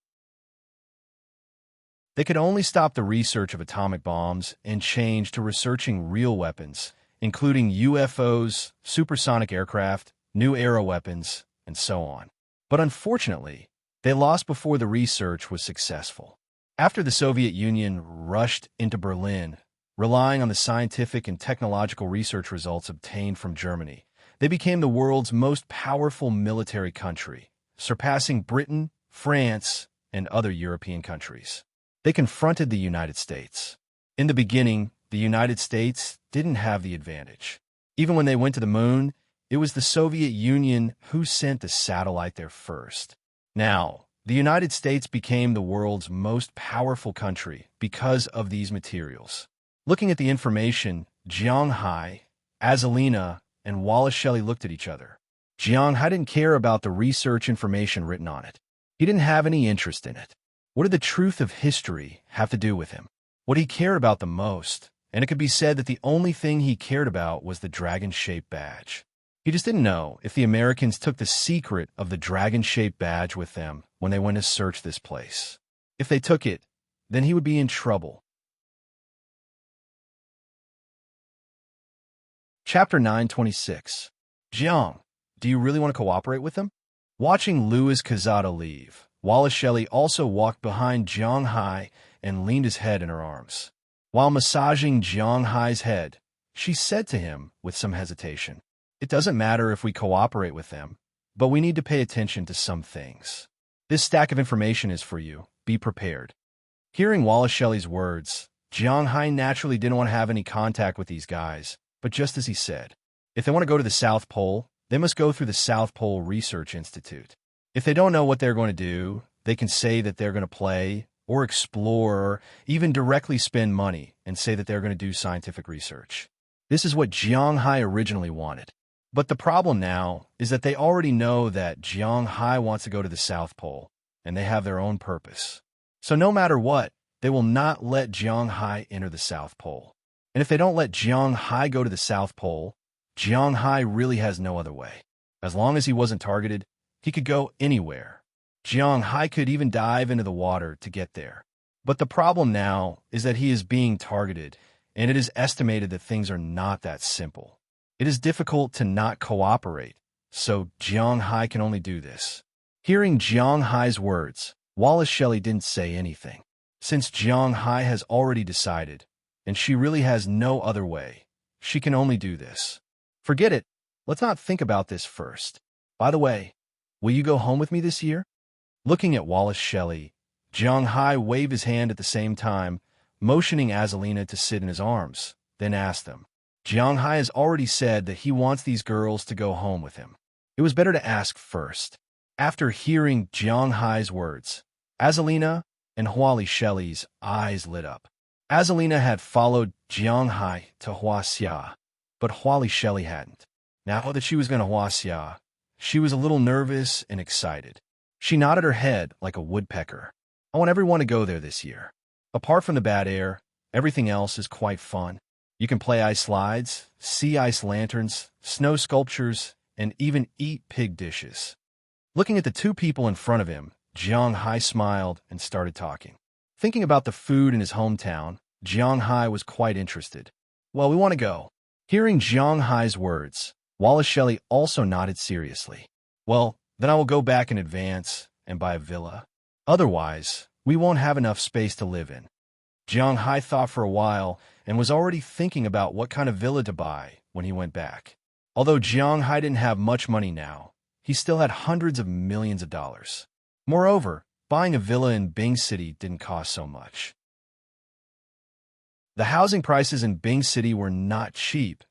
S1: They could only stop the research of atomic bombs and change to researching real weapons, including UFOs, supersonic aircraft, new era weapons, and so on. But unfortunately, they lost before the research was successful. After the Soviet Union rushed into Berlin, relying on the scientific and technological research results obtained from Germany, they became the world's most powerful military country, surpassing Britain, France, and other European countries. They confronted the United States. In the beginning, the United States didn't have the advantage. Even when they went to the moon, it was the Soviet Union who sent the satellite there first. Now, the United States became the world's most powerful country because of these materials. Looking at the information, Jiang Hai, Azalina, and Wallace Shelley looked at each other. Jiang Hai didn't care about the research information written on it. He didn't have any interest in it. What did the truth of history have to do with him? What he cared about the most, and it could be said that the only thing he cared about was the dragon-shaped badge. He just didn't know if the Americans took the secret of the dragon-shaped badge with them when they went to search this place. If they took it, then he would be in trouble. Chapter 926. Jiang, do you really want to cooperate with them? Watching Louis Quezada leave, Wallace Shelley also walked behind Jiang Hai and leaned his head in her arms. While massaging Jiang Hai's head, she said to him with some hesitation, "It doesn't matter if we cooperate with them, but we need to pay attention to some things. This stack of information is for you. Be prepared." Hearing Wallace Shelley's words, Jiang Hai naturally didn't want to have any contact with these guys, but just as he said, if they want to go to the South Pole, they must go through the South Pole Research Institute. If they don't know what they're going to do, they can say that they're going to play, or explore, or even directly spend money and say that they're going to do scientific research. This is what Jiang Hai originally wanted. But the problem now is that they already know that Jiang Hai wants to go to the South Pole, and they have their own purpose. So no matter what, they will not let Jiang Hai enter the South Pole. And if they don't let Jiang Hai go to the South Pole, Jiang Hai really has no other way. As long as he wasn't targeted, he could go anywhere. Jiang Hai could even dive into the water to get there. But the problem now is that he is being targeted, and it is estimated that things are not that simple. It is difficult to not cooperate, so Jiang Hai can only do this. Hearing Jiang Hai's words, Wallace Shelley didn't say anything. Since Jiang Hai has already decided, and she really has no other way, she can only do this. Forget it. Let's not think about this first. By the way, will you go home with me this year? Looking at Wallace Shelley, Jiang Hai waved his hand at the same time, motioning Azalina to sit in his arms, then asked them. Jiang Hai has already said that he wants these girls to go home with him. It was better to ask first. After hearing Jiang Hai's words, Azalina and Wallace Shelley's eyes lit up. Azalina had followed Jiang Hai to Huaxia, but Wallace Shelley hadn't. Now that she was going to Huaxia, she was a little nervous and excited. She nodded her head like a woodpecker. I want everyone to go there this year. Apart from the bad air, everything else is quite fun. You can play ice slides, see ice lanterns, snow sculptures, and even eat pig dishes. Looking at the two people in front of him, Jiang Hai smiled and started talking. Thinking about the food in his hometown, Jiang Hai was quite interested. Well, we want to go. Hearing Jiang Hai's words, Wallace Shelley also nodded seriously. Well, then I will go back in advance and buy a villa. Otherwise, we won't have enough space to live in. Jiang Hai thought for a while and was already thinking about what kind of villa to buy when he went back. Although Jiang Hai didn't have much money now, he still had hundreds of millions of dollars. Moreover, buying a villa in Bing City didn't cost so much. The housing prices in Bing City were not cheap,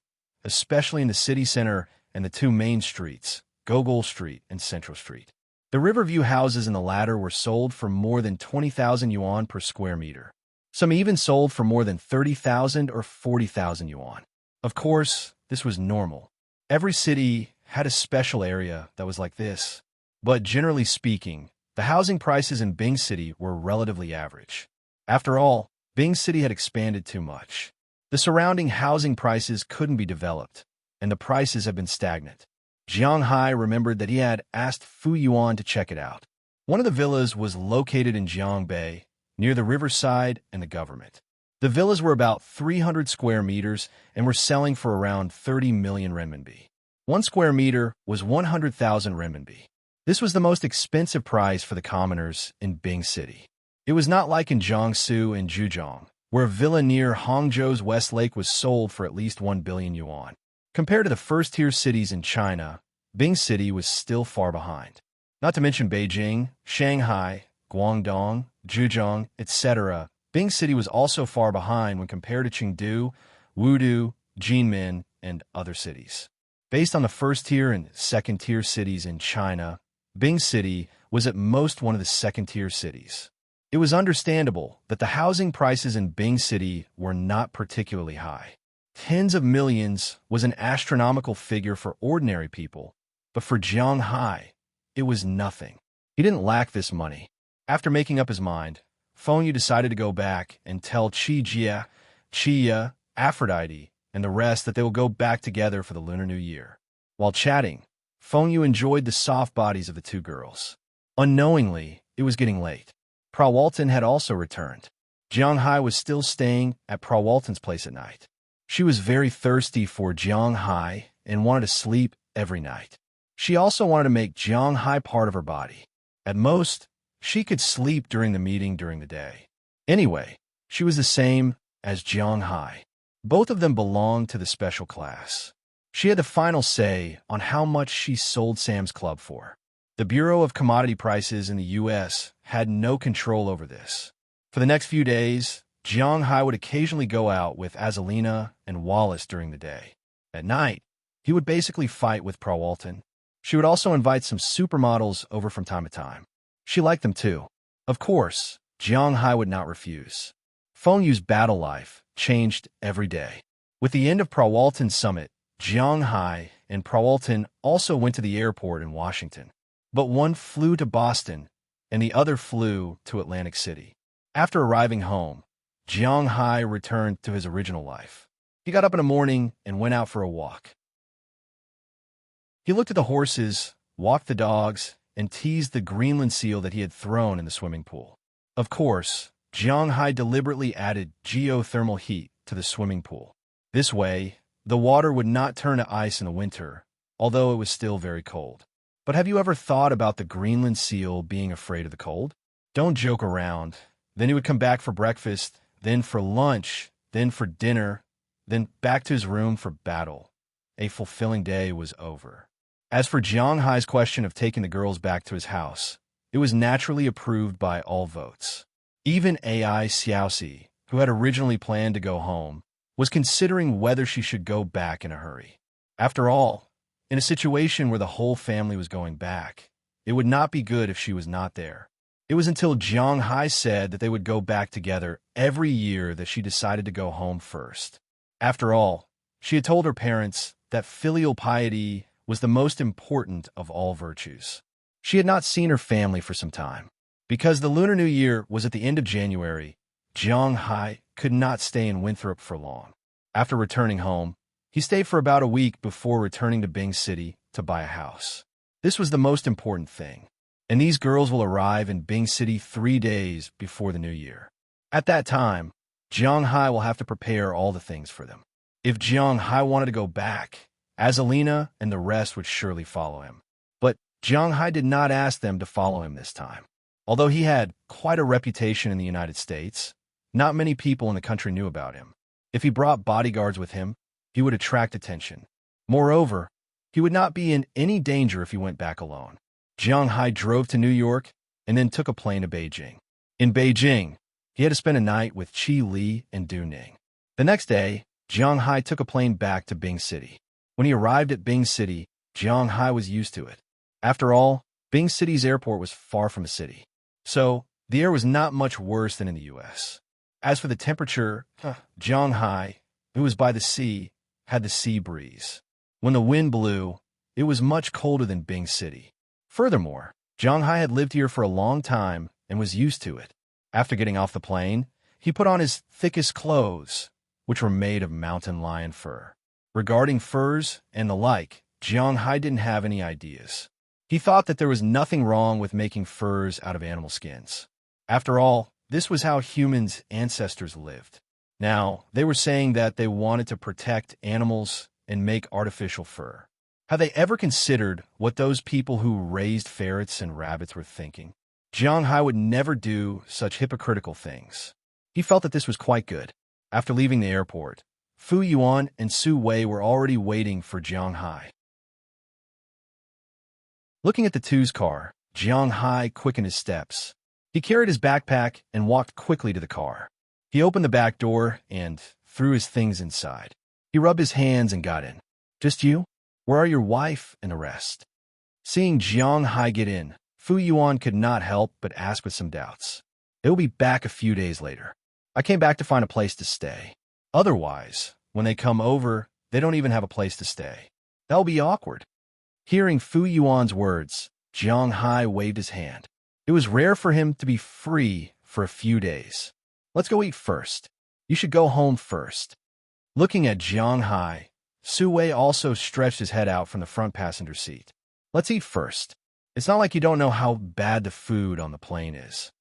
S1: especially in the city center and the two main streets, Gogol Street and Central Street. The Riverview houses in the latter were sold for more than 20,000 yuan per square meter. Some even sold for more than 30,000 or 40,000 yuan. Of course, this was normal. Every city had a special area that was like this. But generally speaking, the housing prices in Bing City were relatively average. After all, Bing City had expanded too much. The surrounding housing prices couldn't be developed, and the prices had been stagnant. Jiang Hai remembered that he had asked Fu Yuan to check it out. One of the villas was located in Jiangbei, near the riverside and the government. The villas were about 300 square meters and were selling for around 30 million renminbi. 1 square meter was 100,000 renminbi. This was the most expensive price for the commoners in Bing City. It was not like in Jiangsu and Zhejiang, where a villa near Hangzhou's West Lake was sold for at least 1 billion yuan. Compared to the first-tier cities in China, Bing City was still far behind. Not to mention Beijing, Shanghai, Guangdong, Zhejiang, etc. Bing City was also far behind when compared to Chengdu, Wudu, Jinmen, and other cities. Based on the first-tier and second-tier cities in China, Bing City was at most one of the second-tier cities. It was understandable that the housing prices in Bing City were not particularly high. Tens of millions was an astronomical figure for ordinary people, but for Jiang Hai, it was nothing. He didn't lack this money. After making up his mind, Feng Yu decided to go back and tell Qi Jia, Qi, Aphrodite, and the rest that they will go back together for the Lunar New Year. While chatting, Feng Yu enjoyed the soft bodies of the two girls. Unknowingly, it was getting late. Prawalton had also returned. Jiang Hai was still staying at Prawalton's place at night. She was very thirsty for Jiang Hai and wanted to sleep every night. She also wanted to make Jiang Hai part of her body. At most, she could sleep during the meeting during the day. Anyway, she was the same as Jiang Hai. Both of them belonged to the special class. She had the final say on how much she sold Sam's Club for. The Bureau of Commodity Prices in the U.S. had no control over this. For the next few days, Jiang Hai would occasionally go out with Azalina and Wallace during the day. At night, he would basically fight with Prawalton. She would also invite some supermodels over from time to time. She liked them too. Of course, Jiang Hai would not refuse. Feng Yu's battle life changed every day. With the end of Prawalton's summit, Jiang Hai and Prawalton also went to the airport in Washington. But one flew to Boston, and the other flew to Atlantic City. After arriving home, Jiang Hai returned to his original life. He got up in the morning and went out for a walk. He looked at the horses, walked the dogs, and teased the Greenland seal that he had thrown in the swimming pool. Of course, Jiang Hai deliberately added geothermal heat to the swimming pool. This way, the water would not turn to ice in the winter, although it was still very cold. But have you ever thought about the Greenland seal being afraid of the cold? Don't joke around. Then he would come back for breakfast, then for lunch, then for dinner, then back to his room for battle. A fulfilling day was over. As for Jiang Hai's question of taking the girls back to his house, it was naturally approved by all votes. Even Ai Xiaoxi, who had originally planned to go home, was considering whether she should go back in a hurry. After all, in a situation where the whole family was going back, it would not be good if she was not there. It was until Jiang Hai said that they would go back together every year that she decided to go home first. After all, she had told her parents that filial piety was the most important of all virtues. She had not seen her family for some time. Because the Lunar New Year was at the end of January, Jiang Hai could not stay in Winthrop for long. After returning home, he stayed for about a week before returning to Bing City to buy a house. This was the most important thing, and these girls will arrive in Bing City 3 days before the New Year. At that time, Jiang Hai will have to prepare all the things for them. If Jiang Hai wanted to go back, Azalina and the rest would surely follow him. But Jiang Hai did not ask them to follow him this time. Although he had quite a reputation in the United States, not many people in the country knew about him. If he brought bodyguards with him, he would attract attention. Moreover, he would not be in any danger if he went back alone. Jiang Hai drove to New York and then took a plane to Beijing. In Beijing, he had to spend a night with Qi Li and Du Ning. The next day, Jiang Hai took a plane back to Bing City. When he arrived at Bing City, Jiang Hai was used to it. After all, Bing City's airport was far from a city, so the air was not much worse than in the U.S. As for the temperature, Jiang Hai, who was by the sea, had the sea breeze. When the wind blew, it was much colder than Bing City. Furthermore, Jiang Hai had lived here for a long time and was used to it. After getting off the plane, he put on his thickest clothes, which were made of mountain lion fur. Regarding furs and the like, Jiang Hai didn't have any ideas. He thought that there was nothing wrong with making furs out of animal skins. After all, this was how humans' ancestors lived. Now, they were saying that they wanted to protect animals and make artificial fur. Have they ever considered what those people who raised ferrets and rabbits were thinking? Jiang Hai would never do such hypocritical things. He felt that this was quite good. After leaving the airport, Fu Yuan and Su Wei were already waiting for Jiang Hai. Looking at the two's car, Jiang Hai quickened his steps. He carried his backpack and walked quickly to the car. He opened the back door and threw his things inside. He rubbed his hands and got in. "Just you? Where are your wife and the rest?" Seeing Jiang Hai get in, Fu Yuan could not help but ask with some doubts. "They will be back a few days later. I came back to find a place to stay. Otherwise, when they come over, they don't even have a place to stay. That'll be awkward." Hearing Fu Yuan's words, Jiang Hai waved his hand. It was rare for him to be free for a few days. "Let's go eat first. You should go home first." Looking at Jiang Hai, Su Wei also stretched his head out from the front passenger seat. "Let's eat first. It's not like you don't know how bad the food on the plane is."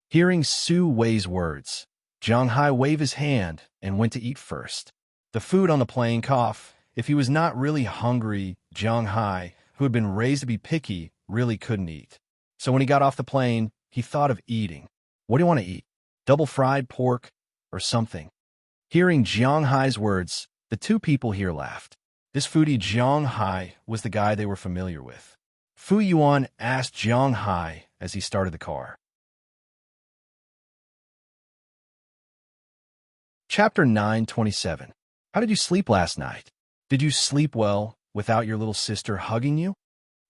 S1: Hearing Su Wei's words, Jiang Hai waved his hand and went to eat first. The food on the plane cough. If he was not really hungry, Jiang Hai, who had been raised to be picky, really couldn't eat. So when he got off the plane, he thought of eating. What do you want to eat? Double-fried pork or something? Hearing Jiang Hai's words, the two people here laughed. This foodie Jiang Hai was the guy they were familiar with. Fu Yuan asked Jiang Hai as he started the car. Chapter 927. How did you sleep last night? Did you sleep well without your little sister hugging you?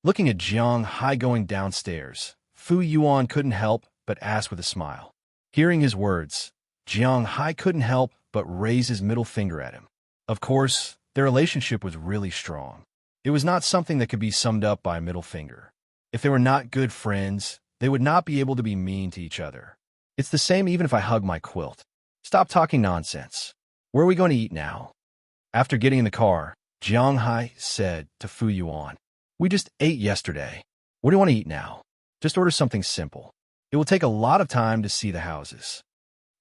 S1: Looking at Jiang Hai going downstairs, Fu Yuan couldn't help but ask with a smile. Hearing his words, Jiang Hai couldn't help but raise his middle finger at him. Of course, their relationship was really strong. It was not something that could be summed up by a middle finger. If they were not good friends, they would not be able to be mean to each other. It's the same even if I hug my quilt. Stop talking nonsense. Where are we going to eat now? After getting in the car, Jiang Hai said to Fu Yuan, "We just ate yesterday. What do you want to eat now? Just order something simple. It will take a lot of time to see the houses."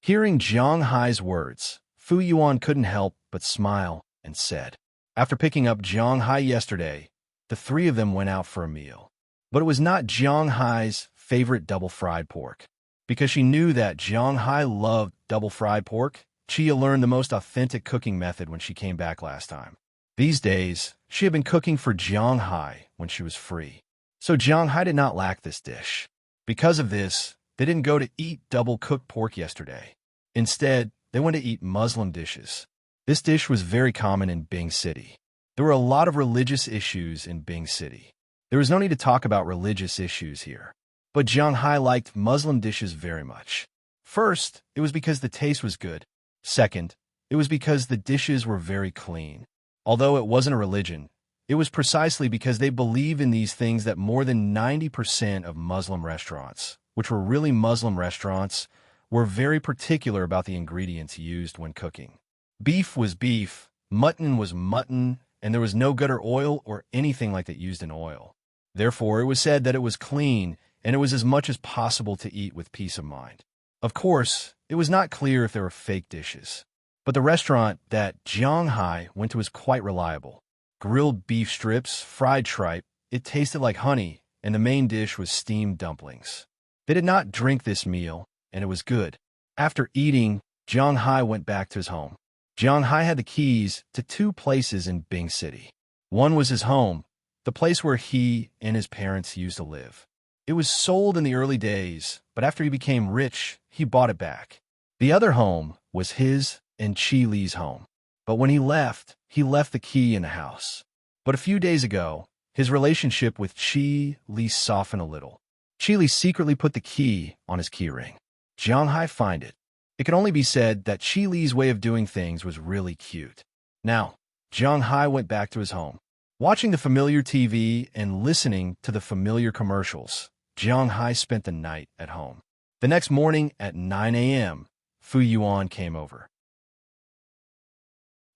S1: Hearing Jiang Hai's words, Fu Yuan couldn't help but smile and said, after picking up Jiang Hai yesterday, the three of them went out for a meal. But it was not Jiang Hai's favorite double-fried pork. Because she knew that Jiang Hai loved double-fried pork, Chia learned the most authentic cooking method when she came back last time. These days, she had been cooking for Jiang Hai when she was free. So Jiang Hai did not lack this dish. Because of this, they didn't go to eat double-cooked pork yesterday. Instead, they went to eat Muslim dishes. This dish was very common in Bing City. There were a lot of religious issues in Bing City. There was no need to talk about religious issues here. But Jiang Hai liked Muslim dishes very much. First, it was because the taste was good. Second, it was because the dishes were very clean. Although it wasn't a religion, it was precisely because they believe in these things that more than 90% of Muslim restaurants, which were really Muslim restaurants, were very particular about the ingredients used when cooking. Beef was beef, mutton was mutton, and there was no gutter oil or anything like that used in oil. Therefore, it was said that it was clean, and it was as much as possible to eat with peace of mind. Of course, it was not clear if there were fake dishes. But the restaurant that Jiang Hai went to was quite reliable. Grilled beef strips, fried tripe, it tasted like honey, and the main dish was steamed dumplings. They did not drink this meal, and it was good. After eating, Jiang Hai went back to his home. Jiang Hai had the keys to 2 places in Bing City. One was his home, the place where he and his parents used to live. It was sold in the early days, but after he became rich, he bought it back. The other home was his and Chi Li's home. But when he left the key in the house. But a few days ago, his relationship with Chi Li softened a little. Chi Li secretly put the key on his keyring. Jiang Hai found it. It could only be said that Chi Li's way of doing things was really cute. Now, Jiang Hai went back to his home. Watching the familiar TV and listening to the familiar commercials, Jiang Hai spent the night at home. The next morning at 9 a.m., Fu Yuan came over.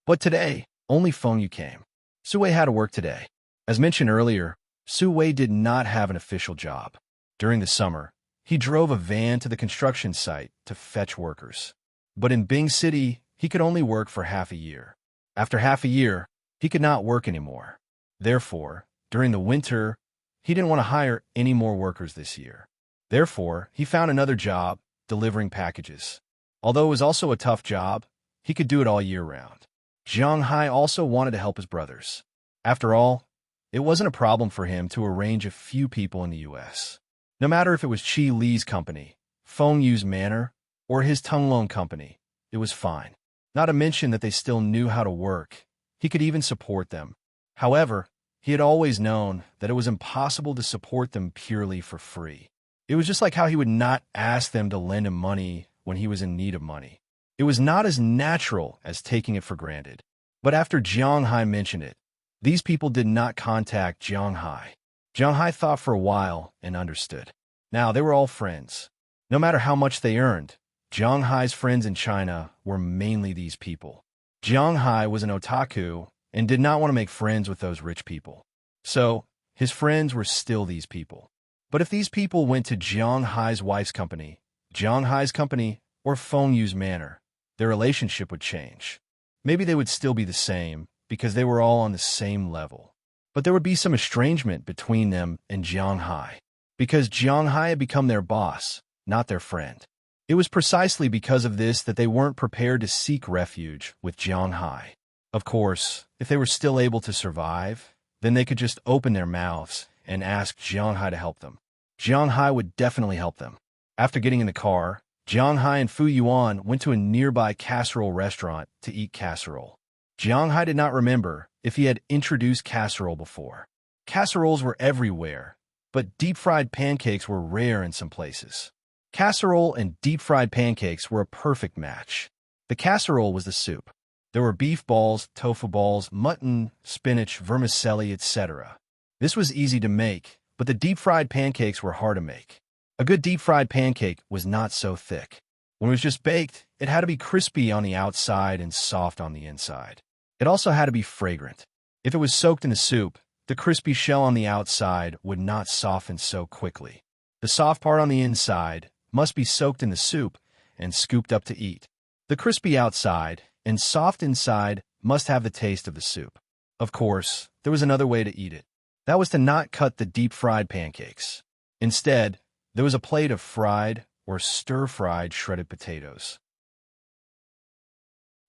S1: But today, only Feng Yu came. Su Wei had to work today. As mentioned earlier, Su Wei did not have an official job. During the summer, he drove a van to the construction site to fetch workers. But in Bing City, he could only work for half a year. After half a year, he could not work anymore. Therefore, during the winter, he didn't want to hire any more workers this year. Therefore, he found another job, delivering packages. Although it was also a tough job, he could do it all year round. Jiang Hai also wanted to help his brothers. After all, it wasn't a problem for him to arrange a few people in the U.S. No matter if it was Chi Li's company, Feng Yu's manor, or his Tunglong company, it was fine. Not to mention that they still knew how to work. He could even support them. However, he had always known that it was impossible to support them purely for free. It was just like how he would not ask them to lend him money when he was in need of money. It was not as natural as taking it for granted. But after Jiang Hai mentioned it, these people did not contact Jiang Hai. Jiang Hai thought for a while and understood. Now, they were all friends. No matter how much they earned, Jiang Hai's friends in China were mainly these people. Jiang Hai was an otaku and did not want to make friends with those rich people. So, his friends were still these people. But if these people went to Jiang Hai's wife's company, Jiang Hai's company, or Feng Yu's manor, their relationship would change. Maybe they would still be the same, because they were all on the same level. But there would be some estrangement between them and Jiang Hai, because Jiang Hai had become their boss, not their friend. It was precisely because of this that they weren't prepared to seek refuge with Jiang Hai. Of course, if they were still able to survive, then they could just open their mouths and ask Jiang Hai to help them. Jiang Hai would definitely help them. After getting in the car, Jiang Hai and Fu Yuan went to a nearby casserole restaurant to eat casserole. Jiang Hai did not remember if he had introduced casserole before. Casseroles were everywhere, but deep-fried pancakes were rare in some places. Casserole and deep-fried pancakes were a perfect match. The casserole was the soup. There were beef balls, tofu balls, mutton, spinach, vermicelli, etc. This was easy to make, but the deep-fried pancakes were hard to make. A good deep-fried pancake was not so thick. When it was just baked, it had to be crispy on the outside and soft on the inside. It also had to be fragrant. If it was soaked in the soup, the crispy shell on the outside would not soften so quickly. The soft part on the inside must be soaked in the soup and scooped up to eat. The crispy outside and soft inside must have the taste of the soup. Of course, there was another way to eat it. That was to not cut the deep-fried pancakes. Instead, there was a plate of fried or stir-fried shredded potatoes.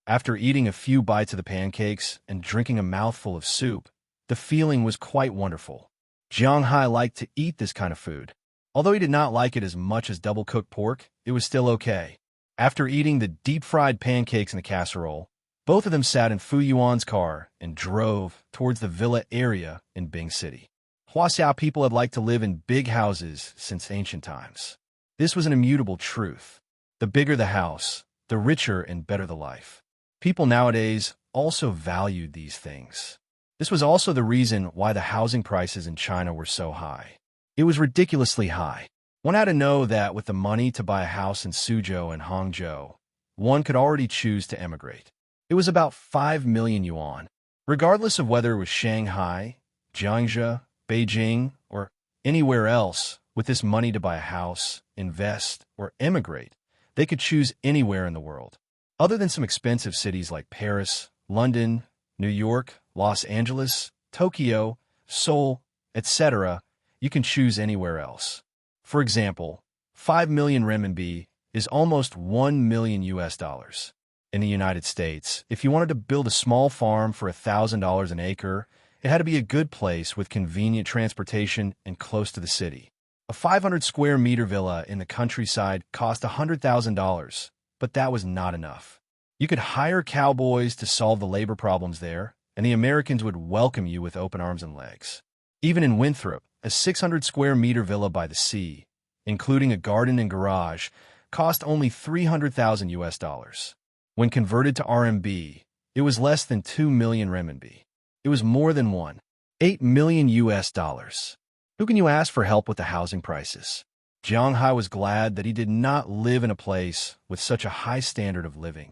S1: After eating a few bites of the pancakes and drinking a mouthful of soup, the feeling was quite wonderful. Jiang Hai liked to eat this kind of food. Although he did not like it as much as double-cooked pork, it was still okay. After eating the deep-fried pancakes in the casserole, both of them sat in Fu Yuan's car and drove towards the villa area in Bing City. Huaxiao people had liked to live in big houses since ancient times. This was an immutable truth. The bigger the house, the richer and better the life. People nowadays also valued these things. This was also the reason why the housing prices in China were so high. It was ridiculously high. One had to know that with the money to buy a house in Suzhou and Hangzhou, one could already choose to emigrate. It was about 5 million yuan. Regardless of whether it was Shanghai, Jiangzhou, Beijing, or anywhere else, with this money to buy a house, invest, or emigrate, they could choose anywhere in the world. Other than some expensive cities like Paris, London, New York, Los Angeles, Tokyo, Seoul, etc., you can choose anywhere else. For example, 5 million renminbi is almost 1 million US dollars. In the United States, if you wanted to build a small farm for $1,000 an acre, it had to be a good place with convenient transportation and close to the city. A 500 square meter villa in the countryside cost $100,000, but that was not enough. You could hire cowboys to solve the labor problems there, and the Americans would welcome you with open arms and legs. Even in Winthrop, a 600 square meter villa by the sea, including a garden and garage, cost only 300,000 US dollars. When converted to RMB, it was less than 2 million renminbi. It was more than 1.8 million US dollars. Who can you ask for help with the housing prices? Jiang Hai was glad that he did not live in a place with such a high standard of living.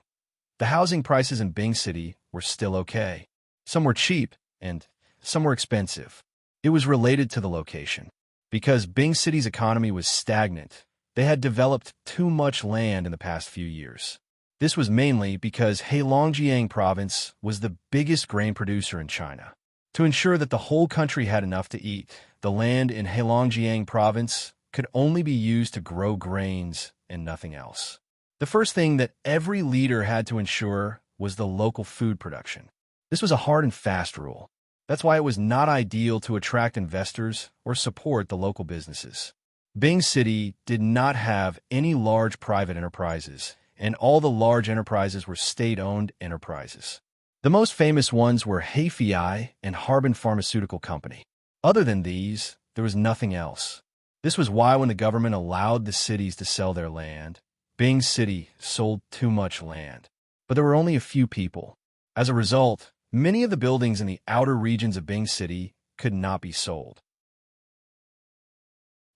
S1: The housing prices in Bing City were still okay. Some were cheap, and some were expensive. It was related to the location. Because Bing City's economy was stagnant, they had developed too much land in the past few years. This was mainly because Heilongjiang province was the biggest grain producer in China. To ensure that the whole country had enough to eat, the land in Heilongjiang province could only be used to grow grains and nothing else. The first thing that every leader had to ensure was the local food production. This was a hard and fast rule. That's why it was not ideal to attract investors or support the local businesses. Bing City did not have any large private enterprises, and all the large enterprises were state-owned enterprises. The most famous ones were Heifei and Harbin Pharmaceutical Company. Other than these, there was nothing else. This was why when the government allowed the cities to sell their land, Bing City sold too much land. But there were only a few people. As a result, many of the buildings in the outer regions of Bing City could not be sold.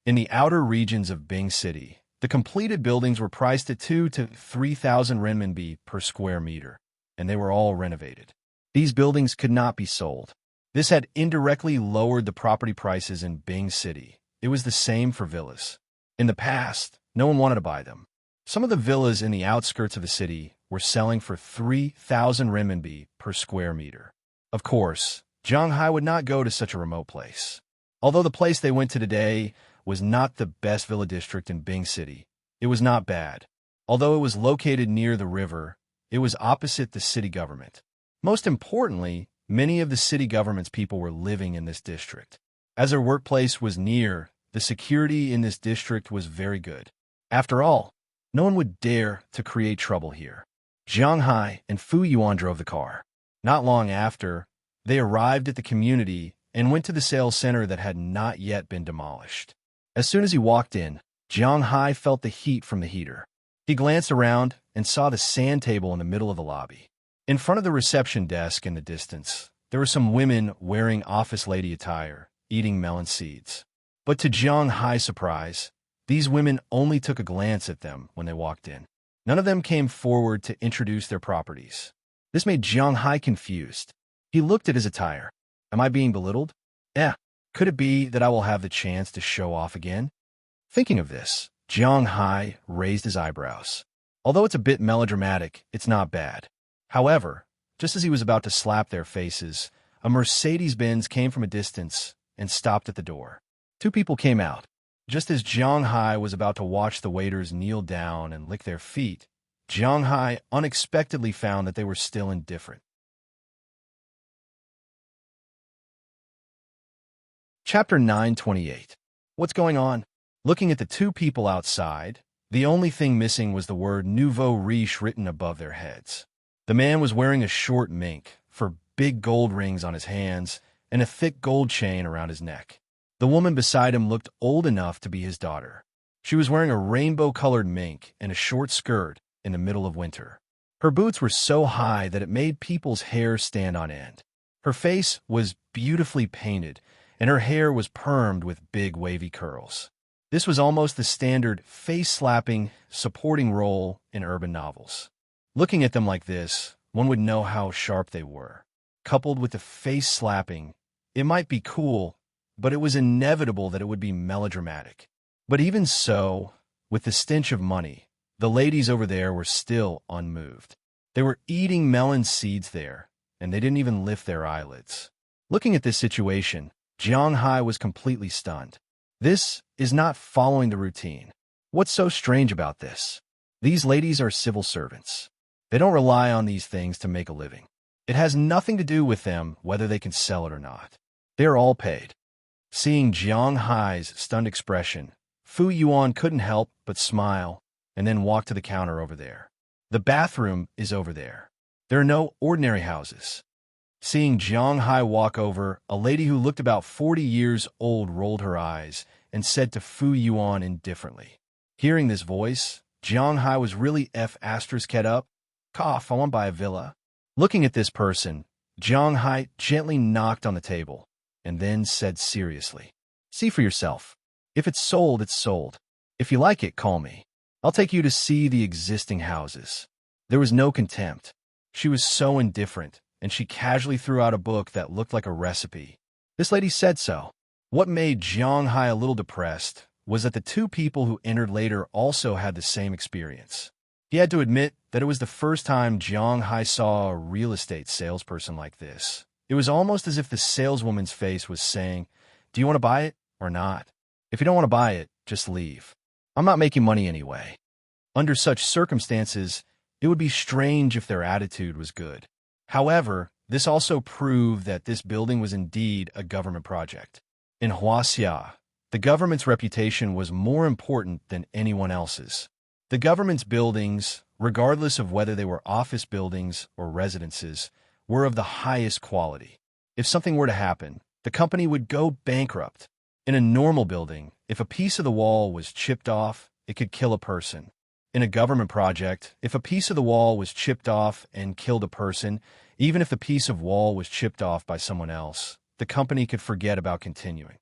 S1: In the outer regions of Bing City, the completed buildings were priced at 2,000 to 3,000 renminbi per square meter, and they were all renovated. These buildings could not be sold. This had indirectly lowered the property prices in Bing City. It was the same for villas. In the past, no one wanted to buy them. Some of the villas in the outskirts of the city were selling for 3,000 renminbi per square meter. Of course, Jiang Hai would not go to such a remote place. Although the place they went to today was not the best villa district in Bing City, it was not bad. Although it was located near the river, it was opposite the city government. Most importantly, many of the city government's people were living in this district. As their workplace was near, the security in this district was very good. After all, No one would dare to create trouble here. Jiang Hai and Fu Yuan drove the car. Not long after, they arrived at the community and went to the sales center that had not yet been demolished. As soon as he walked in, Jiang Hai felt the heat from the heater. He glanced around and saw the sand table in the middle of the lobby. In front of the reception desk in the distance, there were some women wearing office lady attire, eating melon seeds. But to Jiang Hai's surprise, these women only took a glance at them when they walked in. None of them came forward to introduce their properties. This made Jiang Hai confused. He looked at his attire. Am I being belittled? Could it be that I will have the chance to show off again? Thinking of this, Jiang Hai raised his eyebrows. Although it's a bit melodramatic, it's not bad. However, just as he was about to slap their faces, a Mercedes-Benz came from a distance and stopped at the door. Two people came out. Just as Jiang Hai was about to watch the waiters kneel down and lick their feet, Jiang Hai unexpectedly found that they were still indifferent. Chapter 928. What's going on? Looking at the two people outside, the only thing missing was the word nouveau riche written above their heads. The man was wearing a short mink, for big gold rings on his hands, and a thick gold chain around his neck. The woman beside him looked old enough to be his daughter. She was wearing a rainbow-colored mink and a short skirt in the middle of winter. Her boots were so high that it made people's hair stand on end. Her face was beautifully painted, and her hair was permed with big wavy curls. This was almost the standard face-slapping, supporting role in urban novels. Looking at them like this, one would know how sharp they were. Coupled with the face-slapping, it might be cool, but it was inevitable that it would be melodramatic. But even so, with the stench of money, the ladies over there were still unmoved. They were eating melon seeds there, and they didn't even lift their eyelids. Looking at this situation, Jiang Hai was completely stunned. This is not following the routine. What's so strange about this? These ladies are civil servants. They don't rely on these things to make a living. It has nothing to do with them whether they can sell it or not. They are all paid. Seeing Jiang Hai's stunned expression, Fu Yuan couldn't help but smile and then walk to the counter over there. The bathroom is over there. There are no ordinary houses. Seeing Jiang Hai walk over, a lady who looked about 40 years old rolled her eyes and said to Fu Yuan indifferently. Hearing this voice, Jiang Hai was really head up. Cough, I want to buy a villa. Looking at this person, Jiang Hai gently knocked on the table and then said seriously, "See for yourself. If it's sold, it's sold. If you like it, call me. I'll take you to see the existing houses." There was no contempt. She was so indifferent, and she casually threw out a book that looked like a recipe. This lady said so. What made Jiang Hai a little depressed was that the two people who entered later also had the same experience. He had to admit that it was the first time Jiang Hai saw a real estate salesperson like this. It was almost as if the saleswoman's face was saying, "Do you want to buy it or not? If you don't want to buy it, just leave. I'm not making money anyway." Under such circumstances, it would be strange if their attitude was good. However, this also proved that this building was indeed a government project. In Huaxia, the government's reputation was more important than anyone else's. The government's buildings, regardless of whether they were office buildings or residences, were of the highest quality. If something were to happen, the company would go bankrupt. In a normal building, if a piece of the wall was chipped off, it could kill a person. In a government project, if a piece of the wall was chipped off and killed a person, even if the piece of wall was chipped off by someone else, the company could forget about continuing.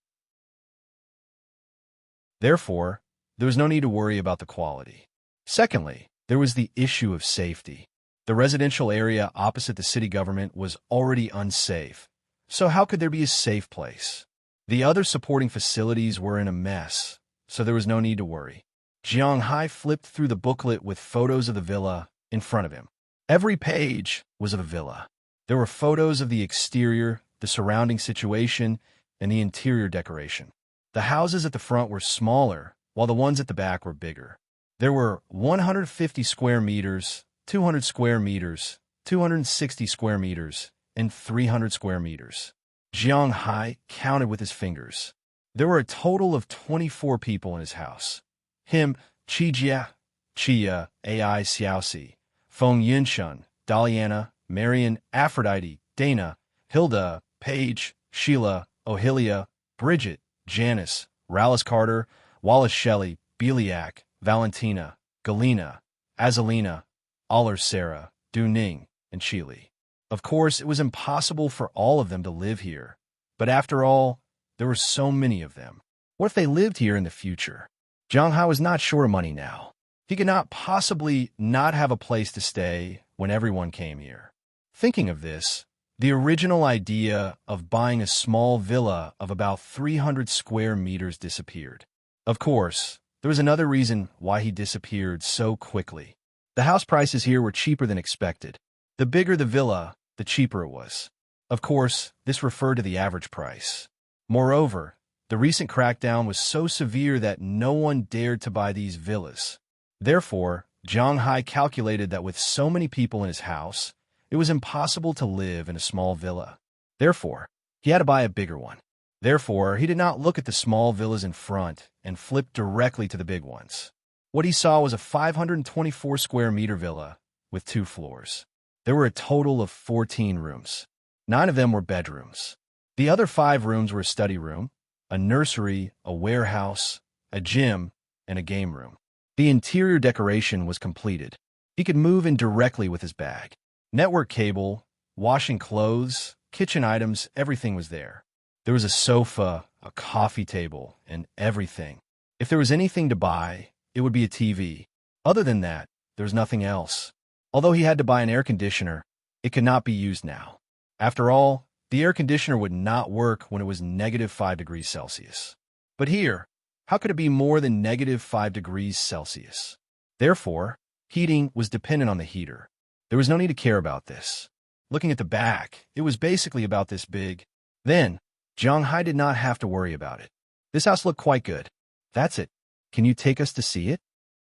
S1: Therefore, there was no need to worry about the quality. Secondly, there was the issue of safety. The residential area opposite the city government was already unsafe, so how could there be a safe place? The other supporting facilities were in a mess, so there was no need to worry. Jiang Hai flipped through the booklet with photos of the villa in front of him. Every page was of a villa. There were photos of the exterior, the surrounding situation, and the interior decoration. The houses at the front were smaller, while the ones at the back were bigger. There were 150 square meters, 200 square meters, 260 square meters, and 300 square meters. Jiang Hai counted with his fingers. There were a total of 24 people in his house. Him, Qijia, Chia, Ai Xiaoxi, Feng Yinshun, Daliana, Marian, Aphrodite, Dana, Hilda, Paige, Sheila, Ohilia, Bridget, Janice, Rallis Carter, Wallace Shelley, Beliak, Valentina, Galena, Azalina, Aller Sarah, Du Ning, and Chile. Of course, it was impossible for all of them to live here, but after all, there were so many of them. What if they lived here in the future? Zhang Hai was not short of money now. He could not possibly not have a place to stay when everyone came here. Thinking of this, the original idea of buying a small villa of about 300 square meters disappeared. Of course, there was another reason why he disappeared so quickly. The house prices here were cheaper than expected. The bigger the villa, the cheaper it was. Of course, this referred to the average price. Moreover, the recent crackdown was so severe that no one dared to buy these villas. Therefore, Zhang Hai calculated that with so many people in his house, it was impossible to live in a small villa. Therefore, he had to buy a bigger one. Therefore, he did not look at the small villas in front and flipped directly to the big ones. What he saw was a 524 square meter villa with 2 floors. There were a total of 14 rooms. 9 of them were bedrooms. The other 5 rooms were a study room, a nursery, a warehouse, a gym, and a game room. The interior decoration was completed. He could move in directly with his bag. Network cable, washing clothes, kitchen items, everything was there. There was a sofa, a coffee table, and everything. If there was anything to buy, it would be a TV. Other than that, there was nothing else. Although he had to buy an air conditioner, it could not be used now. After all, the air conditioner would not work when it was -5 degrees Celsius. But here, how could it be more than -5 degrees Celsius? Therefore, heating was dependent on the heater. There was no need to care about this. Looking at the back, it was basically about this big. Then, Zhang Hai did not have to worry about it. This house looked quite good. That's it. Can you take us to see it?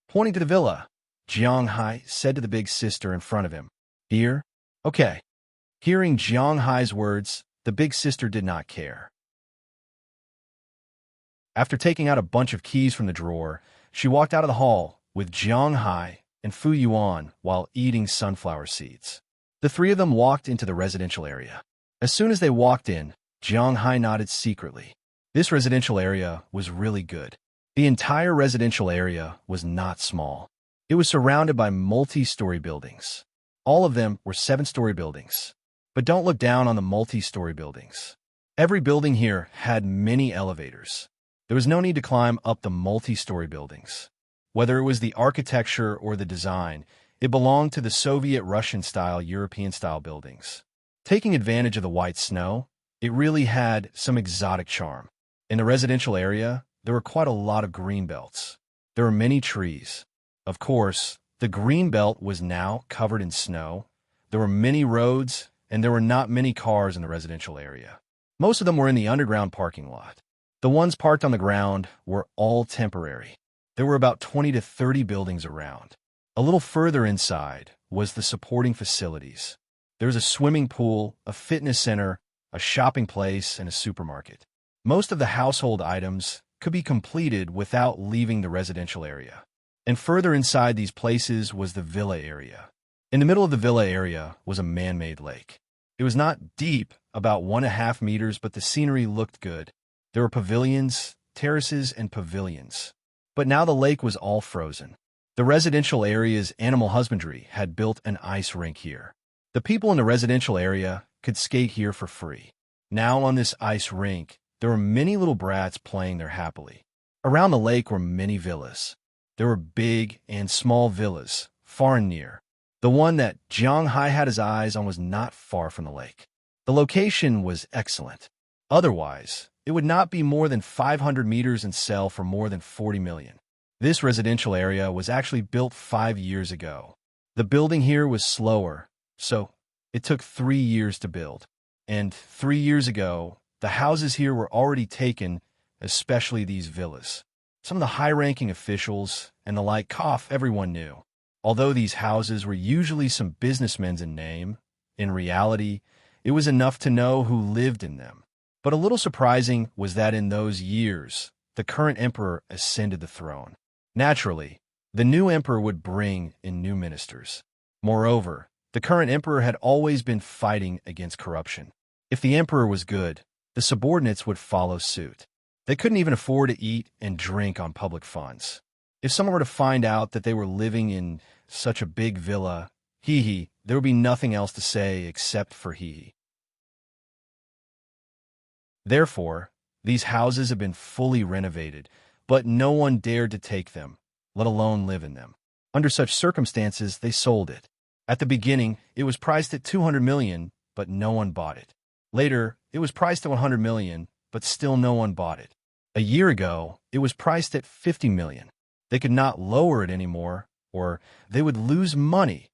S1: Pointing to the villa, Zhang Hai said to the big sister in front of him. Here? Okay. Hearing Zhang Hai's words, the big sister did not care. After taking out a bunch of keys from the drawer, she walked out of the hall with Zhang Hai and Fu Yuan while eating sunflower seeds. The 3 of them walked into the residential area. As soon as they walked in, Zhang Hai nodded secretly. This residential area was really good. The entire residential area was not small. It was surrounded by multi-story buildings. All of them were 7-story buildings. But don't look down on the multi-story buildings. Every building here had many elevators. There was no need to climb up the multi-story buildings. Whether it was the architecture or the design, it belonged to the Soviet Russian-style, European-style buildings. Taking advantage of the white snow, it really had some exotic charm. In the residential area, there were quite a lot of green belts. There were many trees. Of course, the green belt was now covered in snow. There were many roads, and there were not many cars in the residential area. Most of them were in the underground parking lot. The ones parked on the ground were all temporary. There were about 20 to 30 buildings around. A little further inside was the supporting facilities. There was a swimming pool, a fitness center, a shopping place, and a supermarket. Most of the household items could be completed without leaving the residential area. And further inside these places was the villa area. In the middle of the villa area was a man-made lake. It was not deep, about 1.5 meters, but the scenery looked good. There were pavilions, terraces, and pavilions. But now the lake was all frozen. The residential area's animal husbandry had built an ice rink here. The people in the residential area could skate here for free. Now on this ice rink, there were many little brats playing there happily. Around the lake were many villas. There were big and small villas, far and near. The one that Zhang Hai had his eyes on was not far from the lake. The location was excellent. Otherwise, it would not be more than 500 meters and sell for more than 40 million. This residential area was actually built 5 years ago. The building here was slower, so it took 3 years to build. And 3 years ago, the houses here were already taken, especially these villas. Some of the high-ranking officials and the like everyone knew. Although these houses were usually some businessmen's in name, in reality, it was enough to know who lived in them. But a little surprising was that in those years, the current emperor ascended the throne. Naturally, The new emperor would bring in new ministers. Moreover, the current emperor had always been fighting against corruption. If the emperor was good, the subordinates would follow suit. They couldn't even afford to eat and drink on public funds. If someone were to find out that they were living in such a big villa, there would be nothing else to say except for hee. Therefore, these houses have been fully renovated, but no one dared to take them, let alone live in them. Under such circumstances, they sold it. At the beginning, it was priced at 200 million, but no one bought it. Later, it was priced at 100 million, but still no one bought it. A year ago, it was priced at 50 million. They could not lower it anymore, or they would lose money.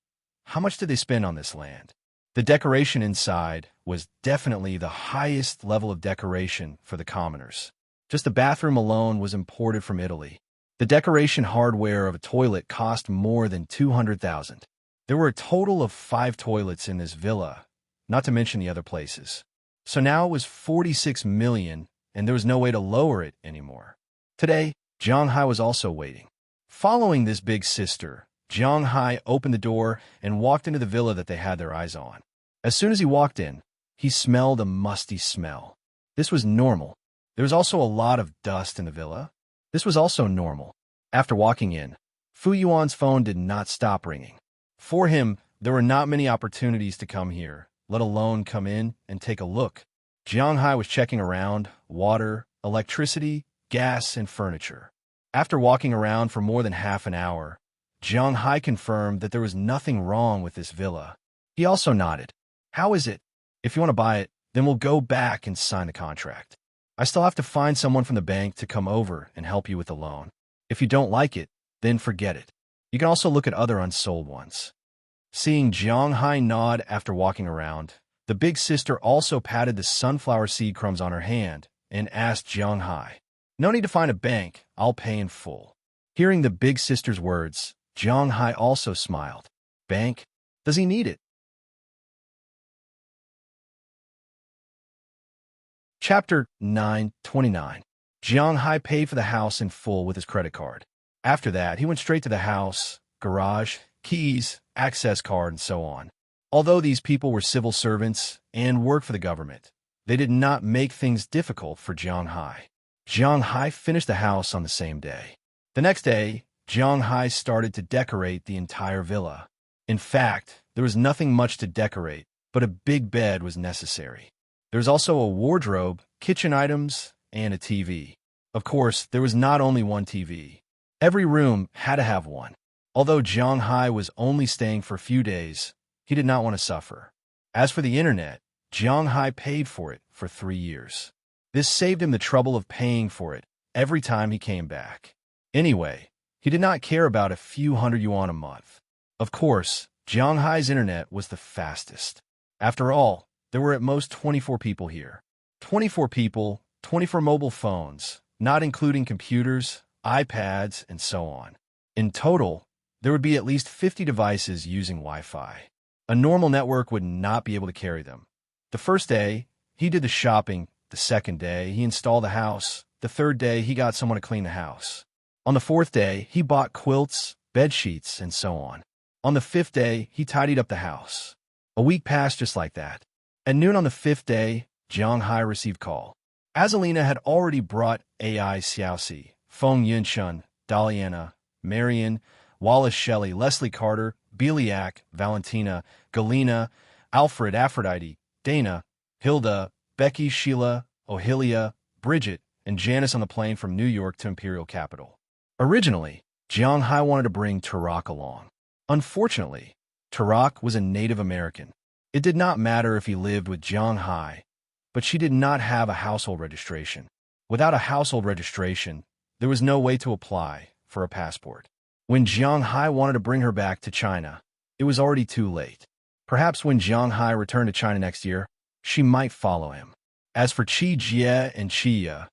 S1: How much did they spend on this land? The decoration inside was definitely the highest level of decoration for the commoners. Just the bathroom alone was imported from Italy. The decoration hardware of a toilet cost more than 200,000. There were a total of 5 toilets in this villa, not to mention the other places. So now it was 46 million, and there was no way to lower it anymore. Today, Zhang Hai was also waiting. Following this big sister, Zhang Hai opened the door and walked into the villa that they had their eyes on. As soon as he walked in, he smelled a musty smell. This was normal. There was also a lot of dust in the villa. This was also normal. After walking in, Fu Yuan's phone did not stop ringing. For him, there were not many opportunities to come here, let alone come in and take a look. Zhang Hai was checking around water, electricity, gas, and furniture. After walking around for more than half an hour, Zhang Hai confirmed that there was nothing wrong with this villa. He also nodded. How is it? If you want to buy it, then we'll go back and sign the contract. I still have to find someone from the bank to come over and help you with the loan. If you don't like it, then forget it. You can also look at other unsold ones. Seeing Zhang Hai nod after walking around, the big sister also patted the sunflower seed crumbs on her hand and asked Zhang Hai, "No need to find a bank, I'll pay in full." Hearing the big sister's words, Zhang Hai also smiled. Bank? Does he need it? Chapter 9:29. Zhang Hai paid for the house in full with his credit card. After that, he went straight to the house, garage, keys, access card, and so on. Although these people were civil servants and worked for the government, they did not make things difficult for Zhang Hai. Zhang Hai finished the house on the same day. The next day, Zhang Hai started to decorate the entire villa. In fact, there was nothing much to decorate, but a big bed was necessary. There was also a wardrobe, kitchen items, and a TV. Of course, there was not only one TV. Every room had to have one. Although Zhang Hai was only staying for a few days, he did not want to suffer. As for the internet, Zhang Hai paid for it for 3 years. This saved him the trouble of paying for it every time he came back. Anyway, he did not care about a few hundred yuan a month. Of course, Zhang Hai's internet was the fastest. After all, there were at most 24 people here. 24 people, 24 mobile phones, not including computers, iPads, and so on. In total, there would be at least 50 devices using Wi-Fi. A normal network would not be able to carry them. The first day, he did the shopping. The second day, he installed the house. The third day, he got someone to clean the house. On the fourth day, he bought quilts, bed sheets, and so on. On the fifth day, he tidied up the house. A week passed just like that. At noon on the fifth day, Zhang Hai received call. Azalina had already brought AI Xiaoxi, Feng Yunshun, Daliana, Marion, Wallace Shelley, Leslie Carter, Beliak, Valentina, Galena, Alfred, Aphrodite, Dana, Hilda, Becky, Sheila, Ohilia, Bridget, and Janice on the plane from New York to Imperial Capital. Originally, Zhang Hai wanted to bring Tarak along. Unfortunately, Tarak was a Native American. It did not matter if he lived with Zhang Hai, but she did not have a household registration. Without a household registration, there was no way to apply for a passport. When Zhang Hai wanted to bring her back to China, it was already too late. Perhaps when Zhang Hai returned to China next year, she might follow him. As for Qi Jie and Qi Ye,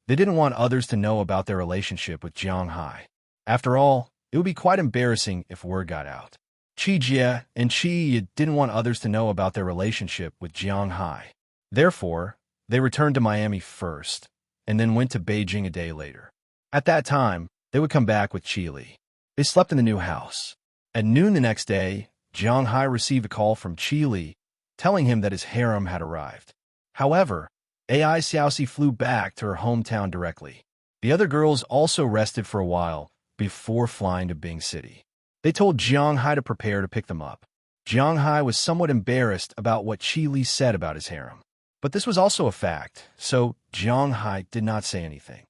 S1: they didn't want others to know about their relationship with Zhang Hai. After all, it would be quite embarrassing if word got out. Qi Jie and Qi Ye didn't want others to know about their relationship with Zhang Hai. Therefore, they returned to Miami first, and then went to Beijing a day later. At that time, they would come back with Qi Li. They slept in the new house. At noon the next day, Jiang Hai received a call from Qi Li, telling him that his harem had arrived. However, Ai Xiaoxi flew back to her hometown directly. The other girls also rested for a while before flying to Bing City. They told Jiang Hai to prepare to pick them up. Jiang Hai was somewhat embarrassed about what Qi Li said about his harem. But this was also a fact, so Jiang Hai did not say anything.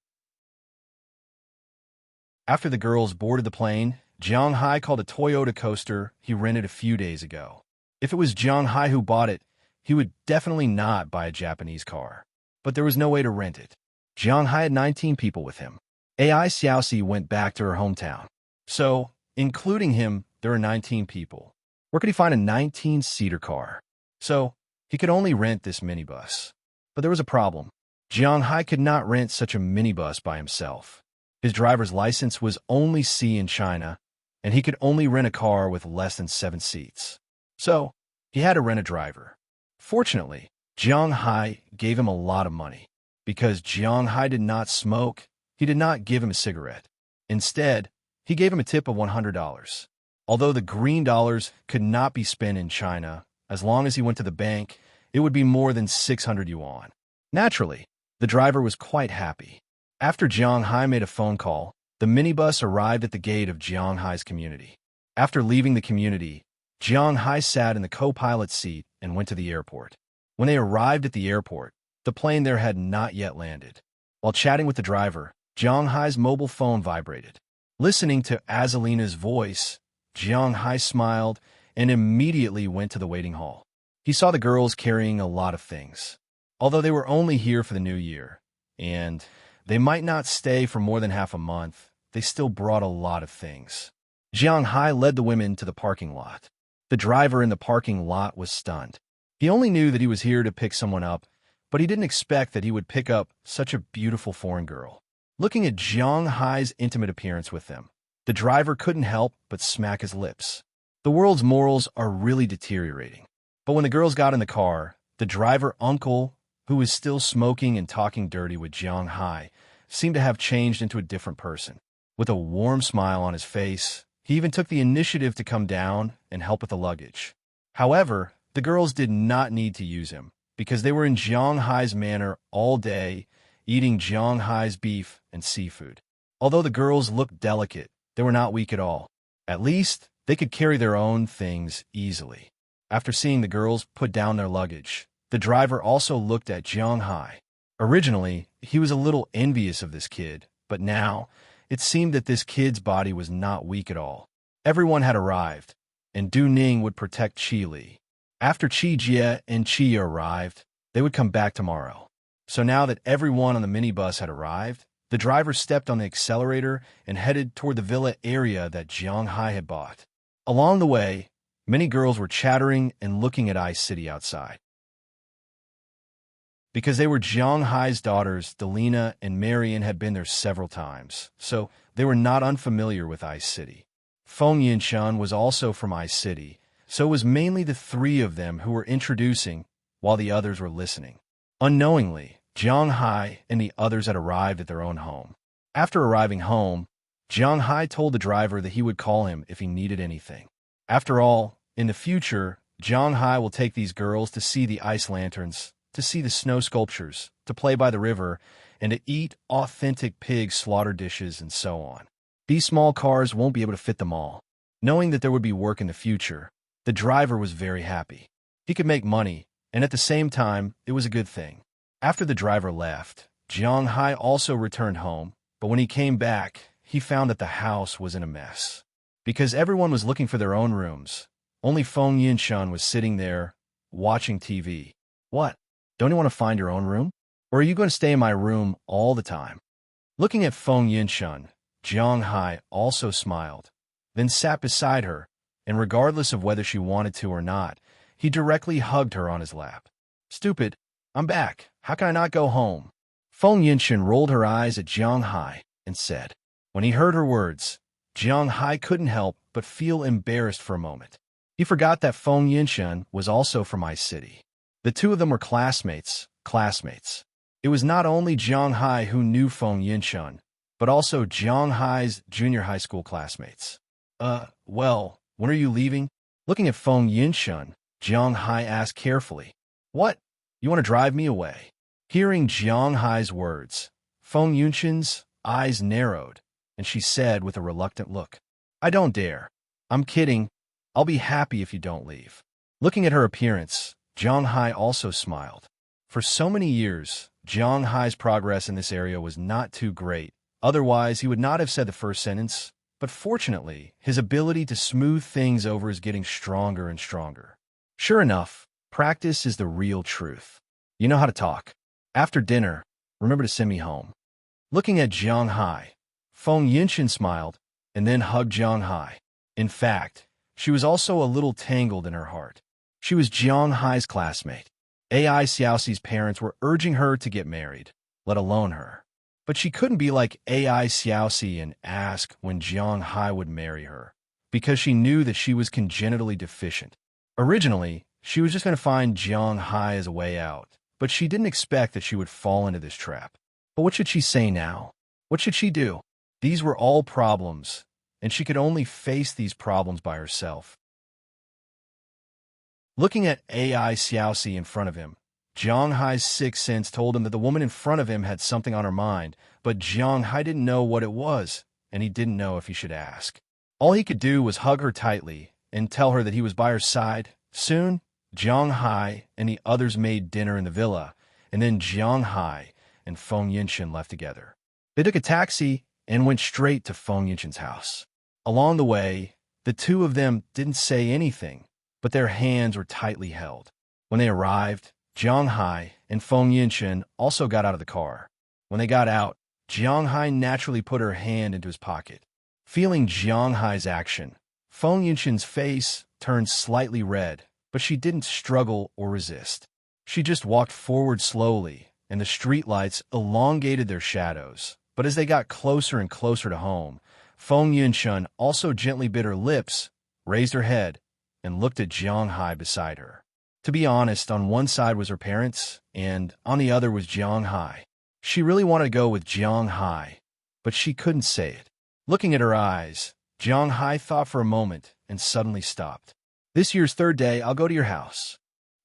S1: After the girls boarded the plane, Jiang Hai called a Toyota coaster he rented a few days ago. If it was Jiang Hai who bought it, he would definitely not buy a Japanese car. But there was no way to rent it. Jiang Hai had 19 people with him. Ai Xiaoxi went back to her hometown. So, including him, there were 19 people. Where could he find a 19-seater car? So, he could only rent this minibus. But there was a problem. Jiang Hai could not rent such a minibus by himself. His driver's license was only C in China, and he could only rent a car with less than 7 seats. So, he had to rent a driver. Fortunately, Jiang Hai gave him a lot of money. Because Jiang Hai did not smoke, he did not give him a cigarette. Instead, he gave him a tip of $100. Although the green dollars could not be spent in China, as long as he went to the bank, it would be more than 600 yuan. Naturally, the driver was quite happy. After Jiang Hai made a phone call, the minibus arrived at the gate of Jiang Hai's community. After leaving the community, Jiang Hai sat in the co-pilot seat and went to the airport. When they arrived at the airport, the plane there had not yet landed. While chatting with the driver, Jiang Hai's mobile phone vibrated. Listening to Azalina's voice, Jiang Hai smiled and immediately went to the waiting hall. He saw the girls carrying a lot of things. Although they were only here for the new year, and they might not stay for more than half a month, they still brought a lot of things. Jiang Hai led the women to the parking lot. The driver in the parking lot was stunned. He only knew that he was here to pick someone up, but he didn't expect that he would pick up such a beautiful foreign girl. Looking at Jiang Hai's intimate appearance with them, the driver couldn't help but smack his lips. The world's morals are really deteriorating. But when the girls got in the car, the driver uncle, who was still smoking and talking dirty with Jiang Hai, seemed to have changed into a different person. With a warm smile on his face, he even took the initiative to come down and help with the luggage. However, the girls did not need to use him, because they were in Jiang Hai's manor all day, eating Jiang Hai's beef and seafood. Although the girls looked delicate, they were not weak at all. At least, they could carry their own things easily. After seeing the girls put down their luggage, the driver also looked at Jiang Hai. Originally, he was a little envious of this kid, but now, it seemed that this kid's body was not weak at all. Everyone had arrived, and Du Ning would protect Qi Li. After Qi Jie and Qi arrived, they would come back tomorrow. So now that everyone on the minibus had arrived, the driver stepped on the accelerator and headed toward the villa area that Jiang Hai had bought. Along the way, many girls were chattering and looking at Ice City outside. Because they were Jiang Hai's daughters, Delina and Marian had been there several times, so they were not unfamiliar with Ice City. Feng Yinshan was also from Ice City, so it was mainly the three of them who were introducing while the others were listening. Unknowingly, Jiang Hai and the others had arrived at their own home. After arriving home, Jiang Hai told the driver that he would call him if he needed anything. After all, in the future, Jiang Hai will take these girls to see the ice lanterns, to see the snow sculptures, to play by the river, and to eat authentic pig slaughter dishes and so on. These small cars won't be able to fit them all. Knowing that there would be work in the future, the driver was very happy. He could make money, and at the same time, it was a good thing. After the driver left, Jiang Hai also returned home, but when he came back, he found that the house was in a mess. Because everyone was looking for their own rooms, only Feng Yinshan was sitting there, watching TV. What? Don't you want to find your own room? Or are you going to stay in my room all the time? Looking at Feng Yinshan, Jiang Hai also smiled, then sat beside her, and regardless of whether she wanted to or not, he directly hugged her on his lap. Stupid, I'm back. How can I not go home? Feng Yinshan rolled her eyes at Jiang Hai and said. When he heard her words, Jiang Hai couldn't help but feel embarrassed for a moment. He forgot that Feng Yinshan was also from Ice City. The two of them were classmates. It was not only Jiang Hai who knew Feng Yinshan, but also Jiang Hai's junior high school classmates. Well, when are you leaving? Looking at Feng Yinshun, Jiang Hai asked carefully. What? You want to drive me away? Hearing Jiang Hai's words, Feng Yinshun's eyes narrowed, and she said with a reluctant look, I don't dare. I'm kidding. I'll be happy if you don't leave. Looking at her appearance, Jiang Hai also smiled. For so many years, Jiang Hai's progress in this area was not too great. Otherwise, he would not have said the first sentence. But fortunately, his ability to smooth things over is getting stronger and stronger. Sure enough, practice is the real truth. You know how to talk. After dinner, remember to send me home. Looking at Jiang Hai, Feng Yinshun smiled and then hugged Jiang Hai. In fact, she was also a little tangled in her heart. She was Jiang Hai's classmate. AI Xiaoxi's parents were urging her to get married, let alone her. But she couldn't be like AI Xiaoxi and ask when Jiang Hai would marry her, because she knew that she was congenitally deficient. Originally, she was just going to find Jiang Hai as a way out, but she didn't expect that she would fall into this trap. But what should she say now? What should she do? These were all problems, and she could only face these problems by herself. Looking at AI Xiaoxi in front of him, Jiang Hai's sixth sense told him that the woman in front of him had something on her mind, but Jiang Hai didn't know what it was, and he didn't know if he should ask. All he could do was hug her tightly and tell her that he was by her side. Soon, Jiang Hai and the others made dinner in the villa, and then Jiang Hai and Feng Yinshun left together. They took a taxi and went straight to Feng Yinshun's house. Along the way, the two of them didn't say anything, but their hands were tightly held. When they arrived, Jiang Hai and Feng Yinshun also got out of the car. When they got out, Jiang Hai naturally put her hand into his pocket. Feeling Jiang Hai's action, Feng Yinshun's face turned slightly red, but she didn't struggle or resist. She just walked forward slowly, and the streetlights elongated their shadows. But as they got closer and closer to home, Feng Yinshun also gently bit her lips, raised her head, and looked at Jiang Hai beside her. To be honest, on one side was her parents, and on the other was Jiang Hai. She really wanted to go with Jiang Hai, but she couldn't say it. Looking at her eyes, Jiang Hai thought for a moment and suddenly stopped. This year's third day, I'll go to your house.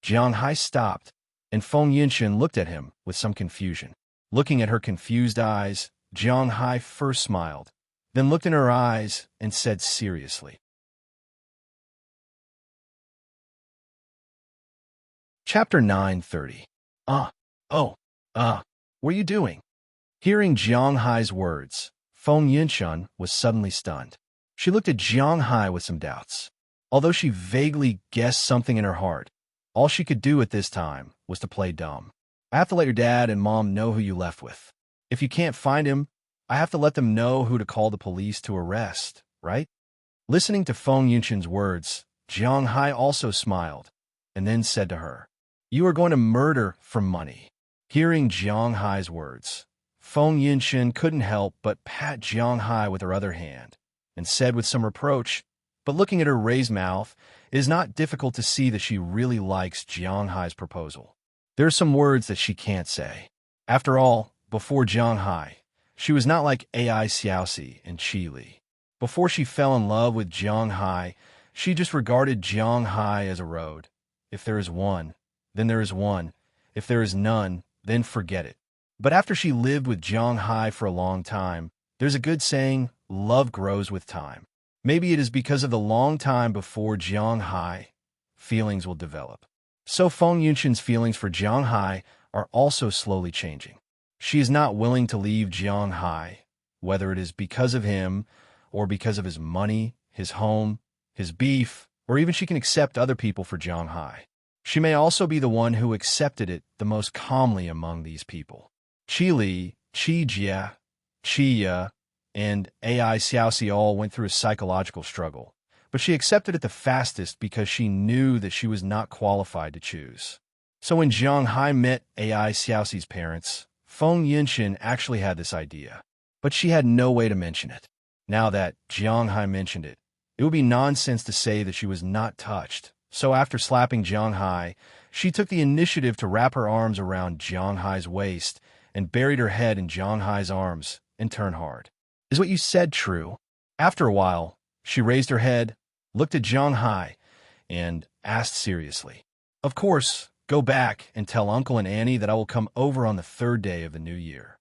S1: Jiang Hai stopped, and Feng Yinshun looked at him with some confusion. Looking at her confused eyes, Jiang Hai first smiled, then looked in her eyes and said seriously. Chapter 9:30. What are you doing? Hearing Jiang Hai's words, Feng Yinshun was suddenly stunned. She looked at Jiang Hai with some doubts. Although she vaguely guessed something in her heart, all she could do at this time was to play dumb. I have to let your dad and mom know who you left with. If you can't find him, I have to let them know who to call the police to arrest, right? Listening to Feng Yinshun's words, Jiang Hai also smiled, and then said to her, You are going to murder for money. Hearing Jiang Hai's words, Feng Yinshun couldn't help but pat Jiang Hai with her other hand, and said with some reproach, but looking at her raised mouth, it is not difficult to see that she really likes Jiang Hai's proposal. There are some words that she can't say. After all, before Jiang Hai, she was not like AI Xiaoxi and Qi Li. Before she fell in love with Jiang Hai, she just regarded Jiang Hai as a road. If there is one, then there is one. If there is none, then forget it. But after she lived with Jiang Hai for a long time, there's a good saying, love grows with time. Maybe it is because of the long time before Jiang Hai, feelings will develop. So Feng Yinshun's feelings for Jiang Hai are also slowly changing. She is not willing to leave Jiang Hai, whether it is because of him or because of his money, his home, his beef, or even she can accept other people for Jiang Hai. She may also be the one who accepted it the most calmly among these people. Qi Li, Qi Jia, Qi Ya, and AI Xiaoxi all went through a psychological struggle, but she accepted it the fastest because she knew that she was not qualified to choose. So when Jiang Hai met AI Xiaoxi's parents, Feng Yinshun actually had this idea, but she had no way to mention it. Now that Jiang Hai mentioned it, it would be nonsense to say that she was not touched. So after slapping Jiang Hai, she took the initiative to wrap her arms around Jiang Hai's waist and buried her head in Jiang Hai's arms and turn hard. Is what you said true? After a while, she raised her head, looked at Zhang Hai, and asked seriously, "Of course, go back and tell Uncle and Annie that I will come over on the 3rd day of the new year."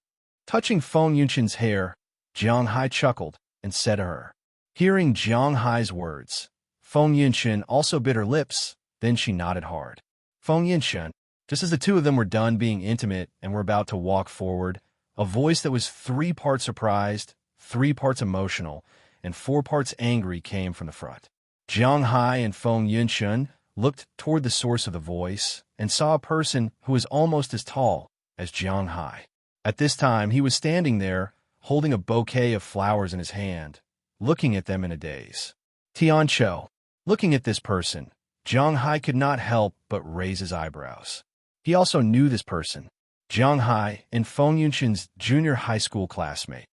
S1: Touching Feng Yunshan's hair, Zhang Hai chuckled and said to her. Hearing Zhang Hai's words, Feng Yunshan also bit her lips, then she nodded hard. Feng Yunshan, just as the two of them were done being intimate and were about to walk forward, a voice that was 3 parts surprised, 3 parts emotional, and 4 parts angry came from the front. Zhang Hai and Feng Yunshan looked toward the source of the voice and saw a person who was almost as tall as Zhang Hai. At this time, he was standing there, holding a bouquet of flowers in his hand, looking at them in a daze. Tian Cho. Looking at this person, Zhang Hai could not help but raise his eyebrows. He also knew this person, Zhang Hai and Feng Yunshan's junior high school classmate.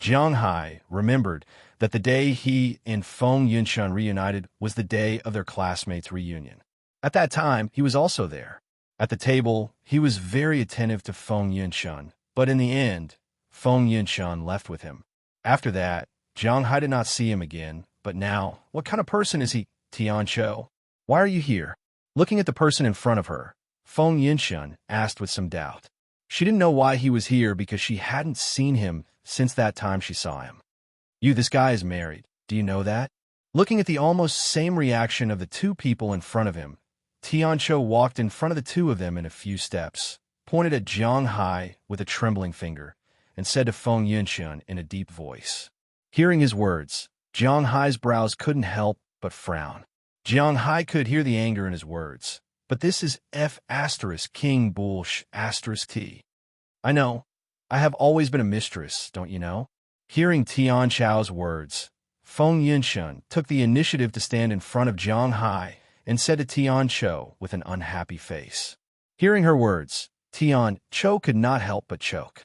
S1: Zhang Hai remembered that the day he and Feng Yunshan reunited was the day of their classmates' reunion. At that time, he was also there. At the table, he was very attentive to Feng Yunshan, but in the end, Feng Yunshan left with him. After that, Zhang Hai did not see him again, but now, what kind of person is he? Tian Cho, why are you here? Looking at the person in front of her, Feng Yunshan asked with some doubt. She didn't know why he was here because she hadn't seen him since that time she saw him. This guy is married. Do you know that? Looking at the almost same reaction of the 2 people in front of him, Tian Cho walked in front of the 2 of them in a few steps, pointed at Zhang Hai with a trembling finger, and said to Feng Yunshan in a deep voice. Hearing his words, Zhang Hai's brows couldn't help but frown. Zhang Hai could hear the anger in his words. But this is King Bullsh T. I know. I have always been a mistress, don't you know? Hearing Tian Cho's words, Feng Yunshan took the initiative to stand in front of Zhang Hai and said to Tian Cho with an unhappy face. Hearing her words, Tian Cho could not help but choke.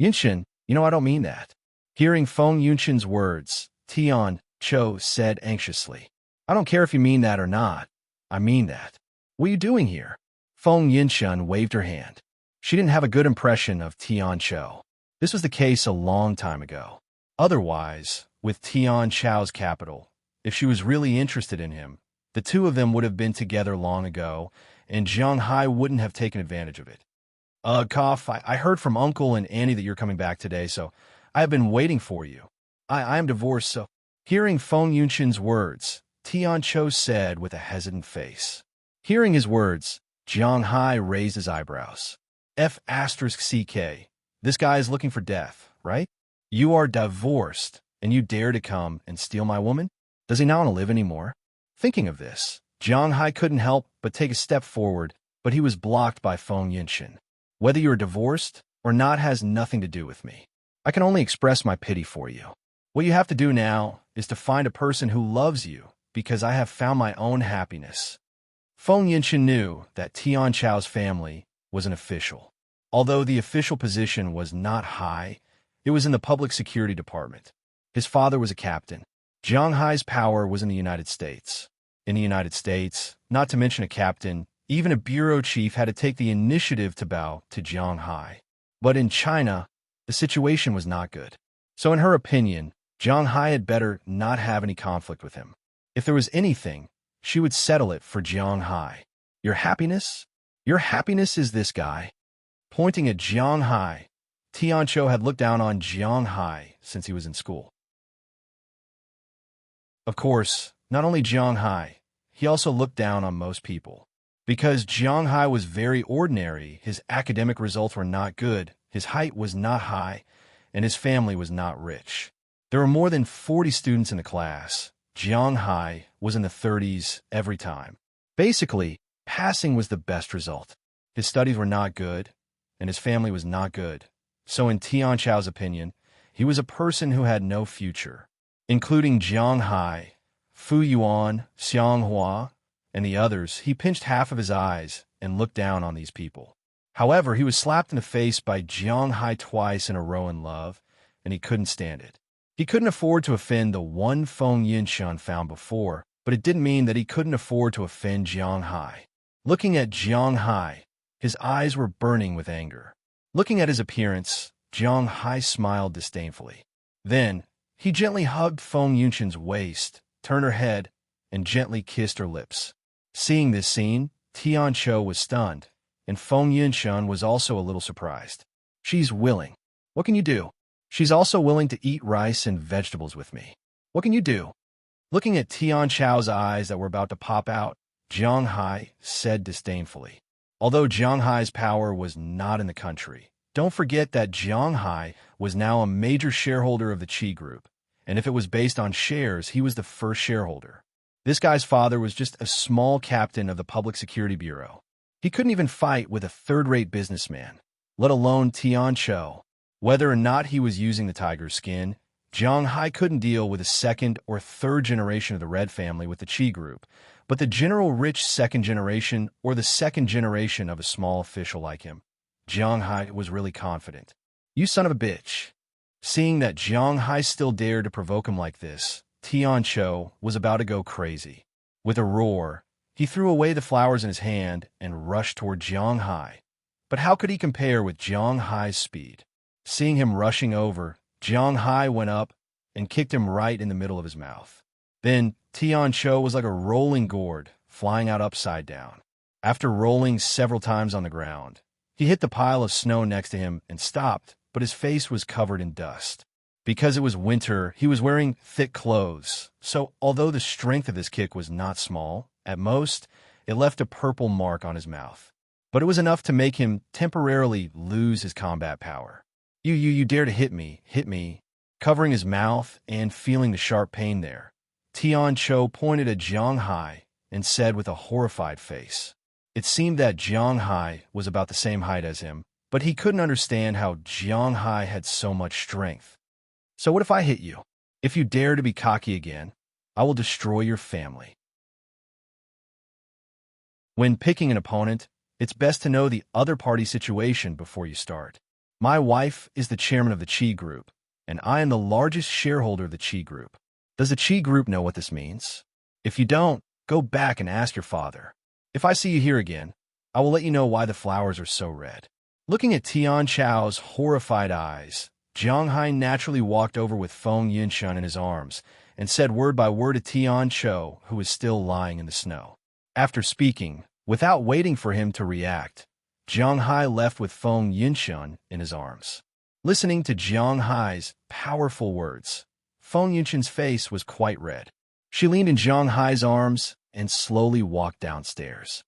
S1: Yunshan, I don't mean that. Hearing Feng Yunshan's words, Tian Cho said anxiously. I don't care if you mean that or not. I mean that. What are you doing here? Feng Yunshan waved her hand. She didn't have a good impression of Tian Cho. This was the case a long time ago. Otherwise, with Tian Cho's capital, if she was really interested in him, the 2 of them would have been together long ago, and Zhang Hai wouldn't have taken advantage of it. I heard from Uncle and Annie that you're coming back today, so I have been waiting for you. I am divorced, so... Hearing Feng Yunshan's words, Tian Cho said with a hesitant face. Hearing his words, Zhang Hai raised his eyebrows. CK. This guy is looking for death, right? You are divorced, and you dare to come and steal my woman? Does he not want to live anymore? Thinking of this, Zhang Hai couldn't help but take a step forward, but he was blocked by Feng Yunshan. Whether you are divorced or not has nothing to do with me. I can only express my pity for you. What you have to do now is to find a person who loves you, because I have found my own happiness. Feng Yunshan knew that Tian Cho's family was an official. Although the official position was not high, it was in the public security department. His father was a captain. Zhang Hai's power was in the United States. In the United States, not to mention a captain, even a bureau chief had to take the initiative to bow to Zhang Hai. But in China, the situation was not good. So in her opinion, Zhang Hai had better not have any conflict with him. If there was anything, she would settle it for Zhang Hai. Your happiness? Your happiness is this guy. Pointing at Zhang Hai, Tian Cho had looked down on Zhang Hai since he was in school. Of course, not only Zhang Hai, he also looked down on most people. Because Zhang Hai was very ordinary, his academic results were not good, his height was not high, and his family was not rich. There were more than 40 students in the class. Zhang Hai was in the 30s every time. Basically, passing was the best result. His studies were not good, and his family was not good. So in Tian Cho's opinion, he was a person who had no future. Including Zhang Hai, Fu Yuan, Xiang Hua, and the others, he pinched half of his eyes and looked down on these people. However, he was slapped in the face by Zhang Hai twice in a row in love, and he couldn't stand it. He couldn't afford to offend the one Feng Yunshan found before, but it didn't mean that he couldn't afford to offend Zhang Hai. Looking at Zhang Hai, his eyes were burning with anger. Looking at his appearance, Jiang Hai smiled disdainfully. Then, he gently hugged Feng Yunshan's waist, turned her head, and gently kissed her lips. Seeing this scene, Tian Cho was stunned, and Feng Yunshan was also a little surprised. She's willing. What can you do? She's also willing to eat rice and vegetables with me. What can you do? Looking at Tian Chao's eyes that were about to pop out, Jiang Hai said disdainfully. Although Jiang Hai's power was not in the country, don't forget that Jiang Hai was now a major shareholder of the Qi Group, and if it was based on shares, he was the first shareholder. This guy's father was just a small captain of the Public Security Bureau. He couldn't even fight with a third-rate businessman, let alone Tian Cho. Whether or not he was using the tiger's skin, Jiang Hai couldn't deal with a second or third generation of the Red family with the Qi Group, but the general rich second generation or the second generation of a small official like him, Jiang Hai was really confident. You son of a bitch. Seeing that Jiang Hai still dared to provoke him like this, Tian Cho was about to go crazy. With a roar, he threw away the flowers in his hand and rushed toward Jiang Hai. But how could he compare with Jiang Hai's speed? Seeing him rushing over, Jiang Hai went up and kicked him right in the middle of his mouth. Then, Tian Cho was like a rolling gourd, flying out upside down. After rolling several times on the ground, he hit the pile of snow next to him and stopped, but his face was covered in dust. Because it was winter, he was wearing thick clothes, so although the strength of his kick was not small, at most, it left a purple mark on his mouth. But it was enough to make him temporarily lose his combat power. You dare to hit me. Covering his mouth and feeling the sharp pain there, Tian Cho pointed at Jiang Hai and said with a horrified face. It seemed that Jiang Hai was about the same height as him, but he couldn't understand how Jiang Hai had so much strength. So what if I hit you? If you dare to be cocky again, I will destroy your family. When picking an opponent, it's best to know the other party's situation before you start. My wife is the chairman of the Qi Group, and I am the largest shareholder of the Qi Group. Does the Qi Group know what this means? If you don't, go back and ask your father. If I see you here again, I will let you know why the flowers are so red. Looking at Tian Chao's horrified eyes, Jiang Hai naturally walked over with Feng Yunshan in his arms and said word by word to Tian Cho, who was still lying in the snow. After speaking, without waiting for him to react, Jiang Hai left with Feng Yunshan in his arms. Listening to Jiang Hai's powerful words, Feng Yunshan's face was quite red. She leaned in Jiang Hai's arms and slowly walked downstairs.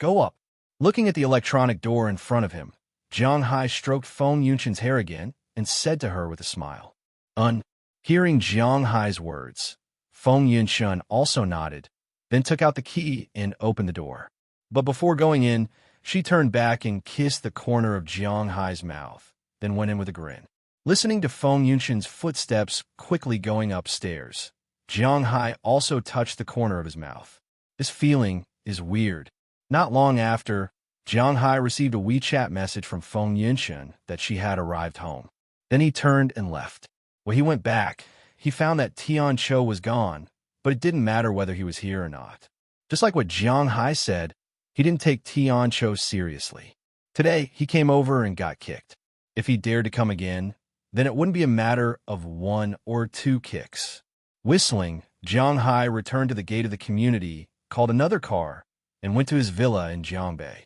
S1: Go up. Looking at the electronic door in front of him, Jiang Hai stroked Feng Yunshan's hair again and said to her with a smile. Hearing Jiang Hai's words, Feng Yunshan also nodded, then took out the key and opened the door. But before going in, she turned back and kissed the corner of Jiang Hai's mouth, then went in with a grin. Listening to Feng Yunshan's footsteps quickly going upstairs, Jiang Hai also touched the corner of his mouth. This feeling is weird. Not long after, Jiang Hai received a WeChat message from Feng Yunshan that she had arrived home. Then he turned and left. When he went back, he found that Tian Cho was gone, but it didn't matter whether he was here or not. Just like what Jiang Hai said, he didn't take Tian Cho seriously. Today, he came over and got kicked. If he dared to come again, then it wouldn't be a matter of 1 or 2 kicks. Whistling, Jiang Hai returned to the gate of the community, called another car, and went to his villa in Jiangbei.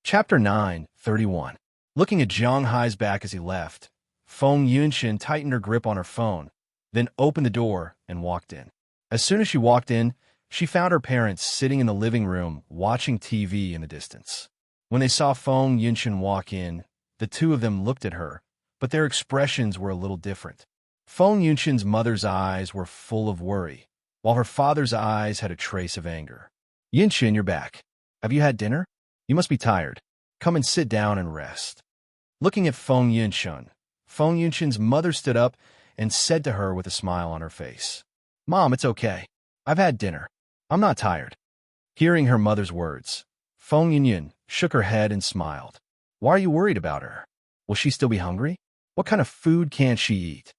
S1: Chapter 9:31. Looking at Jiang Hai's back as he left, Feng Yunshan tightened her grip on her phone, then opened the door and walked in. As soon as she walked in, she found her parents sitting in the living room watching TV in the distance. When they saw Feng Yunshan walk in, the two of them looked at her, but their expressions were a little different. Feng Yunshan's mother's eyes were full of worry, while her father's eyes had a trace of anger. Yunshan, you're back. Have you had dinner? You must be tired. Come and sit down and rest. Looking at Feng Yunshan's mother stood up and said to her with a smile on her face, Mom, it's okay. I've had dinner. I'm not tired. Hearing her mother's words, Feng Yunshan shook her head and smiled. Why are you worried about her? Will she still be hungry? What kind of food can't she eat?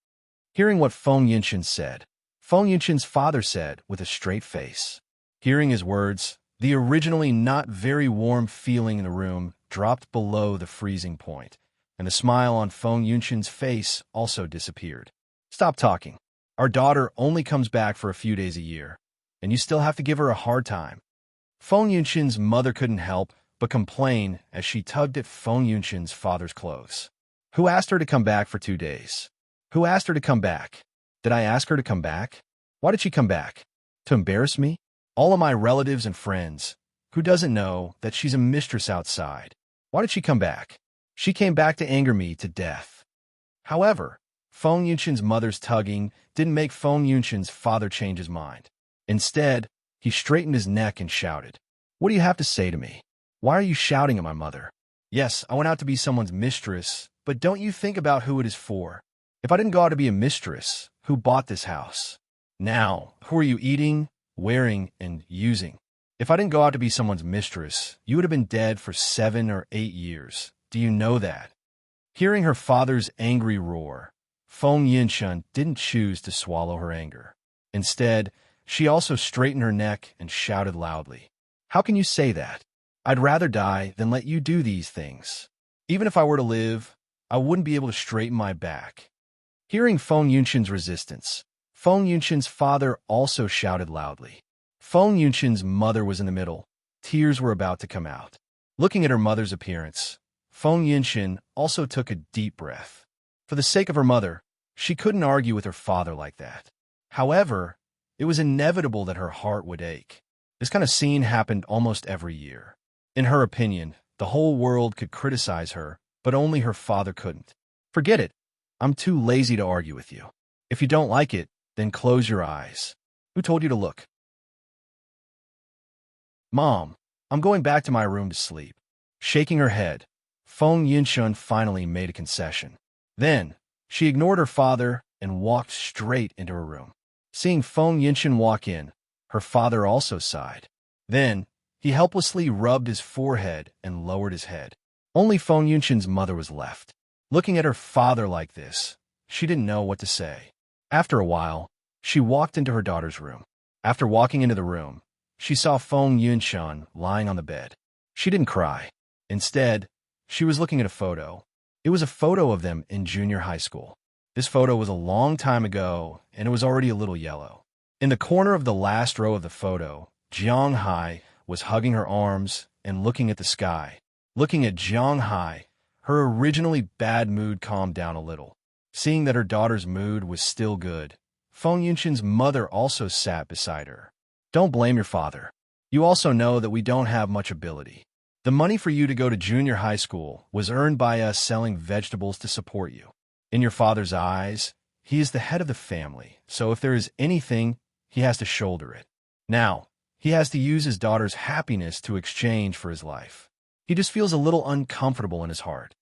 S1: Hearing what Feng Yunshan said, Feng Yunshan's father said with a straight face. Hearing his words, The originally not very warm feeling in the room dropped below the freezing point, and the smile on Feng Yunshin's face also disappeared. Stop talking. Our daughter only comes back for a few days a year, and you still have to give her a hard time. Feng Yunshin's mother couldn't help but complain as she tugged at Feng Yunshin's father's clothes. Who asked her to come back for 2 days? Who asked her to come back? Did I ask her to come back? Why did she come back? To embarrass me? All of my relatives and friends. Who doesn't know that she's a mistress outside? Why did she come back? She came back to anger me to death. However, Feng Yunshin's mother's tugging didn't make Feng Yunshin's father change his mind. Instead, he straightened his neck and shouted, "What do you have to say to me? Why are you shouting at my mother? Yes, I went out to be someone's mistress, but don't you think about who it is for? If I didn't go out to be a mistress, who bought this house? Now, who are you eating, wearing, and using? If I didn't go out to be someone's mistress, you would have been dead for 7 or 8 years. Do you know that?" Hearing her father's angry roar, Feng Yunshin didn't choose to swallow her anger. Instead, she also straightened her neck and shouted loudly, "How can you say that? I'd rather die than let you do these things. Even if I were to live, I wouldn't be able to straighten my back." Hearing Feng Yunshin's resistance, Feng Yunshin's father also shouted loudly. Feng Yunshin's mother was in the middle. Tears were about to come out. Looking at her mother's appearance, Feng Yunshin also took a deep breath. For the sake of her mother, she couldn't argue with her father like that. However, it was inevitable that her heart would ache. This kind of scene happened almost every year. In her opinion, the whole world could criticize her, but only her father couldn't. Forget it. I'm too lazy to argue with you. If you don't like it, then close your eyes. Who told you to look? Mom, I'm going back to my room to sleep. Shaking her head, Feng Yunshin finally made a concession. Then, she ignored her father and walked straight into her room. Seeing Feng Yunshin walk in, her father also sighed. Then, he helplessly rubbed his forehead and lowered his head. Only Feng Yunshin's mother was left. Looking at her father like this, she didn't know what to say. After a while, she walked into her daughter's room. After walking into the room, she saw Feng Yunshin lying on the bed. She didn't cry. Instead, she was looking at a photo. It was a photo of them in junior high school. This photo was a long time ago, and it was already a little yellow. In the corner of the last row of the photo, Jiang Hai was hugging her arms and looking at the sky. Looking at Jiang Hai, her originally bad mood calmed down a little. Seeing that her daughter's mood was still good, Feng Yunshin's mother also sat beside her. "Don't blame your father. You also know that we don't have much ability. The money for you to go to junior high school was earned by us selling vegetables to support you. In your father's eyes, he is the head of the family, so if there is anything, he has to shoulder it. Now, he has to use his daughter's happiness to exchange for his life. He just feels a little uncomfortable in his heart."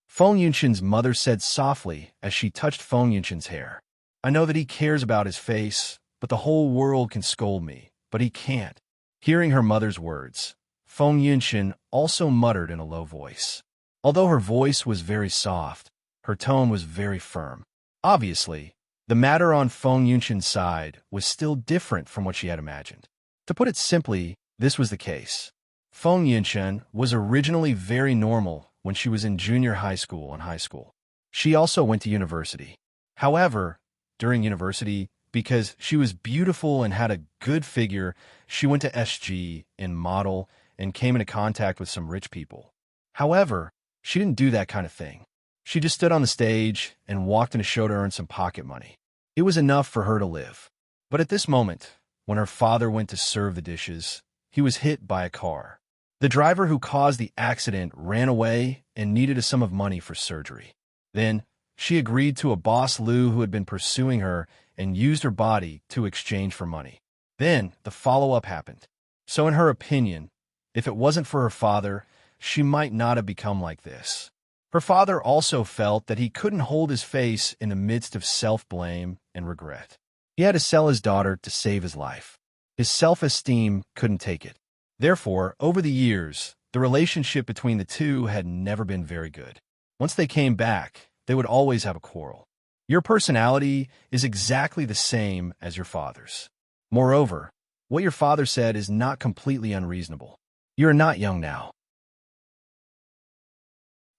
S1: Feng Yunshin's mother said softly as she touched Feng Yunshin's hair. "I know that he cares about his face, but the whole world can scold me, but he can't." Hearing her mother's words, Feng Yunshin also muttered in a low voice. Although her voice was very soft, her tone was very firm. Obviously, the matter on Feng Yunshin's side was still different from what she had imagined. To put it simply, this was the case. Feng Yunshin was originally very normal when she was in junior high school and high school. She also went to university. However, during university, because she was beautiful and had a good figure, she went to SG in model and came into contact with some rich people. However, she didn't do that kind of thing. She just stood on the stage and walked in a show to earn some pocket money. It was enough for her to live. But at this moment, when her father went to serve the dishes, he was hit by a car. The driver who caused the accident ran away and needed a sum of money for surgery. Then, she agreed to a boss Lou who had been pursuing her and used her body to exchange for money. Then, the follow-up happened. So in her opinion, if it wasn't for her father, she might not have become like this. Her father also felt that he couldn't hold his face in the midst of self-blame and regret. He had to sell his daughter to save his life. His self-esteem couldn't take it. Therefore, over the years, the relationship between the two had never been very good. Once they came back, they would always have a quarrel. Your personality is exactly the same as your father's. Moreover, What your father said is not completely unreasonable. You are not young now.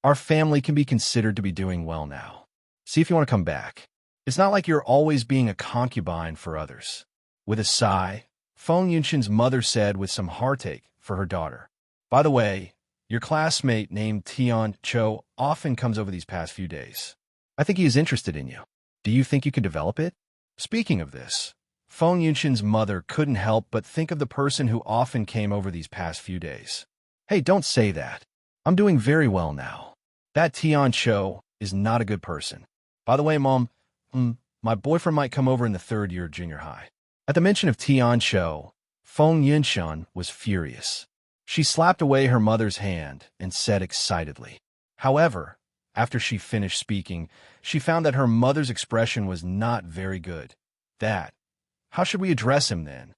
S1: Our family can be considered to be doing well now. See if you want to come back. It's not like you're always being a concubine for others. With a sigh, Feng Yunshin's mother said with some heartache for her daughter. By the way, your classmate named Tian Cho often comes over these past few days. I think he is interested in you. Do you think you could develop it? Speaking of this, Feng Yunshin's mother couldn't help but think of the person who often came over these past few days. Hey, don't say that. I'm doing very well now. That Tian Cho is not a good person. By the way, Mom, my boyfriend might come over in the 3rd year of junior high. At the mention of Tian Cho, Feng Yunshan was furious. She slapped away her mother's hand and said excitedly. However, after she finished speaking, she found that her mother's expression was not very good. How should we address him then?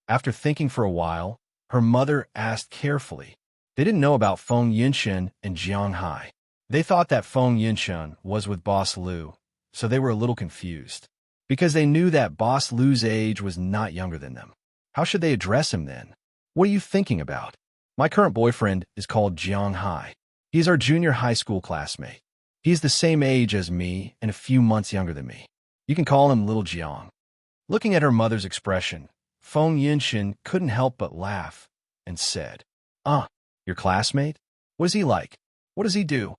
S1: After thinking for a while, her mother asked carefully. They didn't know about Feng Yunshan and Jiang Hai. They thought that Feng Yunshan was with Boss Liu, so they were a little confused, because they knew that Boss Liu's age was not younger than them. How should they address him then? What are you thinking about? My current boyfriend is called Jiang Hai. He's our junior high school classmate. He's the same age as me and a few months younger than me. You can call him Little Jiang. Looking at her mother's expression, Feng Yunshan couldn't help but laugh and said, your classmate? What is he like? What does he do?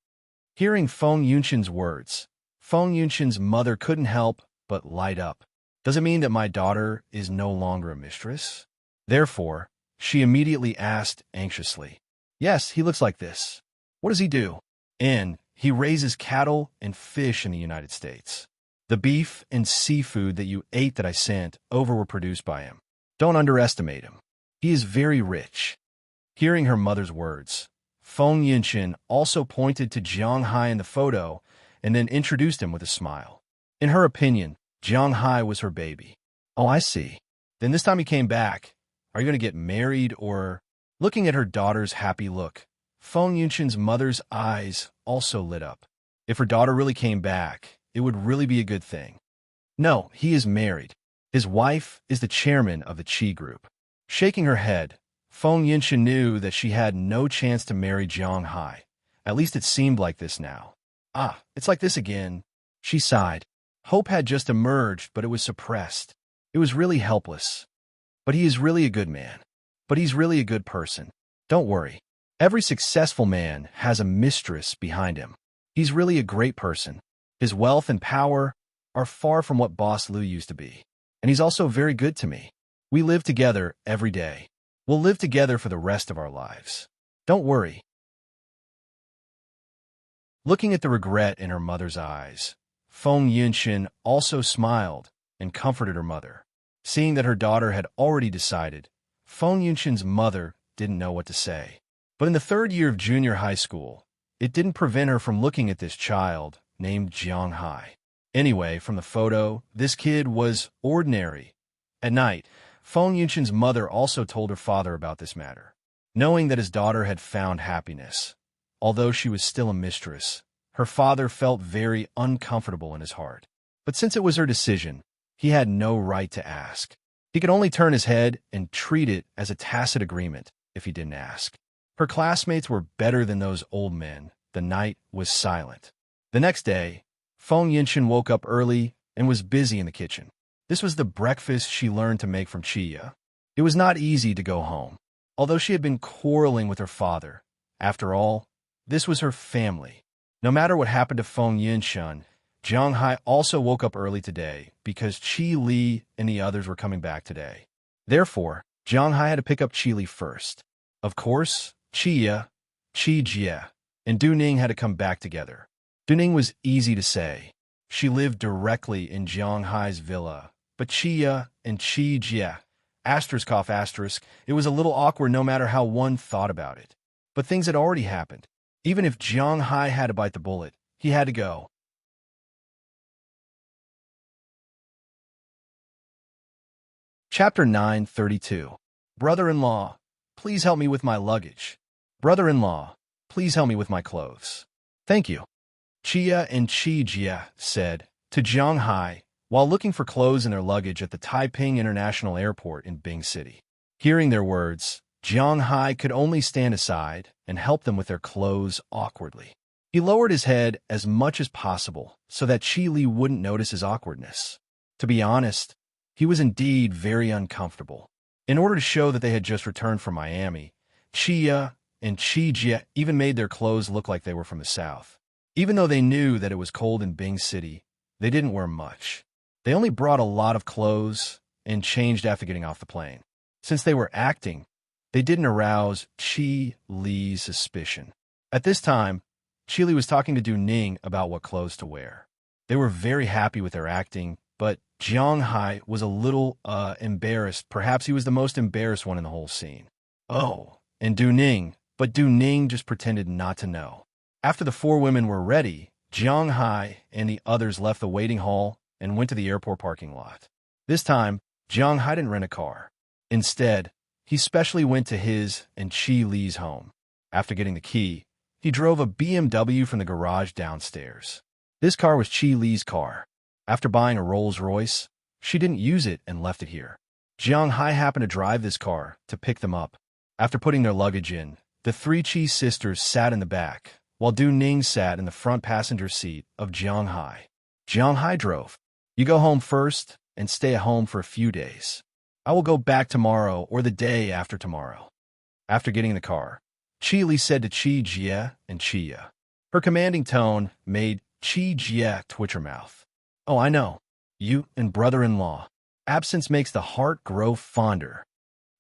S1: Hearing Feng Yunshan's words, Feng Yunshan's mother couldn't help but light up. Does it mean that my daughter is no longer a mistress? Therefore, she immediately asked anxiously. Yes, he looks like this. What does he do? He raises cattle and fish in the United States. The beef and seafood that you ate that I sent over were produced by him. Don't underestimate him. He is very rich. Hearing her mother's words, Feng Yunshan also pointed to Jiang Hai in the photo and then introduced him with a smile. In her opinion, Jiang Hai was her baby. Oh, I see. Then this time he came back. Are you going to get married or... Looking at her daughter's happy look, Feng Yunshan's mother's eyes also lit up. If her daughter really came back, it would really be a good thing. No, he is married. His wife is the chairman of the Qi group. Shaking her head, Feng Yunshan knew that she had no chance to marry Jiang Hai. At least it seemed like this now. It's like this again. She sighed. Hope had just emerged, but it was suppressed. It was really helpless. But he is really a good man. But he's really a good person. Don't worry. Every successful man has a mistress behind him. He's really a great person. His wealth and power are far from what Boss Liu used to be. And he's also very good to me. We live together every day. We'll live together for the rest of our lives. Don't worry. Looking at the regret in her mother's eyes, Feng Yunshan also smiled and comforted her mother. Seeing that her daughter had already decided, Feng Yunshan's mother didn't know what to say. But in the 3rd year of junior high school, it didn't prevent her from looking at this child named Jiang Hai. Anyway, from the photo, this kid was ordinary. At night, Feng Yunshan's mother also told her father about this matter. Knowing that his daughter had found happiness, although she was still a mistress, her father felt very uncomfortable in his heart. But since it was her decision, he had no right to ask. He could only turn his head and treat it as a tacit agreement if he didn't ask. Her classmates were better than those old men. The night was silent. The next day, Feng Yunshan woke up early and was busy in the kitchen. This was the breakfast she learned to make from Chia. It was not easy to go home, although she had been quarreling with her father. After all, this was her family. No matter what happened to Feng Yunshan, Jiang Hai also woke up early today because Qi Li and the others were coming back today. Therefore, Jiang Hai had to pick up Qi Li first. Of course, Qi Jie, and Du Ning had to come back together. Du Ning was easy to say. She lived directly in Jiang Hai's villa, but Qi and Qi Jie, it was a little awkward no matter how one thought about it. But things had already happened. Even if Jiang Hai had to bite the bullet, he had to go. Chapter 932. Brother-in-law, please help me with my luggage. Brother-in-law, please help me with my clothes. Thank you. Chia and Qi Jie said to Jiang Hai while looking for clothes in their luggage at the Taiping International Airport in Bing City. Hearing their words, Jiang Hai could only stand aside and help them with their clothes awkwardly. He lowered his head as much as possible so that Qi Li wouldn't notice his awkwardness. To be honest, he was indeed very uncomfortable. In order to show that they had just returned from Miami, Chia and Qi Jie even made their clothes look like they were from the south. Even though they knew that it was cold in Bing City, they didn't wear much. They only brought a lot of clothes and changed after getting off the plane. Since they were acting, they didn't arouse Qi Li's suspicion. At this time, Qi Li was talking to Du Ning about what clothes to wear. They were very happy with their acting, but Jiang Hai was a little embarrassed. Perhaps he was the most embarrassed one in the whole scene. Oh, and Du Ning, but Du Ning just pretended not to know. After the four women were ready, Jiang Hai and the others left the waiting hall and went to the airport parking lot. This time, Jiang Hai didn't rent a car. Instead, he specially went to his and Qi Li's home. After getting the key, he drove a BMW from the garage downstairs. This car was Qi Li's car. After buying a Rolls-Royce, she didn't use it and left it here. Jiang Hai happened to drive this car to pick them up. After putting their luggage in, the three Qi sisters sat in the back, while Du Ning sat in the front passenger seat of Jiang Hai. Jiang Hai drove. You go home first and stay at home for a few days. I will go back tomorrow or the day after tomorrow. After getting in the car, Qi Li said to Qi Jie and Qia. Her commanding tone made Qi Jie twitch her mouth. Oh, I know. You and brother-in-law. Absence makes the heart grow fonder.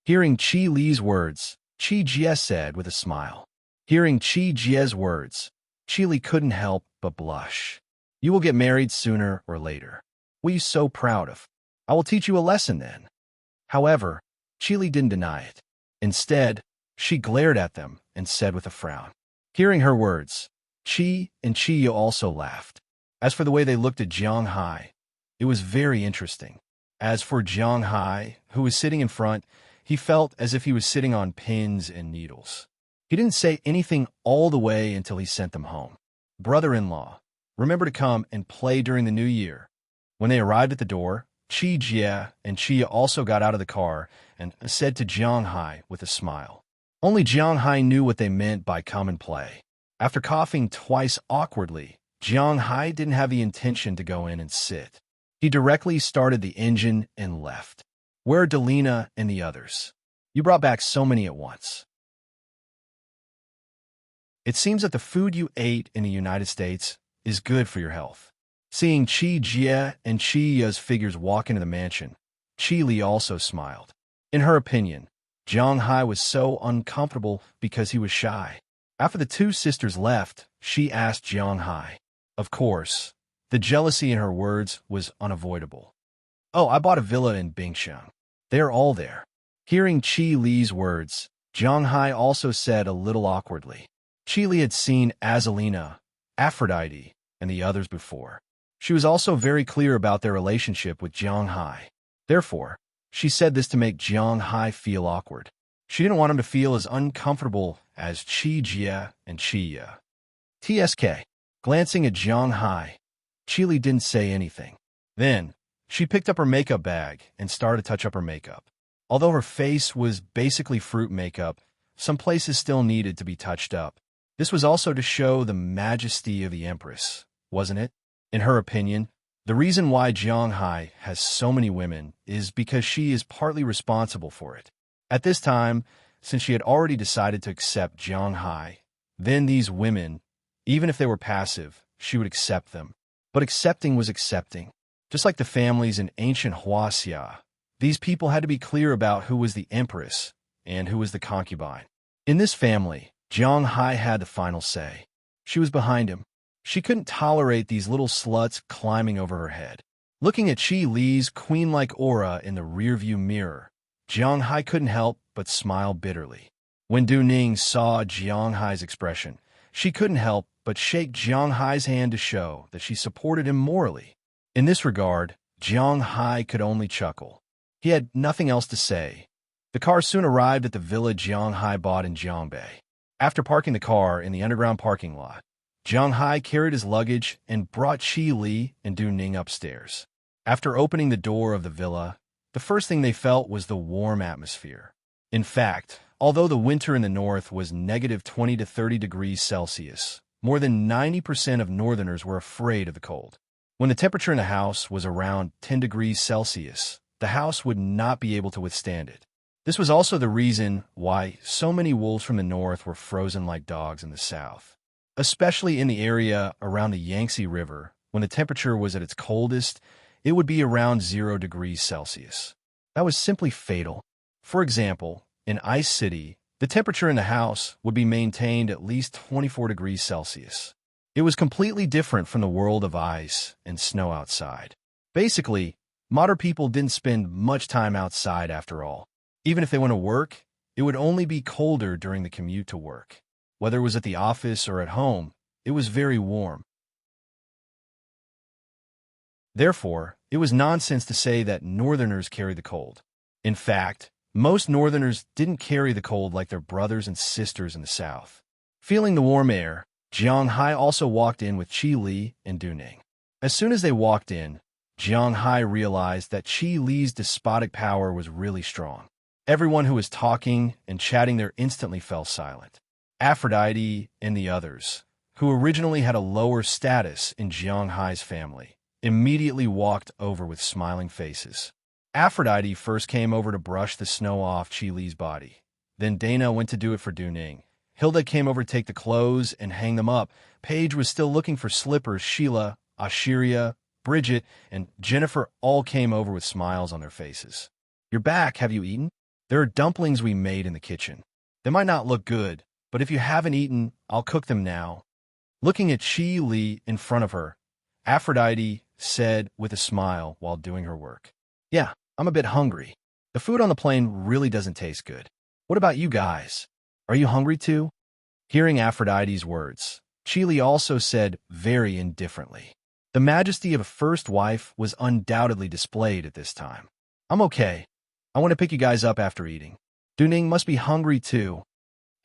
S1: Hearing Qi Li's words, Qi Jie said with a smile. Hearing Qi Jie's words, Qi Li couldn't help but blush. You will get married sooner or later. What are you so proud of? I will teach you a lesson then. However, Qi Li didn't deny it. Instead, she glared at them and said with a frown. Hearing her words, Qi and Qia also laughed. As for the way they looked at Jiang Hai, it was very interesting. As for Jiang Hai, who was sitting in front, he felt as if he was sitting on pins and needles. He didn't say anything all the way until he sent them home. Brother-in-law, remember to come and play during the new year. When they arrived at the door, Qi Jie and Qia also got out of the car and said to Jiang Hai with a smile. Only Jiang Hai knew what they meant by come and play. After coughing twice awkwardly, Jiang Hai didn't have the intention to go in and sit. He directly started the engine and left. Where are Delina and the others? You brought back so many at once. It seems that the food you ate in the United States is good for your health. Seeing Qi Jie and Qia's figures walk into the mansion, Qi Li also smiled. In her opinion, Jiang Hai was so uncomfortable because he was shy. After the two sisters left, she asked Jiang Hai. Of course, the jealousy in her words was unavoidable. Oh, I bought a villa in Bingsheng. They are all there. Hearing Qi Li's words, Jiang Hai also said a little awkwardly. Qi Li had seen Azalina, Aphrodite, and the others before. She was also very clear about their relationship with Jiang Hai. Therefore, she said this to make Jiang Hai feel awkward. She didn't want him to feel as uncomfortable as Qi Jie and Qia. TSK. Glancing at Jiang Hai, Qi Li didn't say anything. Then, she picked up her makeup bag and started to touch up her makeup. Although her face was basically fruit makeup, some places still needed to be touched up. This was also to show the majesty of the Empress, wasn't it? In her opinion, the reason why Jiang Hai has so many women is because she is partly responsible for it. At this time, since she had already decided to accept Jiang Hai, then these women, even if they were passive, she would accept them. But accepting was accepting. Just like the families in ancient Huaxia, these people had to be clear about who was the Empress and who was the concubine. In this family, Jiang Hai had the final say. She was behind him. She couldn't tolerate these little sluts climbing over her head. Looking at Qi Li's queen-like aura in the rearview mirror, Jiang Hai couldn't help but smile bitterly. When Du Ning saw Jiang Hai's expression, she couldn't help but shake Jiang Hai's hand to show that she supported him morally. In this regard, Jiang Hai could only chuckle. He had nothing else to say. The car soon arrived at the villa Jiang Hai bought in Jiangbei. After parking the car in the underground parking lot, Jiang Hai carried his luggage and brought Qi Li and Du Ning upstairs. After opening the door of the villa, the first thing they felt was the warm atmosphere. In fact, although the winter in the north was -20 to 30 degrees Celsius, more than 90% of northerners were afraid of the cold. When the temperature in the house was around 10 degrees Celsius, the house would not be able to withstand it. This was also the reason why so many wolves from the north were frozen like dogs in the south. Especially in the area around the Yangtze River, when the temperature was at its coldest, it would be around 0 degrees Celsius. That was simply fatal. For example, in Ice City, the temperature in the house would be maintained at least 24 degrees Celsius. It was completely different from the world of ice and snow outside. Basically, modern people didn't spend much time outside after all. Even if they went to work, it would only be colder during the commute to work. Whether it was at the office or at home, it was very warm. Therefore, it was nonsense to say that northerners carry the cold. In fact, most northerners didn't carry the cold like their brothers and sisters in the south. Feeling the warm air, Jiang Hai also walked in with Qi Li and Du Ning. As soon as they walked in, Jiang Hai realized that Qi Li's despotic power was really strong. Everyone who was talking and chatting there instantly fell silent. Aphrodite and the others, who originally had a lower status in Jiang Hai's family, immediately walked over with smiling faces. Aphrodite first came over to brush the snow off Qi Li's body. Then Dana went to do it for Du Ning. Hilda came over to take the clothes and hang them up. Paige was still looking for slippers. Sheila, Ashiria, Bridget, and Jennifer all came over with smiles on their faces. "You're back, have you eaten? There are dumplings we made in the kitchen. They might not look good, but if you haven't eaten, I'll cook them now." Looking at Qi Li in front of her, Aphrodite said with a smile while doing her work, "Yeah, I'm a bit hungry. The food on the plane really doesn't taste good. What about you guys? Are you hungry too?" Hearing Aphrodite's words, Qi Li also said very indifferently. The majesty of a first wife was undoubtedly displayed at this time. "I'm okay. I want to pick you guys up after eating. Du Ning must be hungry too."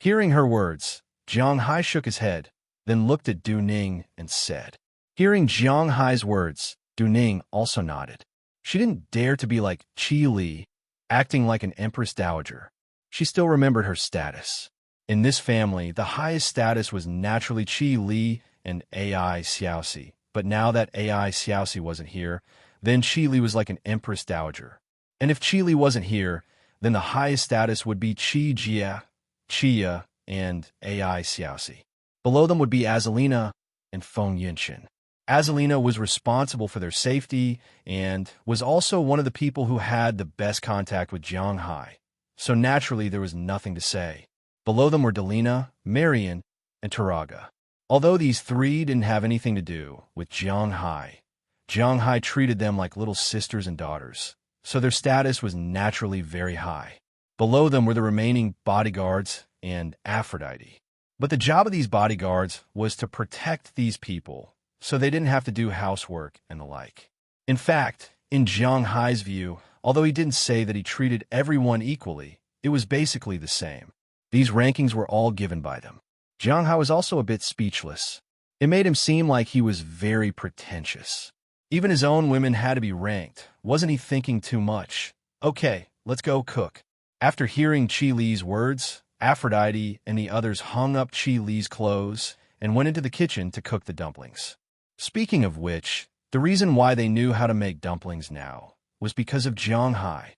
S1: Hearing her words, Jiang Hai shook his head, then looked at Du Ning and said. Hearing Jiang Hai's words, Du Ning also nodded. She didn't dare to be like Qi Li, acting like an empress dowager. She still remembered her status. In this family, the highest status was naturally Qi Li and Ai Xiaoxi. But now that Ai Xiaoxi wasn't here, then Qi Li was like an empress dowager. And if Qi Li wasn't here, then the highest status would be Qi Jia, Qia, and Ai Xiaoxi. Below them would be Azalina and Feng Yinchen. Azalina was responsible for their safety and was also one of the people who had the best contact with Jiang Hai. So naturally, there was nothing to say. Below them were Delina, Marian, and Taraga. Although these three didn't have anything to do with Jiang Hai treated them like little sisters and daughters, so their status was naturally very high. Below them were the remaining bodyguards and Aphrodite. But the job of these bodyguards was to protect these people, so they didn't have to do housework and the like. In fact, in Jiang Hai's view, although he didn't say that he treated everyone equally, it was basically the same. These rankings were all given by them. Jiang Hai was also a bit speechless. It made him seem like he was very pretentious. Even his own women had to be ranked. Wasn't he thinking too much? Okay, let's go cook. After hearing Qi Li's words, Aphrodite and the others hung up Qi Li's clothes and went into the kitchen to cook the dumplings. Speaking of which, the reason why they knew how to make dumplings now was because of Jiang Hai.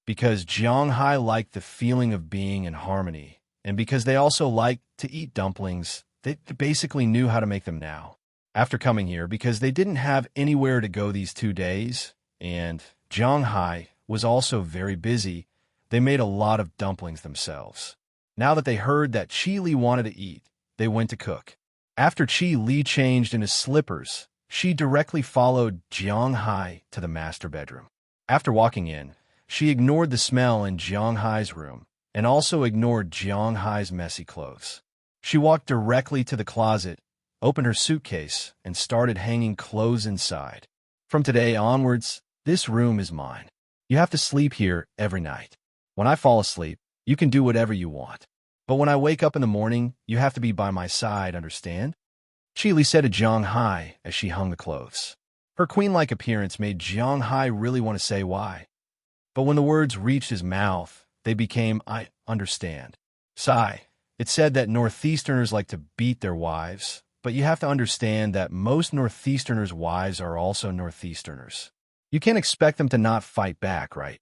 S1: Because Jiang Hai liked the feeling of being in harmony, and because they also liked to eat dumplings, they basically knew how to make them now. After coming here, because they didn't have anywhere to go these 2 days, and Jiang Hai was also very busy, they made a lot of dumplings themselves. Now that they heard that Qi Li wanted to eat, they went to cook. After Qi Li changed into slippers, she directly followed Jiang Hai to the master bedroom. After walking in, she ignored the smell in Jiang Hai's room and also ignored Jiang Hai's messy clothes. She walked directly to the closet, opened her suitcase, and started hanging clothes inside. From today onwards, this room is mine. You have to sleep here every night. When I fall asleep, you can do whatever you want. But when I wake up in the morning, you have to be by my side, understand? Chi Li said to Jiang Hai as she hung the clothes. Her queen-like appearance made Jiang Hai really want to say why. But when the words reached his mouth, they became, I understand. Sigh. It said that Northeasterners like to beat their wives, but you have to understand that most Northeasterners' wives are also Northeasterners. You can't expect them to not fight back, right?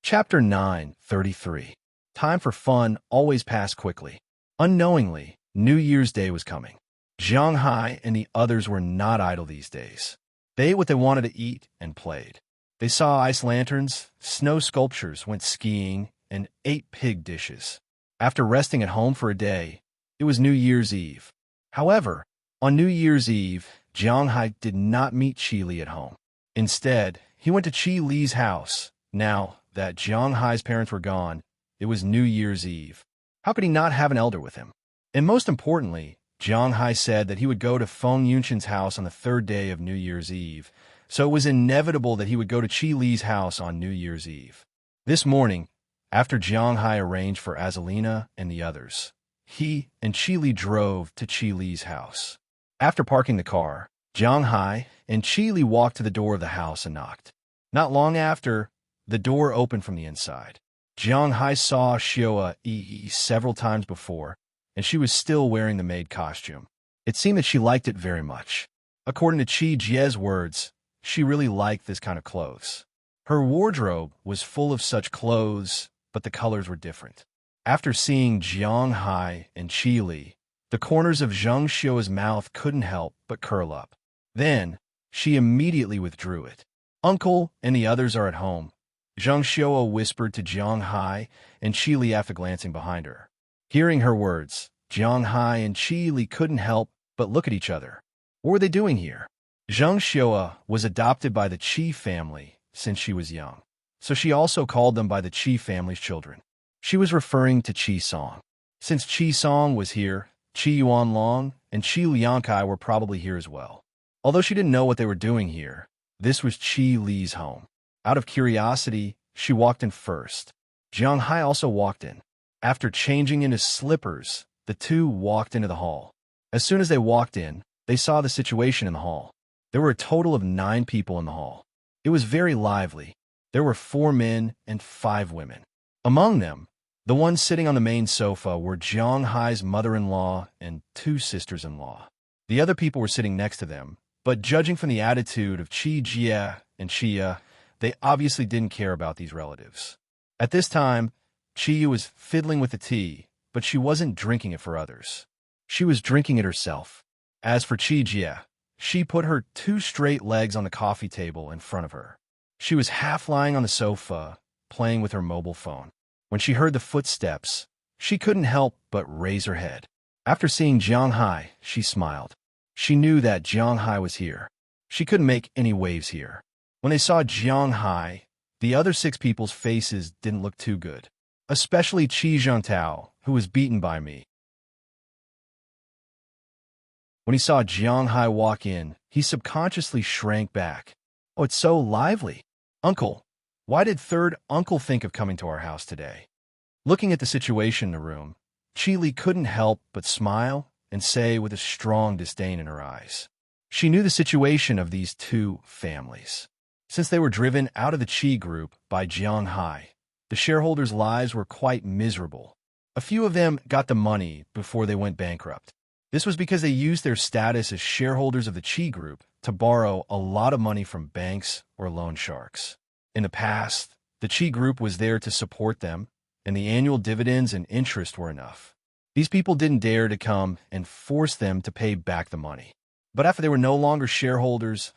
S1: Chapter 9:33. Time for fun always passed quickly. Unknowingly, New Year's Day was coming. Jiang Hai and the others were not idle these days. They ate what they wanted to eat and played. They saw ice lanterns, snow sculptures, went skiing, and ate pig dishes. After resting at home for a day, it was New Year's Eve. However, on New Year's Eve, Jiang Hai did not meet Chi Li at home. Instead, he went to Chi Li's house. Now that Jiang Hai's parents were gone, it was New Year's Eve. How could he not have an elder with him? And most importantly, Jiang Hai said that he would go to Feng Yunshan's house on the third day of New Year's Eve, so it was inevitable that he would go to Chi Li's house on New Year's Eve. This morning, after Jiang Hai arranged for Azalina and the others, he and Chi Li drove to Chi Li's house. After parking the car, Jiang Hai and Chi Li walked to the door of the house and knocked. Not long after, the door opened from the inside. Jiang Hai saw Xiao Yi several times before, and she was still wearing the maid costume. It seemed that she liked it very much. According to Chi Jie's words, she really liked this kind of clothes. Her wardrobe was full of such clothes, but the colors were different. After seeing Jiang Hai and Chi Li, the corners of Zheng Xiao's mouth couldn't help but curl up. Then, she immediately withdrew it. Uncle and the others are at home, Zheng Xiao whispered to Jiang Hai and Chi Li after glancing behind her. Hearing her words, Jiang Hai and Chi Li couldn't help but look at each other. What were they doing here? Zheng Xiao was adopted by the Qi family since she was young, so she also called them by the Qi family's children. She was referring to Qi Song. Since Qi Song was here, Qi Yuanlong and Qi Liangkai were probably here as well. Although she didn't know what they were doing here, this was Chi Li's home. Out of curiosity, she walked in first. Jiang Hai also walked in. After changing into slippers, the two walked into the hall. As soon as they walked in, they saw the situation in the hall. There were a total of 9 people in the hall. It was very lively. There were 4 men and 5 women. Among them, the ones sitting on the main sofa were Jiang Hai's mother-in-law and 2 sisters-in-law. The other people were sitting next to them, but judging from the attitude of Chi Jie and Chia, they obviously didn't care about these relatives. At this time, Chi was fiddling with the tea, but she wasn't drinking it for others. She was drinking it herself. As for Chi Jie, she put her 2 straight legs on the coffee table in front of her. She was half lying on the sofa, playing with her mobile phone. When she heard the footsteps, she couldn't help but raise her head. After seeing Jiang Hai, she smiled. She knew that Jiang Hai was here. She couldn't make any waves here. When they saw Jiang Hai, the other 6 people's faces didn't look too good, especially Qi Zhengtao, who was beaten by me. When he saw Jiang Hai walk in, he subconsciously shrank back. Oh, it's so lively. Uncle, why did third uncle think of coming to our house today? Looking at the situation in the room, Chi Li couldn't help but smile and say with a strong disdain in her eyes. She knew the situation of these 2 families. Since they were driven out of the Qi group by Jiang Hai, the shareholders' lives were quite miserable. A few of them got the money before they went bankrupt. This was because they used their status as shareholders of the Qi group to borrow a lot of money from banks or loan sharks. In the past, the Qi group was there to support them, and the annual dividends and interest were enough. These people didn't dare to come and force them to pay back the money. But after they were no longer shareholders,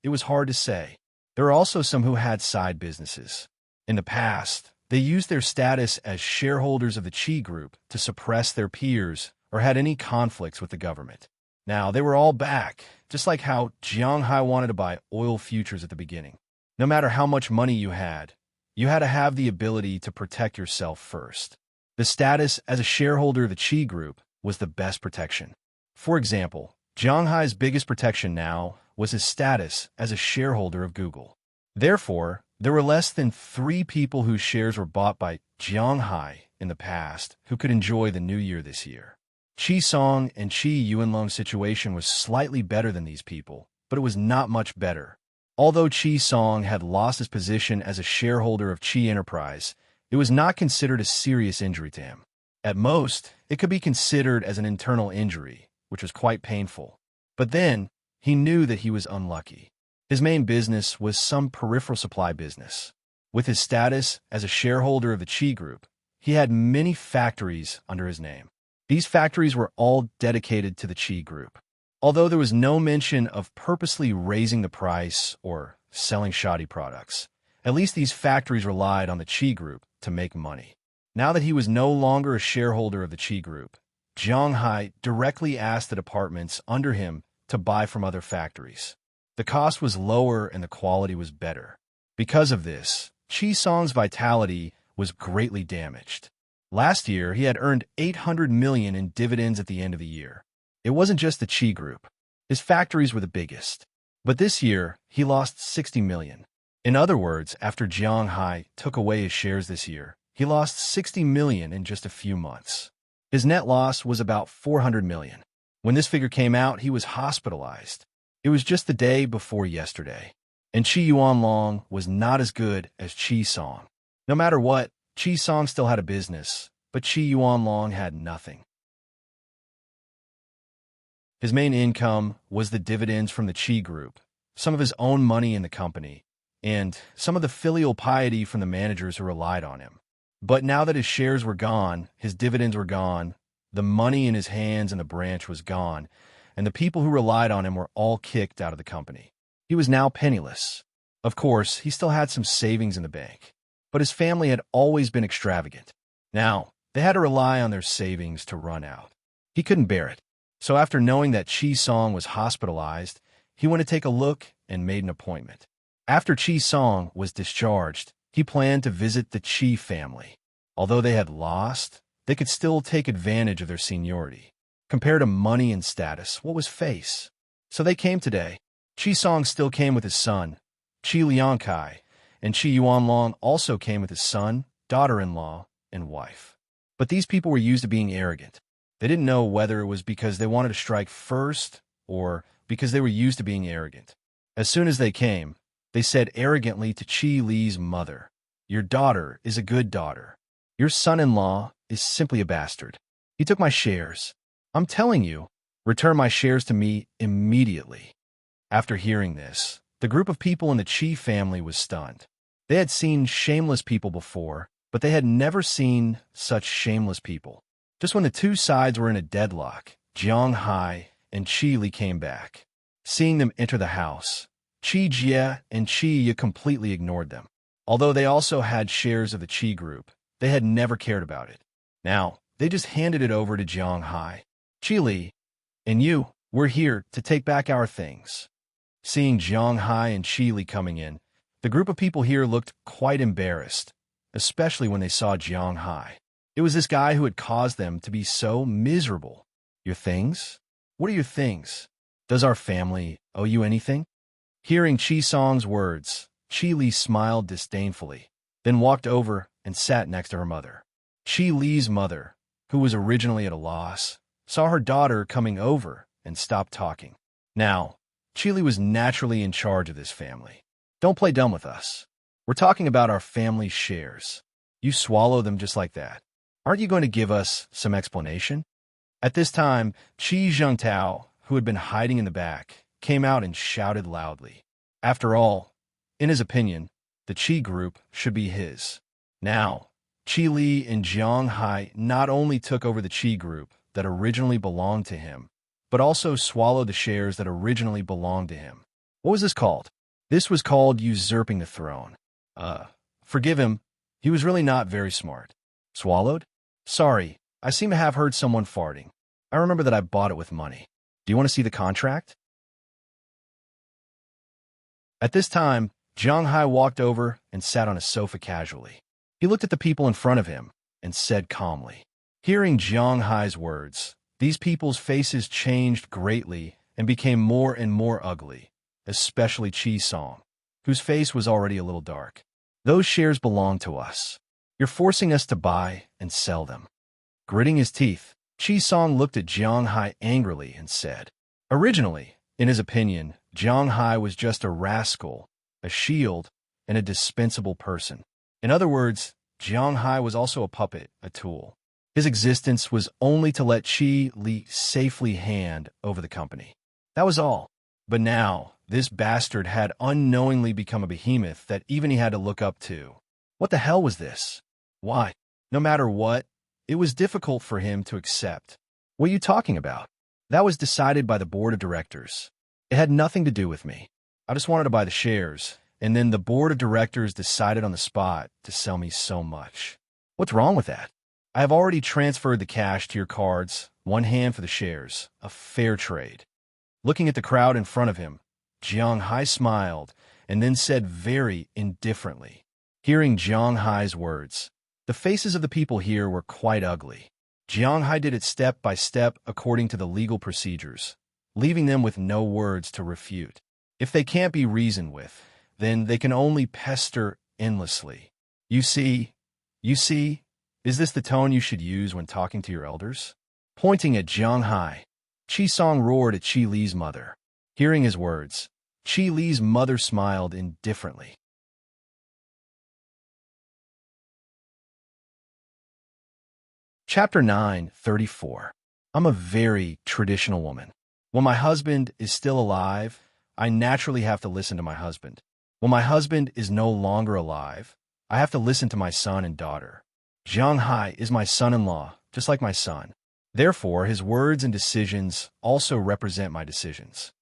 S1: it was hard to say. There were also some who had side businesses. In the past, they used their status as shareholders of the Qi group to suppress their peers or had any conflicts with the government. Now, they were all back, just like how Jiang Hai wanted to buy oil futures at the beginning. No matter how much money you had to have the ability to protect yourself first. The status as a shareholder of the Qi group was the best protection. For example, Jiang Hai's biggest protection now was his status as a shareholder of Google. Therefore, there were less than 3 people whose shares were bought by Jiang Hai in the past who could enjoy the new year this year. Chi Song and Chi Yuanlong's situation was slightly better than these people, but it was not much better. Although Chi Song had lost his position as a shareholder of Chi Enterprise, it was not considered a serious injury to him. At most, it could be considered as an internal injury, which was quite painful. But then, he knew that he was unlucky. His main business was some peripheral supply business. With his status as a shareholder of the Chi Group, he had many factories under his name. These factories were all dedicated to the Chi Group. Although there was no mention of purposely raising the price or selling shoddy products, at least these factories relied on the Chi Group to make money. Now that he was no longer a shareholder of the Chi Group, Jiang Hai directly asked the departments under him to buy from other factories. The cost was lower and the quality was better. Because of this, Chi Song's vitality was greatly damaged. Last year, he had earned 800 million in dividends at the end of the year. It wasn't just the Chi Group. His factories were the biggest. But this year, he lost 60 million. In other words, after Jiang Hai took away his shares this year, he lost 60 million in just a few months. His net loss was about 400 million. When this figure came out, he was hospitalized. It was just the day before yesterday. And Chi Yuanlong was not as good as Chi Song. No matter what, Chi Song still had a business, but Chi Yuanlong had nothing. His main income was the dividends from the Chi Group, some of his own money in the company, and some of the filial piety from the managers who relied on him. But now that his shares were gone, his dividends were gone, the money in his hands and the branch was gone, and the people who relied on him were all kicked out of the company. He was now penniless. Of course, he still had some savings in the bank, but his family had always been extravagant. Now, they had to rely on their savings to run out. He couldn't bear it. So after knowing that Chi Song was hospitalized, he went to take a look and made an appointment. After Chi Song was discharged, he planned to visit the Chi family. Although they had lost, they could still take advantage of their seniority. Compared to money and status, what was face? So they came today. Chi Song still came with his son, Chi Liangkai, and Chi Yuanlong also came with his son, daughter-in-law, and wife. But these people were used to being arrogant. They didn't know whether it was because they wanted to strike first or because they were used to being arrogant. As soon as they came, they said arrogantly to Chi Li's mother, "Your daughter is a good daughter. Your son-in-law is simply a bastard. He took my shares. I'm telling you, return my shares to me immediately." After hearing this, the group of people in the Chi family was stunned. They had seen shameless people before, but they had never seen such shameless people. Just when the two sides were in a deadlock, Jiang Hai and Chi Li came back. Seeing them enter the house, Chi Jie and Chi Yi completely ignored them. Although they also had shares of the Chi Group, they had never cared about it. Now, they just handed it over to Jiang Hai. "Chi Li, and you, we're here to take back our things." Seeing Jiang Hai and Chi Li coming in, the group of people here looked quite embarrassed, especially when they saw Jiang Hai. It was this guy who had caused them to be so miserable. "Your things? What are your things? Does our family owe you anything?" Hearing Chi Song's words, Chi Li smiled disdainfully, then walked over and sat next to her mother. Chi Li's mother, who was originally at a loss, saw her daughter coming over and stopped talking. Now, Chi Li was naturally in charge of this family. "Don't play dumb with us. We're talking about our family's shares. You swallow them just like that. Aren't you going to give us some explanation?" At this time, Chi Zhengtao, who had been hiding in the back, came out and shouted loudly. After all, in his opinion, the Chi Group should be his. Now, Chi Li and Jiang Hai not only took over the Chi Group that originally belonged to him, but also swallowed the shares that originally belonged to him. What was this called? This was called usurping the throne. Forgive him. He was really not very smart. Swallowed? Sorry, I seem to have heard someone farting. I remember that I bought it with money. Do you want to see the contract? At this time, Jiang Hai walked over and sat on a sofa casually. He looked at the people in front of him and said calmly. Hearing Jiang Hai's words, these people's faces changed greatly and became more and more ugly, especially Chi Song, whose face was already a little dark. "Those shares belong to us. You're forcing us to buy and sell them. Gritting his teeth, Chi Song looked at Jiang Hai angrily and said, originally, in his opinion, Jiang Hai was just a rascal, a shield, and a dispensable person. In other words, Jiang Hai was also a puppet, a tool. His existence was only to let Qi Li safely hand over the company. That was all. But now, this bastard had unknowingly become a behemoth that even he had to look up to. What the hell was this? Why? No matter what, it was difficult for him to accept. What are you talking about? That was decided by the board of directors. It had nothing to do with me. I just wanted to buy the shares, and then the board of directors decided on the spot to sell me so much. What's wrong with that? I have already transferred the cash to your cards, one hand for the shares, a fair trade. Looking at the crowd in front of him, Jiang Hai smiled and then said very indifferently. Hearing Jiang Hai's words, the faces of the people here were quite ugly. Jiang Hai did it step by step according to the legal procedures, leaving them with no words to refute. If they can't be reasoned with, then they can only pester endlessly. You see, is this the tone you should use when talking to your elders? Pointing at Jiang Hai, Qi Song roared at Qi Li's mother. Hearing his words, Qi Li's mother smiled indifferently. Chapter 9:34. I'm a very traditional woman. When my husband is still alive, I naturally have to listen to my husband. When my husband is no longer alive, I have to listen to my son and daughter. Jiang Hai is my son-in-law, just like my son. Therefore, his words and decisions also represent my decisions.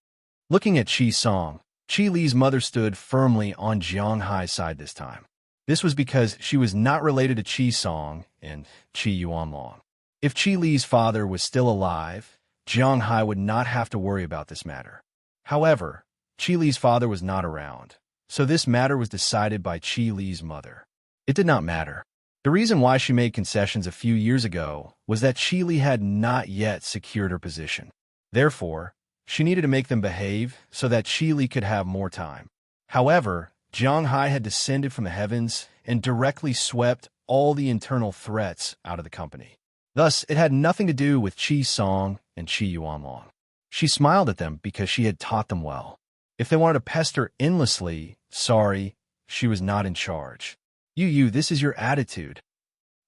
S1: Looking at Qi Song, Qi Li's mother stood firmly on Jiang Hai's side this time. This was because she was not related to Qi Song and Qi Yuanlong. If Qi Li's father was still alive, Jiang Hai would not have to worry about this matter. However, Qi Li's father was not around, so this matter was decided by Qi Li's mother. It did not matter. The reason why she made concessions a few years ago was that Qi Li had not yet secured her position. Therefore, she needed to make them behave so that Qi Li could have more time. However, Jiang Hai had descended from the heavens and directly swept all the internal threats out of the company. Thus, it had nothing to do with Qi Song and Qi Yuanlong. She smiled at them because she had taught them well. If they wanted to pester endlessly, sorry, she was not in charge. This is your attitude.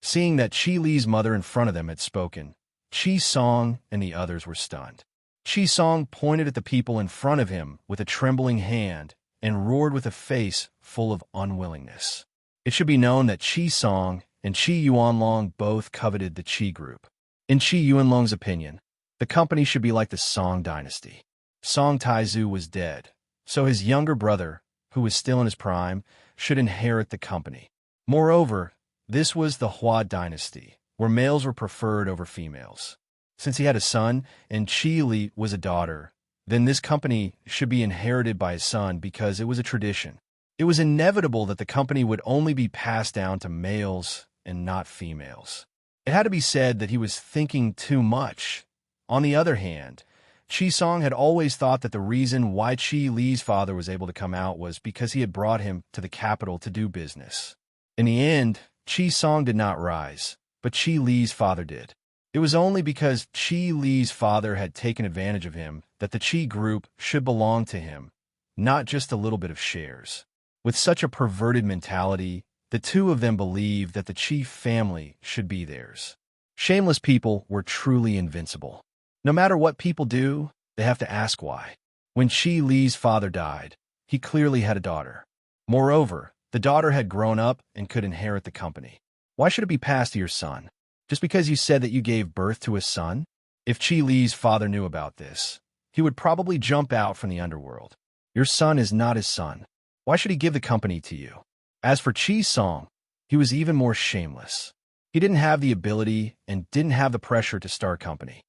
S1: Seeing that Qi Li's mother in front of them had spoken, Qi Song and the others were stunned. Qi Song pointed at the people in front of him with a trembling hand and roared with a face full of unwillingness. It should be known that Qi Song and Qi Yuanlong both coveted the Qi group. In Qi Yuanlong's opinion, the company should be like the Song dynasty. Song Taizu was dead, so his younger brother, who was still in his prime, should inherit the company. Moreover, this was the Hua dynasty, where males were preferred over females. Since he had a son and Qi Li was a daughter, then this company should be inherited by his son because it was a tradition. It was inevitable that the company would only be passed down to males and not females. It had to be said that he was thinking too much. On the other hand, Qi Song had always thought that the reason why Qi Li's father was able to come out was because he had brought him to the capital to do business. In the end, Qi Song did not rise, but Qi Li's father did. It was only because Qi Li's father had taken advantage of him that the Qi group should belong to him, not just a little bit of shares. With such a perverted mentality, the two of them believed that the Qi family should be theirs. Shameless people were truly invincible. No matter what people do, they have to ask why. When Qi Li's father died, he clearly had a daughter. Moreover, the daughter had grown up and could inherit the company. Why should it be passed to your son? Just because you said that you gave birth to a son? If Qi Li's father knew about this, he would probably jump out from the underworld. Your son is not his son. Why should he give the company to you? As for Qi Song, he was even more shameless. He didn't have the ability and didn't have the pressure to start a company.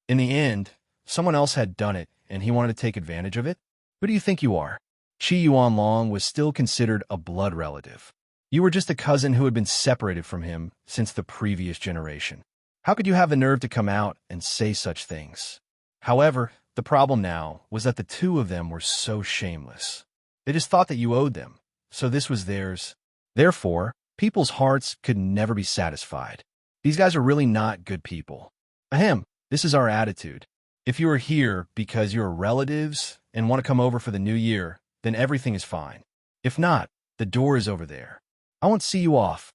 S1: In the end, someone else had done it, and he wanted to take advantage of it? Who do you think you are? Qi Yuanlong was still considered a blood relative. You were just a cousin who had been separated from him since the previous generation. How could you have the nerve to come out and say such things? However, the problem now was that the two of them were so shameless. They just thought that you owed them, so this was theirs Therefore, people's hearts could never be satisfied. These guys are really not good people. Ahem, this is our attitude. If you are here because you are relatives and want to come over for the new year, then everything is fine. If not, the door is over there. I won't see you off.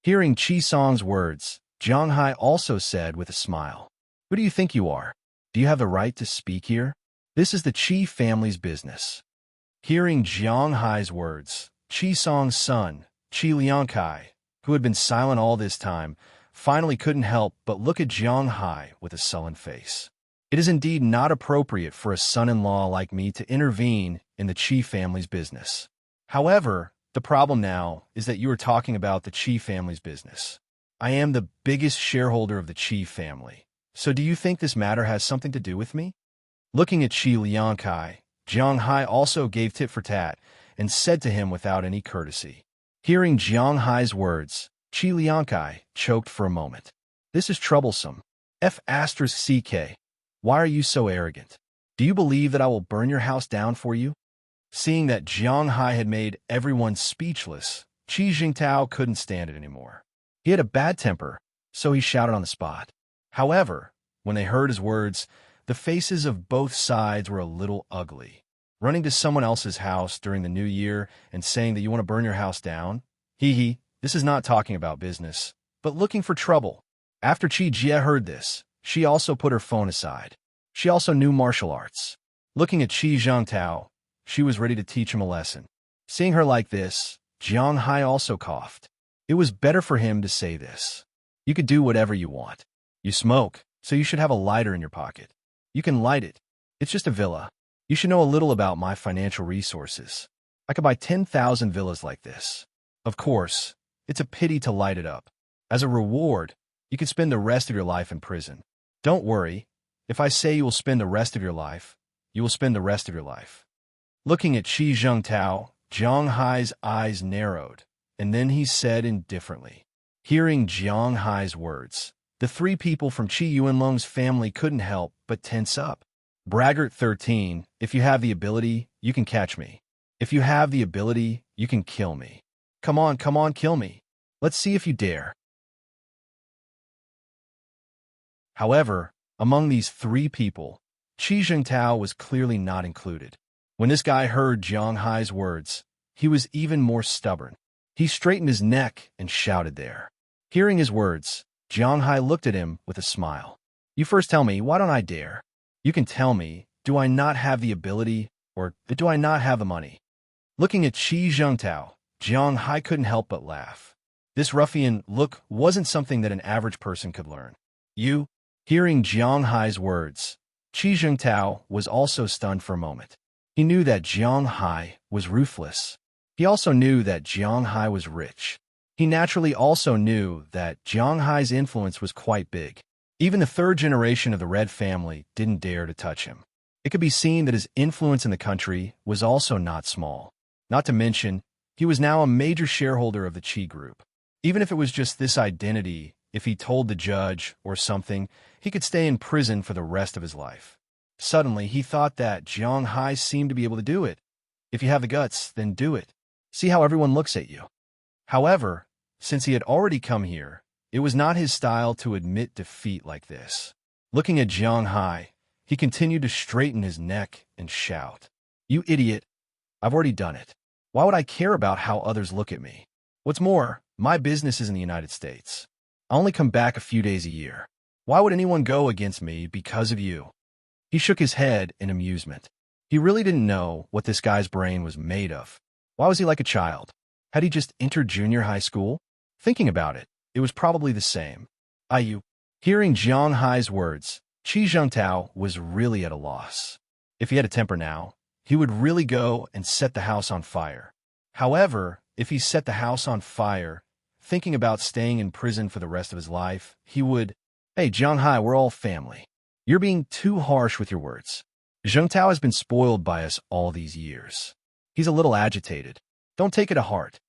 S1: Hearing Chi Song's words, Jiang Hai also said with a smile, "Who do you think you are? Do you have the right to speak here? This is the Chi family's business." Hearing Jiang Hai's words, Chi Song's son, Chi Liangkai, who had been silent all this time, finally couldn't help but look at Jiang Hai with a sullen face. It is indeed not appropriate for a son-in-law like me to intervene in the Chi family's business. However, the problem now is that you are talking about the Chi family's business. I am the biggest shareholder of the Chi family. So do you think this matter has something to do with me? Looking at Chi Liangkai, Jiang Hai also gave tit for tat and said to him without any courtesy. Hearing Jiang Hai's words, Chi Liangkai choked for a moment. This is troublesome. F***CK. Why are you so arrogant? Do you believe that I will burn your house down for you? Seeing that Jiang Hai had made everyone speechless, Qi Jingtao couldn't stand it anymore. He had a bad temper, so he shouted on the spot. However, when they heard his words, the faces of both sides were a little ugly. Running to someone else's house during the new year and saying that you want to burn your house down? Hee, this is not talking about business, but looking for trouble. After Qi Jie heard this, she also put her phone aside. She also knew martial arts. Looking at Qi Zhangtao, she was ready to teach him a lesson. Seeing her like this, Jiang Hai also coughed. It was better for him to say this. You could do whatever you want. You smoke, so you should have a lighter in your pocket. You can light it. It's just a villa. You should know a little about my financial resources. I could buy 10,000 villas like this. Of course, it's a pity to light it up. As a reward, you can spend the rest of your life in prison. Don't worry. If I say you will spend the rest of your life, you will spend the rest of your life. Looking at Qi Zhengtao, Jiang Hai's eyes narrowed, and then he said indifferently. Hearing Jiang Hai's words, the three people from Qi Yuanlong's family couldn't help but tense up. Braggart 13, if you have the ability, you can catch me. If you have the ability, you can kill me. Come on, kill me. Let's see if you dare. However, among these three people, Qi Zhengtao was clearly not included. When this guy heard Jiang Hai's words, he was even more stubborn. He straightened his neck and shouted there. Hearing his words, Jiang Hai looked at him with a smile. You first tell me, why don't I dare? You can tell me, do I not have the ability, or do I not have the money? Looking at Qi Zhengtao, Jiang Hai couldn't help but laugh. This ruffian look wasn't something that an average person could learn. You? Hearing Jiang Hai's words, Qi Zhengtao was also stunned for a moment. He knew that Jiang Hai was ruthless. He also knew that Jiang Hai was rich. He naturally also knew that Jiang Hai's influence was quite big. Even the third generation of the Red family didn't dare to touch him. It could be seen that his influence in the country was also not small. Not to mention, he was now a major shareholder of the Qi group. Even if it was just this identity, if he told the judge or something, he could stay in prison for the rest of his life. Suddenly, he thought that Jiang Hai seemed to be able to do it. If you have the guts, then do it. See how everyone looks at you. However, since he had already come here, it was not his style to admit defeat like this. Looking at Jiang Hai, he continued to straighten his neck and shout, You idiot! I've already done it. Why would I care about how others look at me? What's more, my business is in the United States. I only come back a few days a year. Why would anyone go against me because of you? He shook his head in amusement. He really didn't know what this guy's brain was made of. Why was he like a child? Had he just entered junior high school? Thinking about it, it was probably the same. Hearing Jiang Hai's words, Qi Zhengtao was really at a loss. If he had a temper now, he would really go and set the house on fire. However, if he set the house on fire, thinking about staying in prison for the rest of his life, he would, Hey, Jiang Hai, we're all family. You're being too harsh with your words. Zhengtao has been spoiled by us all these years. He's a little agitated. Don't take it to heart.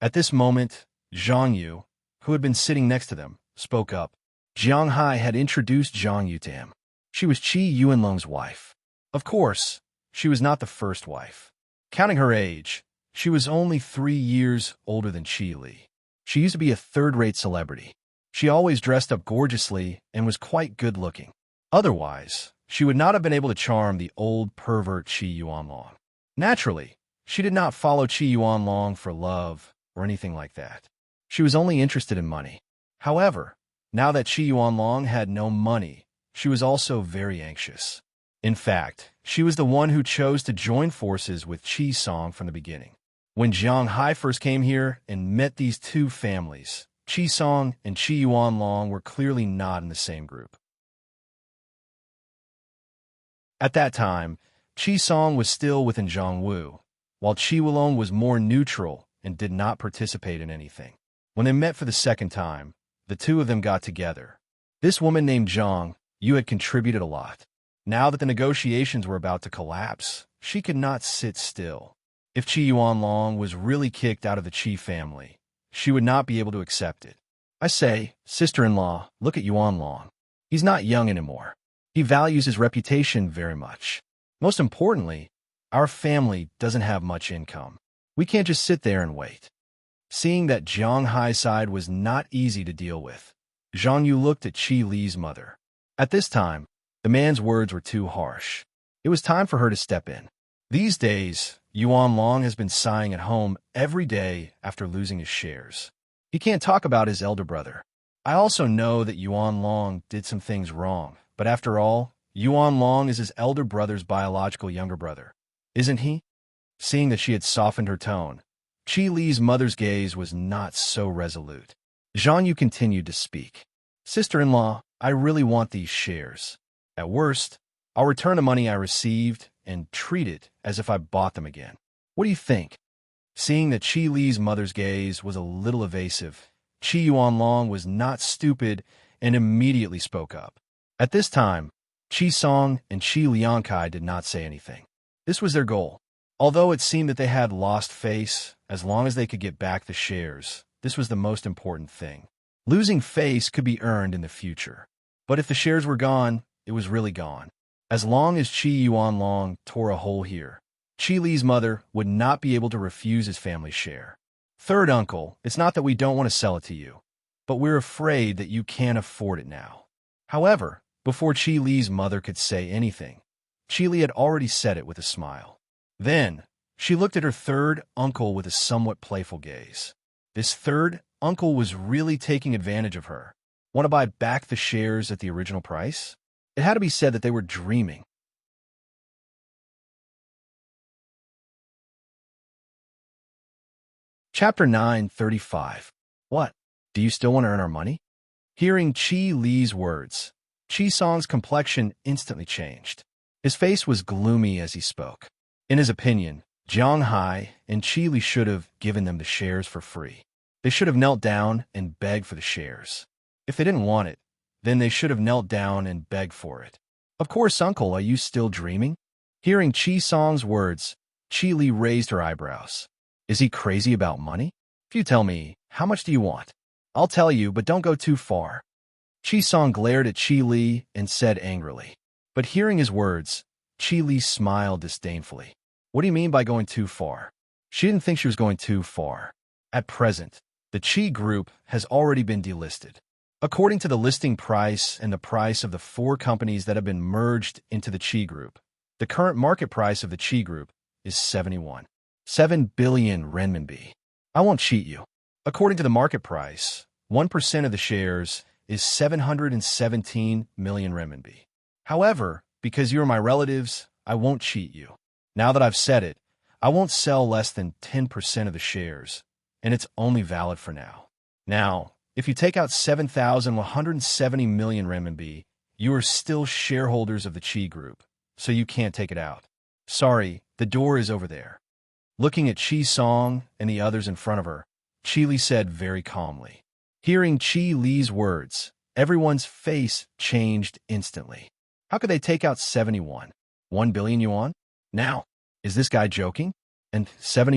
S1: At this moment, Zhang Yu, who had been sitting next to them, spoke up. Jiang Hai had introduced Zhang Yu to him. She was Qi Yuanlong's wife. Of course, she was not the first wife. Counting her age, She was only 3 years older than Qi Li. She used to be a third-rate celebrity. She always dressed up gorgeously and was quite good-looking. Otherwise, she would not have been able to charm the old pervert Qi Yuanlong. Naturally, she did not follow Qi Yuanlong for love or anything like that. She was only interested in money. However, now that Qi Yuanlong had no money, she was also very anxious. In fact, she was the one who chose to join forces with Qi Song from the beginning. When Jiang Hai first came here and met these two families, Qi Song and Qi Yuanlong were clearly not in the same group. At that time, Qi Song was still within Zhongwu, while Qi Wulong was more neutral and did not participate in anything. When they met for the second time, the two of them got together. This woman named Zhang Yu had contributed a lot. Now that the negotiations were about to collapse, she could not sit still. If Qi Yuanlong was really kicked out of the Qi family, she would not be able to accept it. I say, sister-in-law, look at Yuanlong. He's not young anymore. He values his reputation very much. Most importantly, our family doesn't have much income. We can't just sit there and wait. Seeing that Jiang Hai's side was not easy to deal with, Zhang Yu looked at Qi Li's mother. At this time, the man's words were too harsh. It was time for her to step in. These days, Yuanlong has been sighing at home every day after losing his shares. He can't talk about his elder brother. I also know that Yuanlong did some things wrong, but after all, Yuanlong is his elder brother's biological younger brother, isn't he? Seeing that she had softened her tone, Qi Li's mother's gaze was not so resolute. Zhang Yu continued to speak. Sister-in-law, I really want these shares. At worst, I'll return the money I received and treat it as if I bought them again. What do you think? Seeing that Qi Li's mother's gaze was a little evasive, Qi Yuanlong was not stupid and immediately spoke up. At this time, Qi Song and Qi Liangkai did not say anything. This was their goal. Although it seemed that they had lost face, as long as they could get back the shares, this was the most important thing. Losing face could be earned in the future. But if the shares were gone, it was really gone. As long as Qi Yuanlong tore a hole here, Qi Li's mother would not be able to refuse his family's share. Third uncle, it's not that we don't want to sell it to you, but we're afraid that you can't afford it now. However, before Qi Li's mother could say anything, Qi Li had already said it with a smile. Then, she looked at her third uncle with a somewhat playful gaze. This third uncle was really taking advantage of her. Want to buy back the shares at the original price? It had to be said that they were dreaming. Chapter 9:35. What? Do you still want to earn our money? Hearing Qi Li's words, Qi Song's complexion instantly changed. His face was gloomy as he spoke. In his opinion, Jiang Hai and Qi Li should have given them the shares for free. They should have knelt down and begged for the shares. If they didn't want it, then they should have knelt down and begged for it. Of course, uncle, are you still dreaming? Hearing Qi Song's words, Qi Li raised her eyebrows. Is he crazy about money? If you tell me, how much do you want? I'll tell you, but don't go too far. Qi Song glared at Qi Li and said angrily. But hearing his words, Qi Li smiled disdainfully. What do you mean by going too far? She didn't think she was going too far. At present, the Qi group has already been delisted. According to the listing price and the price of the 4 companies that have been merged into the Qi group, the current market price of the Qi group is 7 billion renminbi. I won't cheat you. According to the market price, 1% of the shares is 717 million renminbi. However, because you're my relatives, I won't cheat you. Now that I've said it, I won't sell less than 10% of the shares, and it's only valid for now. Now, if you take out 7,170 million renminbi, you are still shareholders of the Qi group, so you can't take it out. Sorry, the door is over there. Looking at Qi Song and the others in front of her, Qi Li said very calmly. Hearing Qi Li's words, everyone's face changed instantly. How could they take out 1 billion yuan? Now, is this guy joking? And 7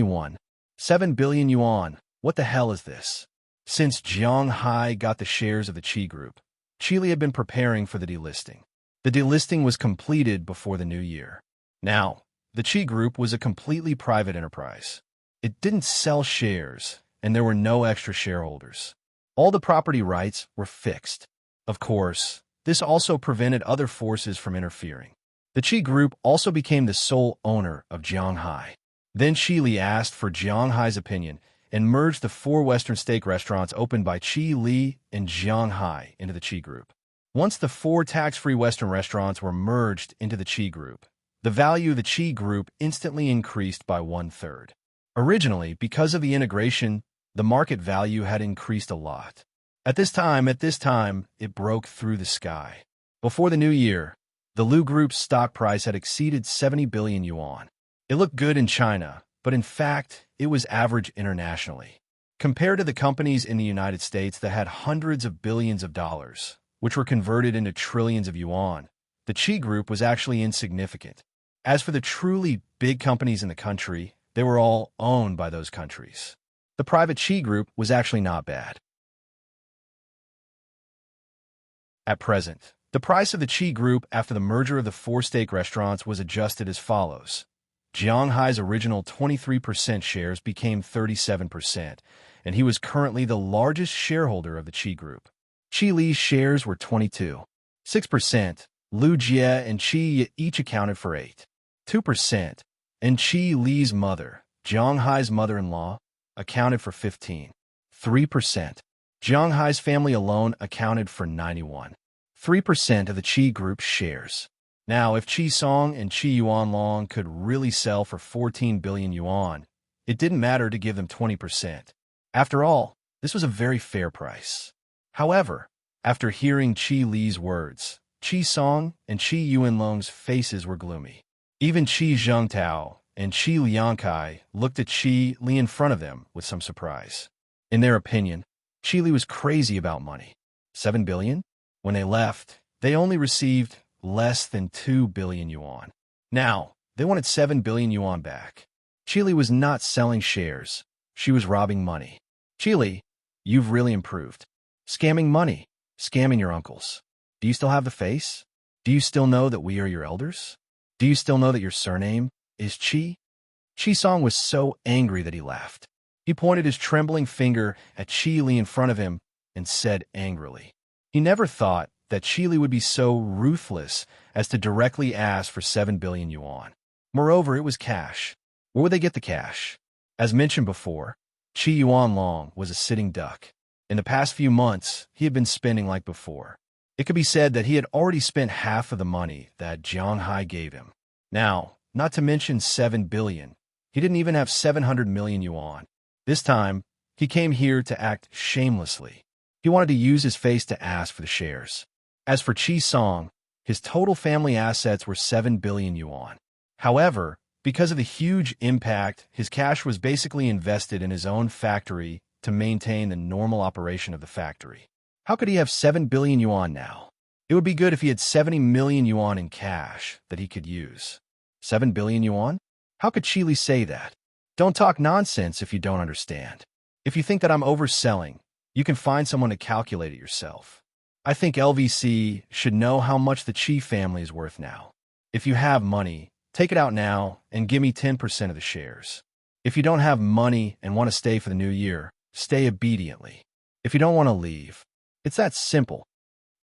S1: billion yuan, what the hell is this? Since Jiang Hai got the shares of the Qi group, Qi Li had been preparing for the delisting. The delisting was completed before the new year. Now, the Qi group was a completely private enterprise. It didn't sell shares, and there were no extra shareholders. All the property rights were fixed. Of course, this also prevented other forces from interfering. The Qi Group also became the sole owner of Jianghai. Then Qi Li asked for Jianghai's opinion and merged the 4 Western steak restaurants opened by Qi Li and Jianghai into the Qi Group. Once the 4 tax-free Western restaurants were merged into the Qi Group, the value of the Qi Group instantly increased by 1/3. Originally, because of the integration, the market value had increased a lot. At this time, it broke through the sky. Before the new year, the Lu Group's stock price had exceeded 70 billion yuan. It looked good in China, but in fact, it was average internationally. Compared to the companies in the United States that had hundreds of billions of dollars, which were converted into trillions of yuan, the Qi Group was actually insignificant. As for the truly big companies in the country, they were all owned by those countries. The private Qi Group was actually not bad. At present, the price of the Qi Group after the merger of the 4 steak restaurants was adjusted as follows. Jianghai's original 23% shares became 37%, and he was currently the largest shareholder of the Qi Group. Qi Li's shares were 22.6%. Lu Jie and Qi each accounted for 8.2%, and Qi Li's mother, Jianghai's mother-in-law, accounted for 15.3%. Jianghai's family alone accounted for 91.3% of the Qi Group's shares. Now, if Qi Song and Qi Yuanlong could really sell for 14 billion yuan, it didn't matter to give them 20%. After all, this was a very fair price. However, after hearing Qi Li's words, Qi Song and Qi Yuanlong's faces were gloomy. Even Qi Zhengtao and Qi Liangkai looked at Qi Li in front of them with some surprise. In their opinion, Qi Li was crazy about money. 7 billion? When they left, they only received less than 2 billion yuan. Now, they wanted 7 billion yuan back. Qi Li was not selling shares. She was robbing money. Qi Li, you've really improved. Scamming money. Scamming your uncles. Do you still have the face? Do you still know that we are your elders? Do you still know that your surname is Qi? Qi Song was so angry that he laughed. He pointed his trembling finger at Qi Li in front of him and said angrily. He never thought that Qi Li would be so ruthless as to directly ask for 7 billion yuan. Moreover, it was cash. Where would they get the cash? As mentioned before, Qi Yuanlong was a sitting duck. In the past few months, he had been spending like before. It could be said that he had already spent half of the money that Jianghai gave him. Now, not to mention 7 billion, he didn't even have 700 million yuan. This time, he came here to act shamelessly. He wanted to use his face to ask for the shares. As for Qi Song, his total family assets were 7 billion yuan. However, because of the huge impact, his cash was basically invested in his own factory to maintain the normal operation of the factory. How could he have 7 billion yuan now? It would be good if he had 70 million yuan in cash that he could use. 7 billion yuan? How could Qi Li say that? Don't talk nonsense if you don't understand. If you think that I'm overselling, you can find someone to calculate it yourself. I think LVC should know how much the Qi family is worth now. If you have money, take it out now and give me 10% of the shares. If you don't have money and want to stay for the new year, stay obediently. If you don't want to leave, it's that simple.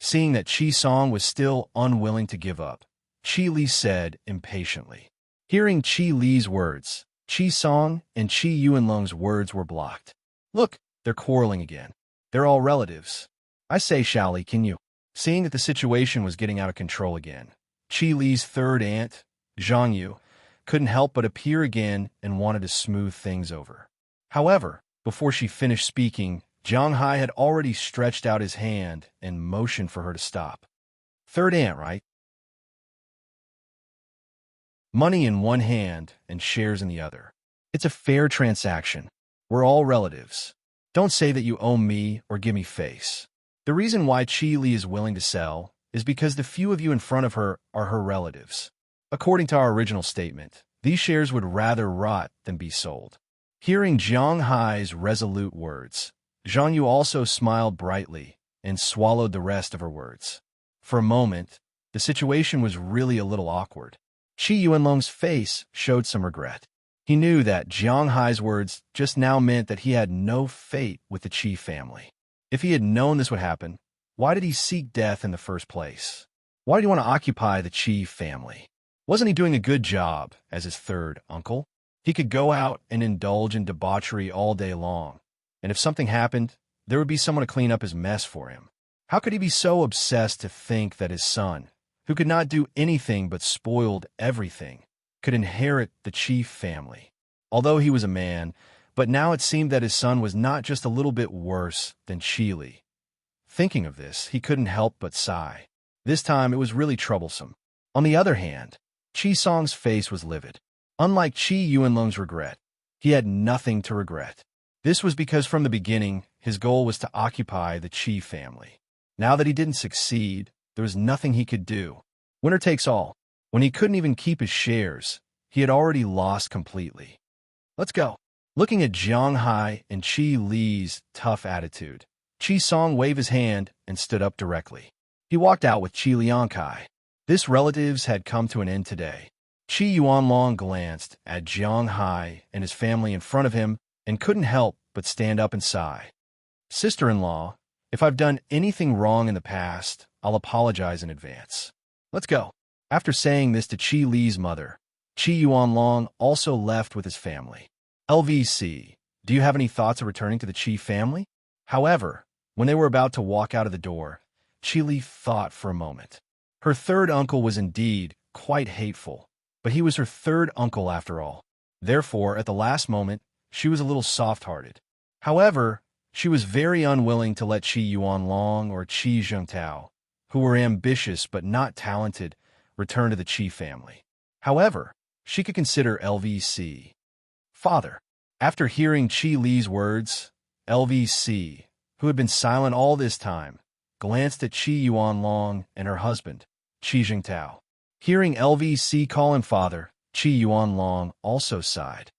S1: Seeing that Qi Song was still unwilling to give up, Qi Li said impatiently. Hearing Qi Li's words, Qi Song and Qi Yuanlong's words were blocked. Look, they're quarreling again. They're all relatives. I say, Xiaoli, can you? Seeing that the situation was getting out of control again, Qi Li's third aunt, Zhang Yu, couldn't help but appear again and wanted to smooth things over. However, before she finished speaking, Jianghai had already stretched out his hand and motioned for her to stop. Third aunt, right? Money in one hand and shares in the other. It's a fair transaction. We're all relatives. Don't say that you owe me or give me face. The reason why Qi Li is willing to sell is because the few of you in front of her are her relatives. According to our original statement, these shares would rather rot than be sold. Hearing Jianghai's resolute words, Zhang Yu also smiled brightly and swallowed the rest of her words. For a moment, the situation was really a little awkward. Qi Yuanlong's face showed some regret. He knew that Jiang Hai's words just now meant that he had no fate with the Qi family. If he had known this would happen, why did he seek death in the first place? Why did he want to occupy the Qi family? Wasn't he doing a good job as his third uncle? He could go out and indulge in debauchery all day long, and if something happened, there would be someone to clean up his mess for him. How could he be so obsessed to think that his son, who could not do anything but spoiled everything, could inherit the Qi family? Although he was a man, but now it seemed that his son was not just a little bit worse than Qi Li. Thinking of this, he couldn't help but sigh. This time it was really troublesome. On the other hand, Qi Song's face was livid. Unlike Qi Yuanlong's regret, he had nothing to regret. This was because from the beginning, his goal was to occupy the Qi family. Now that he didn't succeed, there was nothing he could do. Winner takes all. When he couldn't even keep his shares, he had already lost completely. Let's go. Looking at Jiang Hai and Qi Li's tough attitude, Qi Song waved his hand and stood up directly. He walked out with Qi Liangkai. This relatives had come to an end today. Qi Yuanlong glanced at Jiang Hai and his family in front of him and couldn't help but stand up and sigh. Sister-in-law, if I've done anything wrong in the past, I'll apologize in advance. Let's go. After saying this to Qi Li's mother, Qi Yuanlong also left with his family. LVC, do you have any thoughts of returning to the Qi family? However, when they were about to walk out of the door, Qi Li thought for a moment. Her third uncle was indeed quite hateful, but he was her third uncle after all. Therefore, at the last moment, she was a little soft-hearted. However, she was very unwilling to let Qi Yuanlong or Qi Zhengtao, who were ambitious but not talented, return to the Qi family. However, she could consider LVC. Father. After hearing Qi Li's words, LVC, who had been silent all this time, glanced at Qi Yuanlong and her husband, Qi Zhengtao. Hearing LVC call him father, Qi Yuanlong also sighed.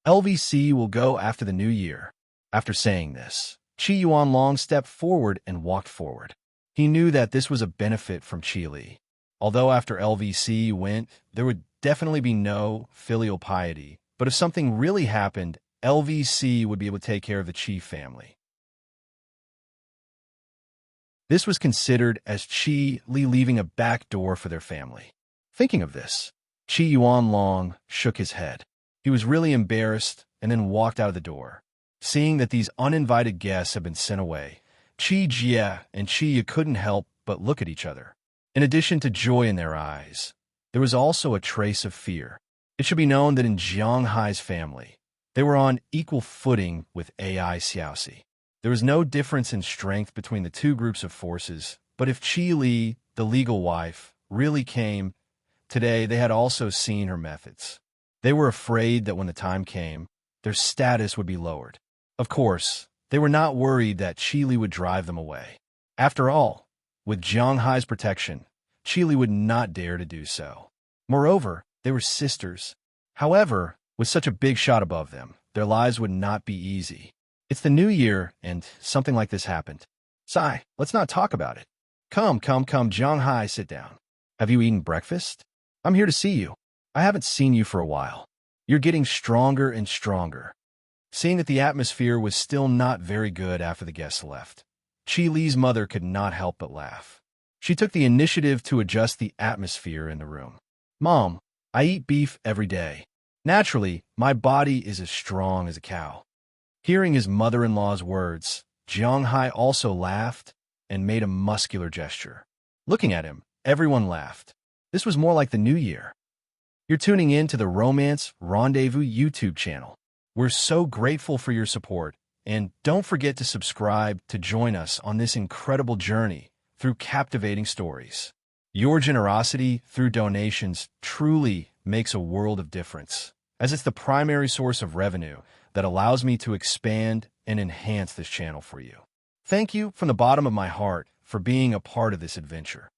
S1: LVC will go after the new year. After saying this, Qi Yuanlong stepped forward and walked forward. He knew that this was a benefit from Qi Li. Although after LVC went, there would definitely be no filial piety, but if something really happened, LVC would be able to take care of the Qi family. This was considered as Qi Li leaving a back door for their family. Thinking of this, Qi Yuanlong shook his head. He was really embarrassed and then walked out of the door. Seeing that these uninvited guests had been sent away, Qi Jie and Qi Yi couldn't help but look at each other. In addition to joy in their eyes, there was also a trace of fear. It should be known that in Jiang Hai's family, they were on equal footing with AI Xiaoxi. There was no difference in strength between the two groups of forces, but if Qi Li, the legal wife, really came, today they had also seen her methods. They were afraid that when the time came, their status would be lowered. Of course, they were not worried that Qi Li would drive them away. After all, with Jiang Hai's protection, Qi Li would not dare to do so. Moreover, they were sisters. However, with such a big shot above them, their lives would not be easy. It's the new year, and something like this happened. Sai, let's not talk about it. Come, Jiang Hai, sit down. Have you eaten breakfast? I'm here to see you. I haven't seen you for a while. You're getting stronger and stronger. Seeing that the atmosphere was still not very good after the guests left, Qi Li's mother could not help but laugh. She took the initiative to adjust the atmosphere in the room. Mom, I eat beef every day. Naturally, my body is as strong as a cow. Hearing his mother-in-law's words, Jiang Hai also laughed and made a muscular gesture. Looking at him, everyone laughed. This was more like the new year. You're tuning in to the Romance Rendezvous YouTube channel. We're so grateful for your support, and don't forget to subscribe to join us on this incredible journey through captivating stories. Your generosity through donations truly makes a world of difference, as it's the primary source of revenue that allows me to expand and enhance this channel for you. Thank you from the bottom of my heart for being a part of this adventure.